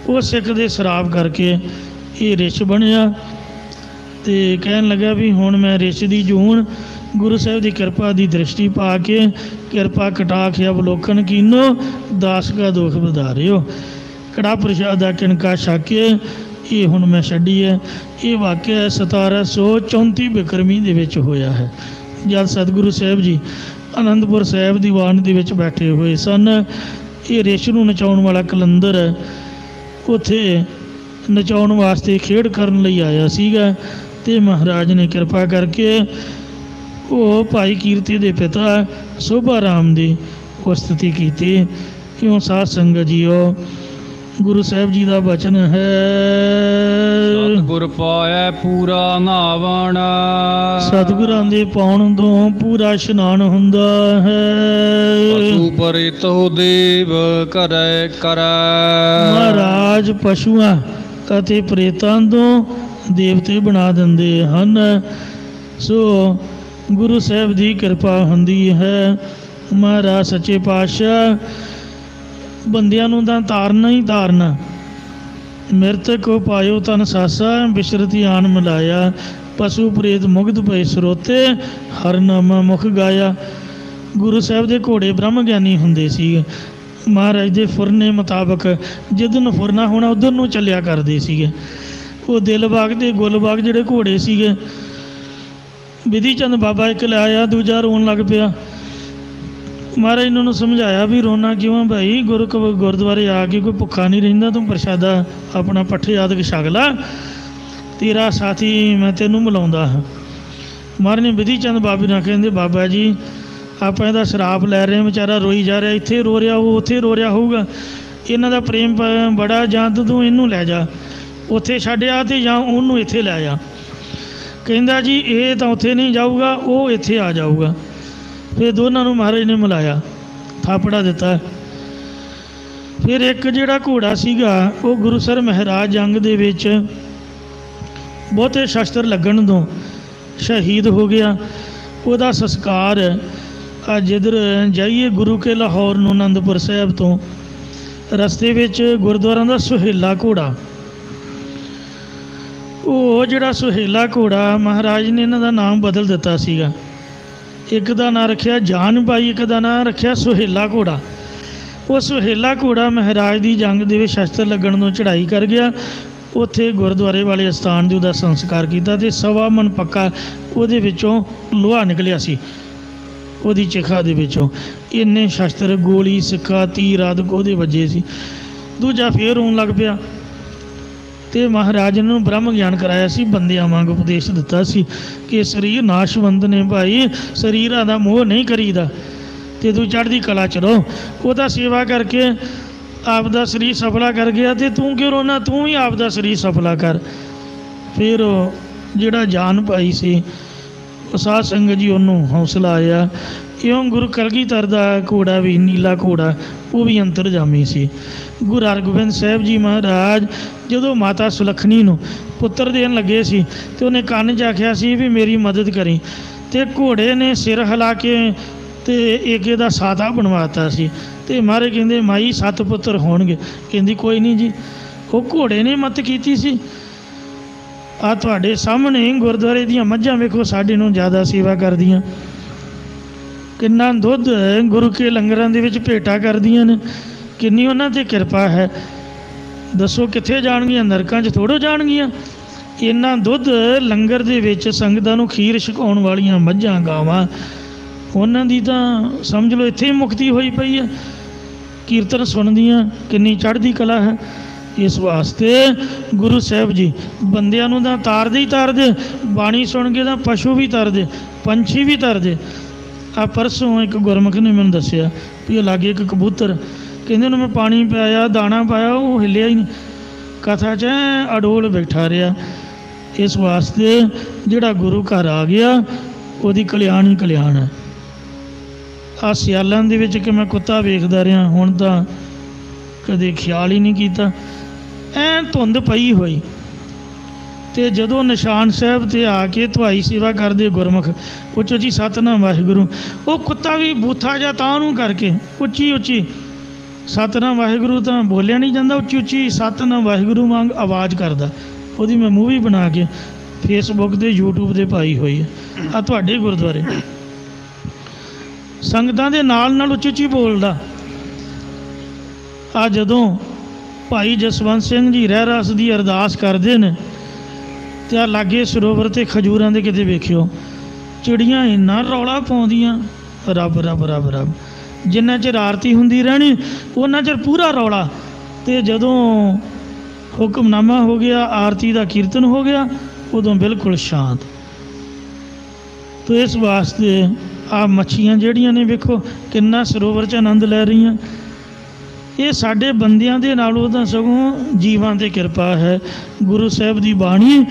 Speaker 2: ਉਹ ਸਿੱਖ ਦੇ ਸ਼ਰਾਬ ਕਰਕੇ ਇਹ ਰਿਛ ਬਣਿਆ ਤੇ ਕਹਿਣ ਲੱਗਾ ਵੀ ਹੁਣ ਮੈਂ ਰਿਛ ਦੀ ਜੂਨ ਗੁਰੂ ਸਾਹਿਬ ਦੀ ਕਿਰਪਾ ਦੀ ਦ੍ਰਿਸ਼ਟੀ ਪਾ ਕੇ ਕਿਰਪਾ ਕਟਾਖ ਅਵਲੋਕਨ ਕੀਨੋ ਦਾਸ ਕਾ ਦੁੱਖ ਵਧਾਰਿਓ। ਕੜਾਹ ਪ੍ਰਸ਼ਾਦ ਦਾ ਕਿਣਕਾ ਛਕ ਕੇ ਇਹ ਹੁਣ ਮੈਂ ਛੱਡੀ ਹੈ। ਇਹ ਵਾਕਿਆ 1734 ਬਿਕਰਮੀ ਦੇ ਵਿੱਚ ਹੋਇਆ ਹੈ, ਜਦ ਸਤਿਗੁਰੂ ਸਾਹਿਬ ਜੀ ਅਨੰਦਪੁਰ ਸਾਹਿਬ ਦੀਵਾਨ ਦੇ ਵਿੱਚ ਬੈਠੇ ਹੋਏ ਸਨ। ਇਹ ਰਿਛ ਨੂੰ ਨਚਾਉਣ ਵਾਲਾ ਕਲੰਦਰ ਉੱਥੇ ਨਚਾਉਣ ਵਾਸਤੇ ਖੇਡ ਕਰਨ ਲਈ ਆਇਆ ਸੀਗਾ ਤੇ ਮਹਾਰਾਜ ਨੇ ਕਿਰਪਾ ਕਰਕੇ ਉਹ ਭਾਈ ਕੀਰਤੀ ਦੇ ਪਿਤਾ ਸੋਭਾ ਰਾਮ ਦੀ ਉਸਤਤੀ ਕੀਤੀ। ਕਿਉਂ ਸਾਧ ਸੰਗਤ ਜੀਓ, ਗੁਰੂ ਸਾਹਿਬ ਜੀ ਦਾ ਬਚਨ ਹੈ,
Speaker 1: ਸਤਿਗੁਰ ਪਾਇਆ ਪੂਰਾ ਨਾਵਣ,
Speaker 2: ਸਤਿਗੁਰਾਂ ਦੇ ਪਾਉਣ ਤੋਂ ਪੂਰਾ ਇਸ਼ਨਾਨ ਹੁੰਦਾ ਹੈ।
Speaker 1: ਪਸ਼ੂ ਪਰਿਤੋ ਦੇਵ ਕਰੈ ਕਰੈ,
Speaker 2: ਮਹਾਰਾਜ ਪਸ਼ੂਆਂ ਅਤੇ ਪ੍ਰੇਤਾਂ ਤੋਂ ਦੇਵਤੇ ਬਣਾ ਦਿੰਦੇ ਹਨ। ਸੋ ਗੁਰੂ ਸਾਹਿਬ ਦੀ ਕਿਰਪਾ ਹੁੰਦੀ ਹੈ। ਮਹਾਰਾਜ ਸੱਚੇ ਪਾਤਸ਼ਾਹ ਬੰਦਿਆਂ ਨੂੰ ਤਾਂ ਤਾਰਨਾ ਹੀ ਤਾਰਨਾ। ਮਿਰਤਕ ਕੋ ਪਾਇਓ ਤਨ ਸਾਸਾ, ਬਿਸਰਤੀ ਆਨ ਮਿਲਾਇਆ। ਪਸ਼ੂ ਪ੍ਰੇਤ ਮੁਗਧ ਪਏ ਸਰੋਤੇ, ਹਰਨਾਮਾ ਮੁਖ ਗਾਇਆ। ਗੁਰੂ ਸਾਹਿਬ ਦੇ ਘੋੜੇ ਬ੍ਰਹਮ ਗਿਆਨੀ ਹੁੰਦੇ ਸੀ। ਮਹਾਰਾਜ ਦੇ ਫੁਰਨੇ ਮੁਤਾਬਕ ਜਿੱਧਰ ਨੂੰ ਫੁਰਨਾ ਹੋਣਾ ਉੱਧਰ ਨੂੰ ਚੱਲਿਆ ਕਰਦੇ ਸੀਗੇ। ਉਹ ਦਿਲਬਾਗ ਤੇ ਗੁਲਬਾਗ ਜਿਹੜੇ ਘੋੜੇ ਸੀਗੇ, ਵਿਧੀ ਚੰਦ ਬਾਬਾ ਇੱਕ ਲਿਆਇਆ, ਦੂਜਾ ਰੋਣ ਲੱਗ ਪਿਆ। ਮਹਾਰਾਜ ਇਹਨਾਂ ਨੂੰ ਸਮਝਾਇਆ ਵੀ ਰੋਣਾ ਕਿਉਂ ਭਾਈ, ਗੁਰਦੁਆਰੇ ਆ ਕੇ ਕੋਈ ਭੁੱਖਾ ਨਹੀਂ ਰਹਿੰਦਾ, ਤੂੰ ਪ੍ਰਸ਼ਾਦਾ ਆਪਣਾ ਪੱਠੇ ਆਦਿਕ ਛਕ ਲਾ, ਤੇਰਾ ਸਾਥੀ ਮੈਂ ਤੈਨੂੰ ਮਿਲਾਉਂਦਾ ਹਾਂ। ਮਹਾਰਾਜ ਨੇ ਵਿਧੀ ਚੰਦ ਬਾਬੇ ਨਾਲ ਕਹਿੰਦੇ, ਬਾਬਾ ਜੀ ਆਪਾਂ ਇਹਦਾ ਸ਼ਰਾਪ ਲੈ ਰਹੇ, ਵਿਚਾਰਾ ਰੋਈ ਜਾ ਰਿਹਾ, ਇੱਥੇ ਰੋ ਰਿਹਾ ਉਹ ਉੱਥੇ ਰੋ ਰਿਹਾ ਹੋਊਗਾ, ਇਹਨਾਂ ਦਾ ਪ੍ਰੇਮ ਬੜਾ, ਜਾਂ ਤੂੰ ਇਹਨੂੰ ਲੈ ਜਾ ਉੱਥੇ ਛੱਡਿਆ ਤੇ ਜਾਂ ਉਹਨੂੰ ਇੱਥੇ ਲੈ ਜਾ। ਕਹਿੰਦਾ ਜੀ ਇਹ ਤਾਂ ਉੱਥੇ ਨਹੀਂ ਜਾਊਗਾ, ਉਹ ਇੱਥੇ ਆ ਜਾਊਗਾ। ਫਿਰ ਦੋਨਾਂ ਨੂੰ ਮਹਾਰਾਜ ਨੇ ਮਿਲਾਇਆ, ਥਾਪੜਾ ਦਿੱਤਾ। ਫਿਰ ਇੱਕ ਜਿਹੜਾ ਘੋੜਾ ਸੀਗਾ ਉਹ ਗੁਰੂਸਰ ਮਹਾਰਾਜ ਜੰਗ ਦੇ ਵਿੱਚ ਬਹੁਤੇ ਸ਼ਸਤਰ ਲੱਗਣ ਤੋਂ ਸ਼ਹੀਦ ਹੋ ਗਿਆ। ਉਹਦਾ ਸੰਸਕਾਰ ਅੱਜ ਜਿੱਧਰ ਜਾਈਏ ਗੁਰੂ ਕੇ ਲਾਹੌਰ ਨੂੰ ਅਨੰਦਪੁਰ ਸਾਹਿਬ ਤੋਂ ਰਸਤੇ ਵਿੱਚ ਗੁਰਦੁਆਰਾ ਦਾ ਸੁਹੇਲਾ ਘੋੜਾ, ਉਹ ਜਿਹੜਾ ਸੁਹੇਲਾ ਘੋੜਾ ਮਹਾਰਾਜ ਨੇ ਇਹਨਾਂ ਦਾ ਨਾਮ ਬਦਲ ਦਿੱਤਾ ਸੀਗਾ। ਇੱਕ ਦਾ ਨਾਂ ਰੱਖਿਆ ਜਾਨ ਬਾਈ, ਇੱਕ ਦਾ ਨਾਂ ਰੱਖਿਆ ਸੁਹੇਲਾ ਘੋੜਾ। ਉਹ ਸੁਹੇਲਾ ਘੋੜਾ ਮਹਾਰਾਜ ਦੀ ਜੰਗ ਦੇ ਵਿੱਚ ਸ਼ਸਤਰ ਲੱਗਣ ਤੋਂ ਚੜ੍ਹਾਈ ਕਰ ਗਿਆ। ਉੱਥੇ ਗੁਰਦੁਆਰੇ ਵਾਲੇ ਅਸਥਾਨ 'ਤੇ ਉਹਦਾ ਸੰਸਕਾਰ ਕੀਤਾ ਅਤੇ 1.25 ਮਣ ਪੱਕਾ ਉਹਦੇ ਵਿੱਚੋਂ ਲੋਹਾ ਨਿਕਲਿਆ ਸੀ, ਉਹਦੀ ਚਿਖਾ ਦੇ ਵਿੱਚੋਂ। ਇੰਨੇ ਸ਼ਸਤਰ, ਗੋਲੀ, ਸਿੱਕਾ, ਤੀਰ ਆਦਿ ਉਹਦੇ ਵੱਜੇ ਸੀ। ਦੂਜਾ ਫੇਰ ਰੋਣ ਲੱਗ ਪਿਆ ਅਤੇ ਮਹਾਰਾਜ ਨੂੰ ਬ੍ਰਹਮ ਗਿਆਨ ਕਰਾਇਆ ਸੀ, ਬੰਦਿਆਂ ਵਾਂਗ ਉਪਦੇਸ਼ ਦਿੱਤਾ ਸੀ ਕਿ ਸਰੀਰ ਨਾਸ਼ਵੰਤ ਨੇ ਭਾਈ, ਸਰੀਰਾਂ ਦਾ ਮੋਹ ਨਹੀਂ ਕਰੀਦਾ ਅਤੇ ਤੂੰ ਚੜ੍ਹਦੀ ਕਲਾ 'ਚ ਰਹੋ। ਉਹਦਾ ਸੇਵਾ ਕਰਕੇ ਆਪਦਾ ਸਰੀਰ ਸਫਲਾ ਕਰ ਗਿਆ ਅਤੇ ਤੂੰ ਕਿਉਂ ਰੋਣਾ, ਤੂੰ ਵੀ ਆਪਦਾ ਸਰੀਰ ਸਫਲਾ ਕਰ। ਫਿਰ ਜਿਹੜਾ ਜਾਨ ਭਾਈ ਸੀ ਸਾਧ ਸੰਗਤ ਜੀ ਉਹਨੂੰ ਹੌਸਲਾ ਆਇਆ। ਇਉਂ ਗੁਰੂ ਕਲਗੀਧਰ ਦਾ ਘੋੜਾ ਵੀ, ਨੀਲਾ ਘੋੜਾ, ਉਹ ਵੀ ਅੰਤਰਜਾਮੀ ਸੀ। ਗੁਰੂ ਹਰਗੋਬਿੰਦ ਸਾਹਿਬ ਜੀ ਮਹਾਰਾਜ ਜਦੋਂ ਮਾਤਾ ਸੁਲੱਖਣੀ ਨੂੰ ਪੁੱਤਰ ਦੇਣ ਲੱਗੇ ਸੀ ਅਤੇ ਉਹਨੇ ਕੰਨ 'ਚ ਆਖਿਆ ਸੀ ਵੀ ਮੇਰੀ ਮਦਦ ਕਰੀ, ਅਤੇ ਘੋੜੇ ਨੇ ਸਿਰ ਹਿਲਾ ਕੇ ਅਤੇ ਏਕੇ ਦਾ ਸਾਦਾ ਬਣਵਾਤਾ ਸੀ। ਅਤੇ ਮਹਾਰਾਜ ਕਹਿੰਦੇ ਮਾਈ 7 ਪੁੱਤਰ ਹੋਣਗੇ। ਕਹਿੰਦੀ ਕੋਈ ਨਹੀਂ ਜੀ, ਉਹ ਘੋੜੇ ਨੇ ਮਤ ਕੀਤੀ ਸੀ। ਆ ਤੁਹਾਡੇ ਸਾਹਮਣੇ ਗੁਰਦੁਆਰੇ ਦੀਆਂ ਮੱਝਾਂ ਵੇਖੋ ਸਾਡੇ ਨੂੰ ਜ਼ਿਆਦਾ ਸੇਵਾ ਕਰਦੀਆਂ, ਕਿੰਨਾ ਦੁੱਧ ਗੁਰੂ ਕੇ ਲੰਗਰਾਂ ਦੇ ਵਿੱਚ ਭੇਟਾ ਕਰਦੀਆਂ ਨੇ, ਕਿੰਨੀ ਉਹਨਾਂ 'ਤੇ ਕਿਰਪਾ ਹੈ। ਦੱਸੋ ਕਿੱਥੇ ਜਾਣਗੀਆਂ, ਨਰਕਾਂ 'ਚ ਥੋੜ੍ਹੋ ਜਾਣਗੀਆਂ। ਇੰਨਾ ਦੁੱਧ ਲੰਗਰ ਦੇ ਵਿੱਚ ਸੰਗਤਾਂ ਨੂੰ ਖੀਰ ਛਕਾਉਣ ਵਾਲੀਆਂ ਮੱਝਾਂ, ਗਾਵਾਂ, ਉਹਨਾਂ ਦੀ ਤਾਂ ਸਮਝ ਲਓ ਇੱਥੇ ਹੀ ਮੁਕਤੀ ਹੋਈ ਪਈ ਹੈ। ਕੀਰਤਨ ਸੁਣਦੀਆਂ ਕਿੰਨੀ ਚੜ੍ਹਦੀ ਕਲਾ ਹੈ। ਇਸ ਵਾਸਤੇ ਗੁਰੂ ਸਾਹਿਬ ਜੀ ਬੰਦਿਆਂ ਨੂੰ ਤਾਂ ਤਾਰਦੇ ਹੀ ਤਾਰਦੇ, ਬਾਣੀ ਸੁਣ ਕੇ ਤਾਂ ਪਸ਼ੂ ਵੀ ਤਰਦੇ, ਪੰਛੀ ਵੀ ਤਰਦੇ। ਆ ਪਰਸੋਂ ਇੱਕ ਗੁਰਮੁਖ ਨੇ ਮੈਨੂੰ ਦੱਸਿਆ ਵੀ ਉਹ ਲਾਗੇ ਇੱਕ ਕਬੂਤਰ, ਕਹਿੰਦੇ ਉਹਨੂੰ ਮੈਂ ਪਾਣੀ ਪਿਆਇਆ, ਦਾਣਾ ਪਾਇਆ, ਉਹ ਹਿੱਲਿਆ ਹੀ ਨਹੀਂ, ਕਥਾ 'ਚ ਅਡੋਲ ਬੈਠਾ ਰਿਹਾ। ਇਸ ਵਾਸਤੇ ਜਿਹੜਾ ਗੁਰੂ ਘਰ ਆ ਗਿਆ ਉਹਦੀ ਕਲਿਆਣ ਹੀ ਕਲਿਆਣ ਹੈ। ਆ ਸਿਆਲਾਂ ਦੇ ਵਿੱਚ ਕਿ ਮੈਂ ਕੁੱਤਾ ਵੇਖਦਾ ਰਿਹਾ, ਹੁਣ ਤਾਂ ਕਦੇ ਖਿਆਲ ਹੀ ਨਹੀਂ ਕੀਤਾ। ਐਂ ਧੁੰਦ ਪਈ ਹੋਈ ਅਤੇ ਜਦੋਂ ਨਿਸ਼ਾਨ ਸਾਹਿਬ 'ਤੇ ਆ ਕੇ ਧਵਾਈ ਸੇਵਾ ਕਰਦੇ ਗੁਰਮੁਖ ਉੱਚੀ ਉੱਚੀ ਸਤਿਨਾਮ ਵਾਹਿਗੁਰੂ, ਉਹ ਕੁੱਤਾ ਵੀ ਬੂਥਾ ਜਾਂ ਤਾਂ ਨੂੰ ਕਰਕੇ ਉੱਚੀ ਉੱਚੀ ਸਤਿਨਾਮ ਵਾਹਿਗੁਰੂ ਤਾਂ ਬੋਲਿਆ ਨਹੀਂ ਜਾਂਦਾ, ਉੱਚੀ ਉੱਚੀ ਸਤਿਨਾਮ ਵਾਹਿਗੁਰੂ ਵਾਂਗ ਆਵਾਜ਼ ਕਰਦਾ। ਉਹਦੀ ਮੈਂ ਮੂਵੀ ਬਣਾ ਕੇ ਫੇਸਬੁੱਕ 'ਤੇ YouTube 'ਤੇ ਪਾਈ ਹੋਈ ਹੈ। ਆ ਤੁਹਾਡੇ ਗੁਰਦੁਆਰੇ ਸੰਗਤਾਂ ਦੇ ਨਾਲ ਨਾਲ ਉੱਚੀ ਉੱਚੀ ਬੋਲਦਾ। ਆ ਜਦੋਂ ਭਾਈ ਜਸਵੰਤ ਸਿੰਘ ਜੀ ਰਹਿਰਾਸ ਦੀ ਅਰਦਾਸ ਕਰਦੇ ਨੇ ਅਤੇ ਆ ਲਾਗੇ ਸਰੋਵਰ 'ਤੇ ਖਜੂਰਾਂ ਦੇ ਕਿਤੇ ਵੇਖਿਓ, ਚਿੜੀਆਂ ਇੰਨਾ ਰੌਲਾ ਪਾਉਂਦੀਆਂ, ਰੱਬ ਰੱਬ ਰੱਬ ਰੱਬ। ਜਿੰਨਾ ਚਿਰ ਆਰਤੀ ਹੁੰਦੀ ਰਹਿਣੀ ਉਹਨਾਂ ਚਿਰ ਪੂਰਾ ਰੌਲਾ, ਅਤੇ ਜਦੋਂ ਹੁਕਮਨਾਮਾ ਹੋ ਗਿਆ, ਆਰਤੀ ਦਾ ਕੀਰਤਨ ਹੋ ਗਿਆ, ਉਦੋਂ ਬਿਲਕੁਲ ਸ਼ਾਂਤ। ਤੋ ਇਸ ਵਾਸਤੇ ਆ ਮੱਛੀਆਂ ਜਿਹੜੀਆਂ ਨੇ ਵੇਖੋ ਕਿੰਨਾ ਸਰੋਵਰ 'ਚ ਆਨੰਦ ਲੈ ਰਹੀਆਂ। ਇਹ ਸਾਡੇ ਬੰਦਿਆਂ ਦੇ ਨਾਲੋਂ ਤਾਂ ਸਗੋਂ ਜੀਵਾਂ 'ਤੇ ਕਿਰਪਾ ਹੈ। ਗੁਰੂ ਸਾਹਿਬ ਦੀ ਬਾਣੀ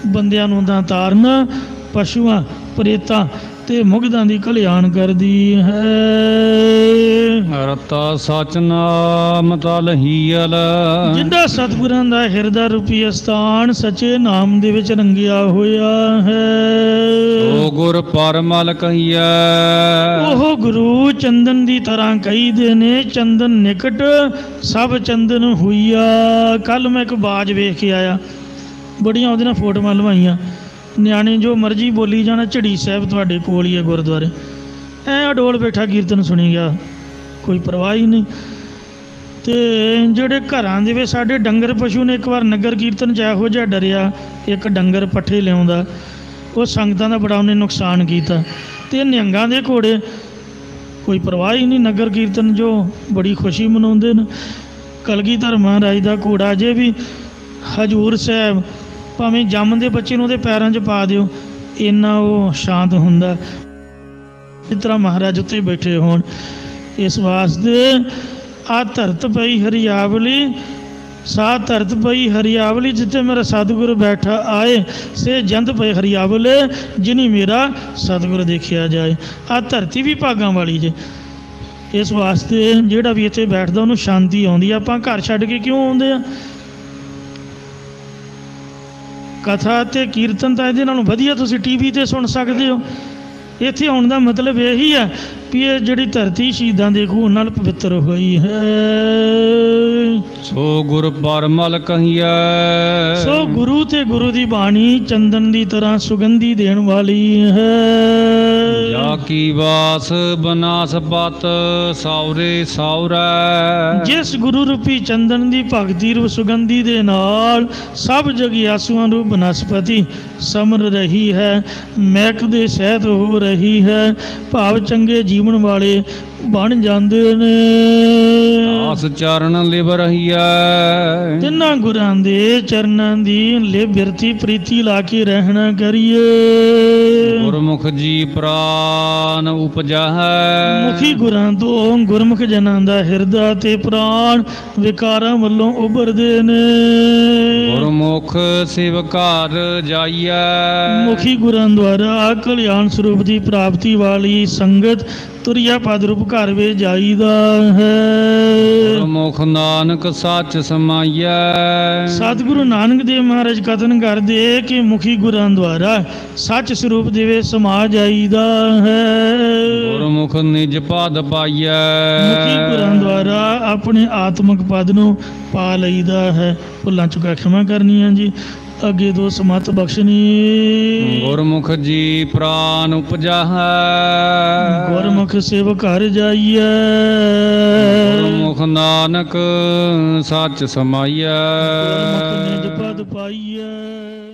Speaker 2: ਬੰਦਿਆਂ ਨੂੰ ਤਾਂ ਤਾਰਨ, ਪਸ਼ੂਆਂ ਪ੍ਰੇਤਾਂ ਤੇ ਮੁਗਧਾਂ ਦੀ ਕਲਿਆਣ ਕਰਦੀ ਹੈ।
Speaker 1: ਰਤਾ ਸਚ ਨਾਮ ਤਲਹੀਲ
Speaker 2: ਜਿੰਦਾ ਸਤਿਗੁਰਾਂ ਦਾ ਹਿਰਦਾ ਰੂਪੀ ਅਸਥਾਨ ਸੱਚੇ ਨਾਮ ਦੇ ਵਿੱਚ ਰੰਗਿਆ ਹੋਇਆ ਹੈ।
Speaker 1: ਓ ਗੁਰ ਪਰਮਲ ਕਹੀਐ
Speaker 2: ਉਹ ਗੁਰੂ ਚੰਦਨ ਦੀ ਤਰ੍ਹਾਂ ਕਹੀਦੇ ਨੇ, ਚੰਦਨ ਨਿਕਟ ਸਭ ਚੰਦਨ ਹੋਈਆ। ਕੱਲ ਮੈਂ ਇੱਕ ਬਾਜ ਵੇਖ ਕੇ ਆਇਆ, ਬੜੀਆਂ ਉਹਦੇ ਨਾਲ ਫੋਟੋਆਂ ਲਵਾਈਆਂ। ਨਿਆਣੇ ਜੋ ਮਰਜ਼ੀ ਬੋਲੀ ਜਾਣਾ, ਝੜੀ ਸਾਹਿਬ ਤੁਹਾਡੇ ਕੋਲ ਹੀ ਹੈ ਗੁਰਦੁਆਰੇ, ਐ ਅਡੋਲ ਬੈਠਾ ਕੀਰਤਨ ਸੁਣੀ ਗਿਆ, ਕੋਈ ਪਰਵਾਹ ਹੀ ਨਹੀਂ। ਤੇ ਜਿਹੜੇ ਘਰਾਂ ਦੇ ਵਿੱਚ ਸਾਡੇ ਡੰਗਰ ਪਸ਼ੂ ਨੇ, ਇੱਕ ਵਾਰ ਨਗਰ ਕੀਰਤਨ 'ਚ ਇਹੋ ਜਿਹਾ ਡਰਿਆ, ਇੱਕ ਡੰਗਰ ਪੱਠੇ ਲਿਆਉਂਦਾ, ਉਹ ਸੰਗਤਾਂ ਦਾ ਬੜਾ ਉਹਨੇ ਨੁਕਸਾਨ ਕੀਤਾ। ਤੇ ਨਿਹੰਗਾਂ ਦੇ ਘੋੜੇ ਕੋਈ ਪਰਵਾਹ ਹੀ ਨਹੀਂ, ਨਗਰ ਕੀਰਤਨ ਜੋ ਬੜੀ ਖੁਸ਼ੀ ਮਨਾਉਂਦੇ ਨੇ। ਕਲਗੀਧਰ ਮਹਾਰਾਜ ਦਾ ਘੋੜਾ ਅਜੇ ਵੀ ਹਜੂਰ ਸਾਹਿਬ ਭਾਵੇਂ ਜੰਮਦੇ ਬੱਚੇ ਨੂੰ ਉਹਦੇ ਪੈਰਾਂ 'ਚ ਪਾ ਦਿਓ, ਇੰਨਾ ਉਹ ਸ਼ਾਂਤ ਹੁੰਦਾ, ਇਸ ਤਰ੍ਹਾਂ ਮਹਾਰਾਜ ਉੱਤੇ ਬੈਠੇ ਹੋਣ। ਇਸ ਵਾਸਤੇ ਆ ਧਰਤ ਪਈ ਹਰਿਆਵਲੀ, ਸਾ ਧਰਤ ਪਈ ਹਰਿਆਵਲੀ, ਜਿੱਥੇ ਮੇਰਾ ਸਤਿਗੁਰ ਬੈਠਾ ਆਏ, ਸੇ ਜੰਦ ਪਏ ਹਰਿਆਵਲੇ, ਜਿਨੀ ਮੇਰਾ ਸਤਿਗੁਰ ਦੇਖਿਆ ਜਾਏ। ਆ ਧਰਤੀ ਵੀ ਭਾਗਾਂ ਵਾਲੀ ਜੇ। ਇਸ ਵਾਸਤੇ ਜਿਹੜਾ ਵੀ ਇੱਥੇ ਬੈਠਦਾ ਉਹਨੂੰ ਸ਼ਾਂਤੀ ਆਉਂਦੀ। ਆਪਾਂ ਘਰ ਛੱਡ ਕੇ ਕਿਉਂ ਆਉਂਦੇ ਆ? ਕਥਾ ਅਤੇ ਕੀਰਤਨ ਤਾਂ ਇਹਦੇ ਨਾਲੋਂ ਵਧੀਆ ਤੁਸੀਂ TV 'ਤੇ ਸੁਣ ਸਕਦੇ ਹੋ। ਇੱਥੇ ਆਉਣ ਦਾ ਮਤਲਬ ਇਹੀ ਹੈ ਵੀ ਇਹ ਜਿਹੜੀ ਧਰਤੀ ਸ਼ਹੀਦਾਂ ਦੇ ਖੂਨ ਨਾਲ ਪਵਿੱਤਰ ਹੋਈ ਹੈ।
Speaker 1: ਸੋ ਗੁਰ ਪਰਮਲ ਕਹੀਐ
Speaker 2: ਸੋ ਗੁਰੂ ਤੇ ਗੁਰੂ ਦੀ ਬਾਣੀ ਚੰਦਨ ਦੀ ਤਰ੍ਹਾਂ ਸੁਗੰਧੀ ਦੇਣ ਵਾਲੀ ਹੈ।
Speaker 1: ਜਾ ਕੀ ਵਾਸ ਬਨਾਸਪਤ ਸੌਰੇ ਸੌਰੈ,
Speaker 2: ਜਿਸ ਗੁਰੂ ਰੂਪੀ ਚੰਦਨ ਦੀ ਭਗਤੀ ਰੂਪ ਸੁਗੰਧੀ ਦੇ ਨਾਲ ਸਭ ਜਗਿਆਸੂਆਂ ਰੂਪ ਬਨਸਪਤੀ ਸਮਰ ਰਹੀ ਹੈ, ਮਹਿਕ ਦੇ ਸਹਿਤ ਹੋ ਰਹੀ ਹੈ, ਭਾਵ ਚੰਗੇ ਜੀਵਨ ਵਾਲੇ ਬਣ ਜਾਂਦੇ ਨੇ।
Speaker 1: ਆਸ ਚਰਨ ਲਿਵ ਰਹੀਐ,
Speaker 2: ਤਿੰਨਾਂ ਗੁਰਾਂ ਦੇ ਚਰਨਾਂ ਦੀ ਲਿਵ ਬਿਰਤੀ ਪ੍ਰੀਤੀ ਲਾ ਕੇ ਰਹਿਣਾ ਕਰੀਏ।
Speaker 1: ਗੁਰਮੁਖ ਜੀ ਪ੍ਰਾਨ ਉਪਜਾ ਹੈ,
Speaker 2: ਮੁਖੀ ਗੁਰਾਂ ਤੋਂ ਗੁਰਮੁਖ ਜਨਾਂ ਦਾ ਹਿਰਦਾ ਤੇ ਪ੍ਰਾਣ ਵਿਕਾਰਾਂ ਵੱਲੋਂ ਉਭਰਦੇ ਨੇ।
Speaker 1: ਗੁਰਮੁਖ ਸਿਵ ਘਰ ਜਾਈਐ,
Speaker 2: ਮੁਖੀ ਗੁਰਾਂ ਦੁਆਰਾ ਕਲਿਆਣ ਸਰੂਪ ਦੀ ਪ੍ਰਾਪਤੀ ਵਾਲੀ ਸੰਗਤ ਤੁਰਿਆ ਪਦ ਰੂਪ ਘਰ ਵਿੱਚ ਜਾਈਦਾ ਹੈ।
Speaker 1: ਗੁਰਮੁਖ ਨਾਨਕ ਸੱਚ ਸਮਾਈਐ,
Speaker 2: ਸਤਿਗੁਰੂ ਨਾਨਕ ਦੇਵ ਮਹਾਰਾਜ ਕਥਨ ਕਰਦੇ ਕਿ ਮੁਖੀ ਗੁਰਾਂ ਦੁਆਰਾ ਸੱਚ ਸਰੂਪ ਦੇ ਵਿੱਚ ਸਮਾ ਜਾਈਦਾ ਹੈ।
Speaker 1: ਗੁਰਮੁਖ ਨਿਜ ਪਦ ਪਾਈਐ,
Speaker 2: ਮੁਖੀ ਗੁਰਾਂ ਦੁਆਰਾ ਆਪਣੇ ਆਤਮਿਕ ਪਦ ਨੂੰ ਪਾ ਲਈਦਾ ਹੈ। ਭੁੱਲਾਂ ਚੁੱਕਾ ਖਿਮਾ ਕਰਨੀਆਂ ਜੀ, ਅੱਗੇ ਦੋ ਸਮਤ ਬਖਸ਼ਣੀ।
Speaker 1: ਗੁਰਮੁਖ ਜੀ ਪ੍ਰਾਨ ਉਪਜਾ ਹੈ,
Speaker 2: ਗੁਰਮੁਖ ਸਿਵ ਘਰ ਜਾਈਐ,
Speaker 1: ਗੁਰਮੁਖ ਨਾਨਕ ਸੱਚ ਸਮਾਈਐ।
Speaker 2: ਗੁਰਮੁਖ ਨਿਜ ਪਦ ਪਾਈਐ।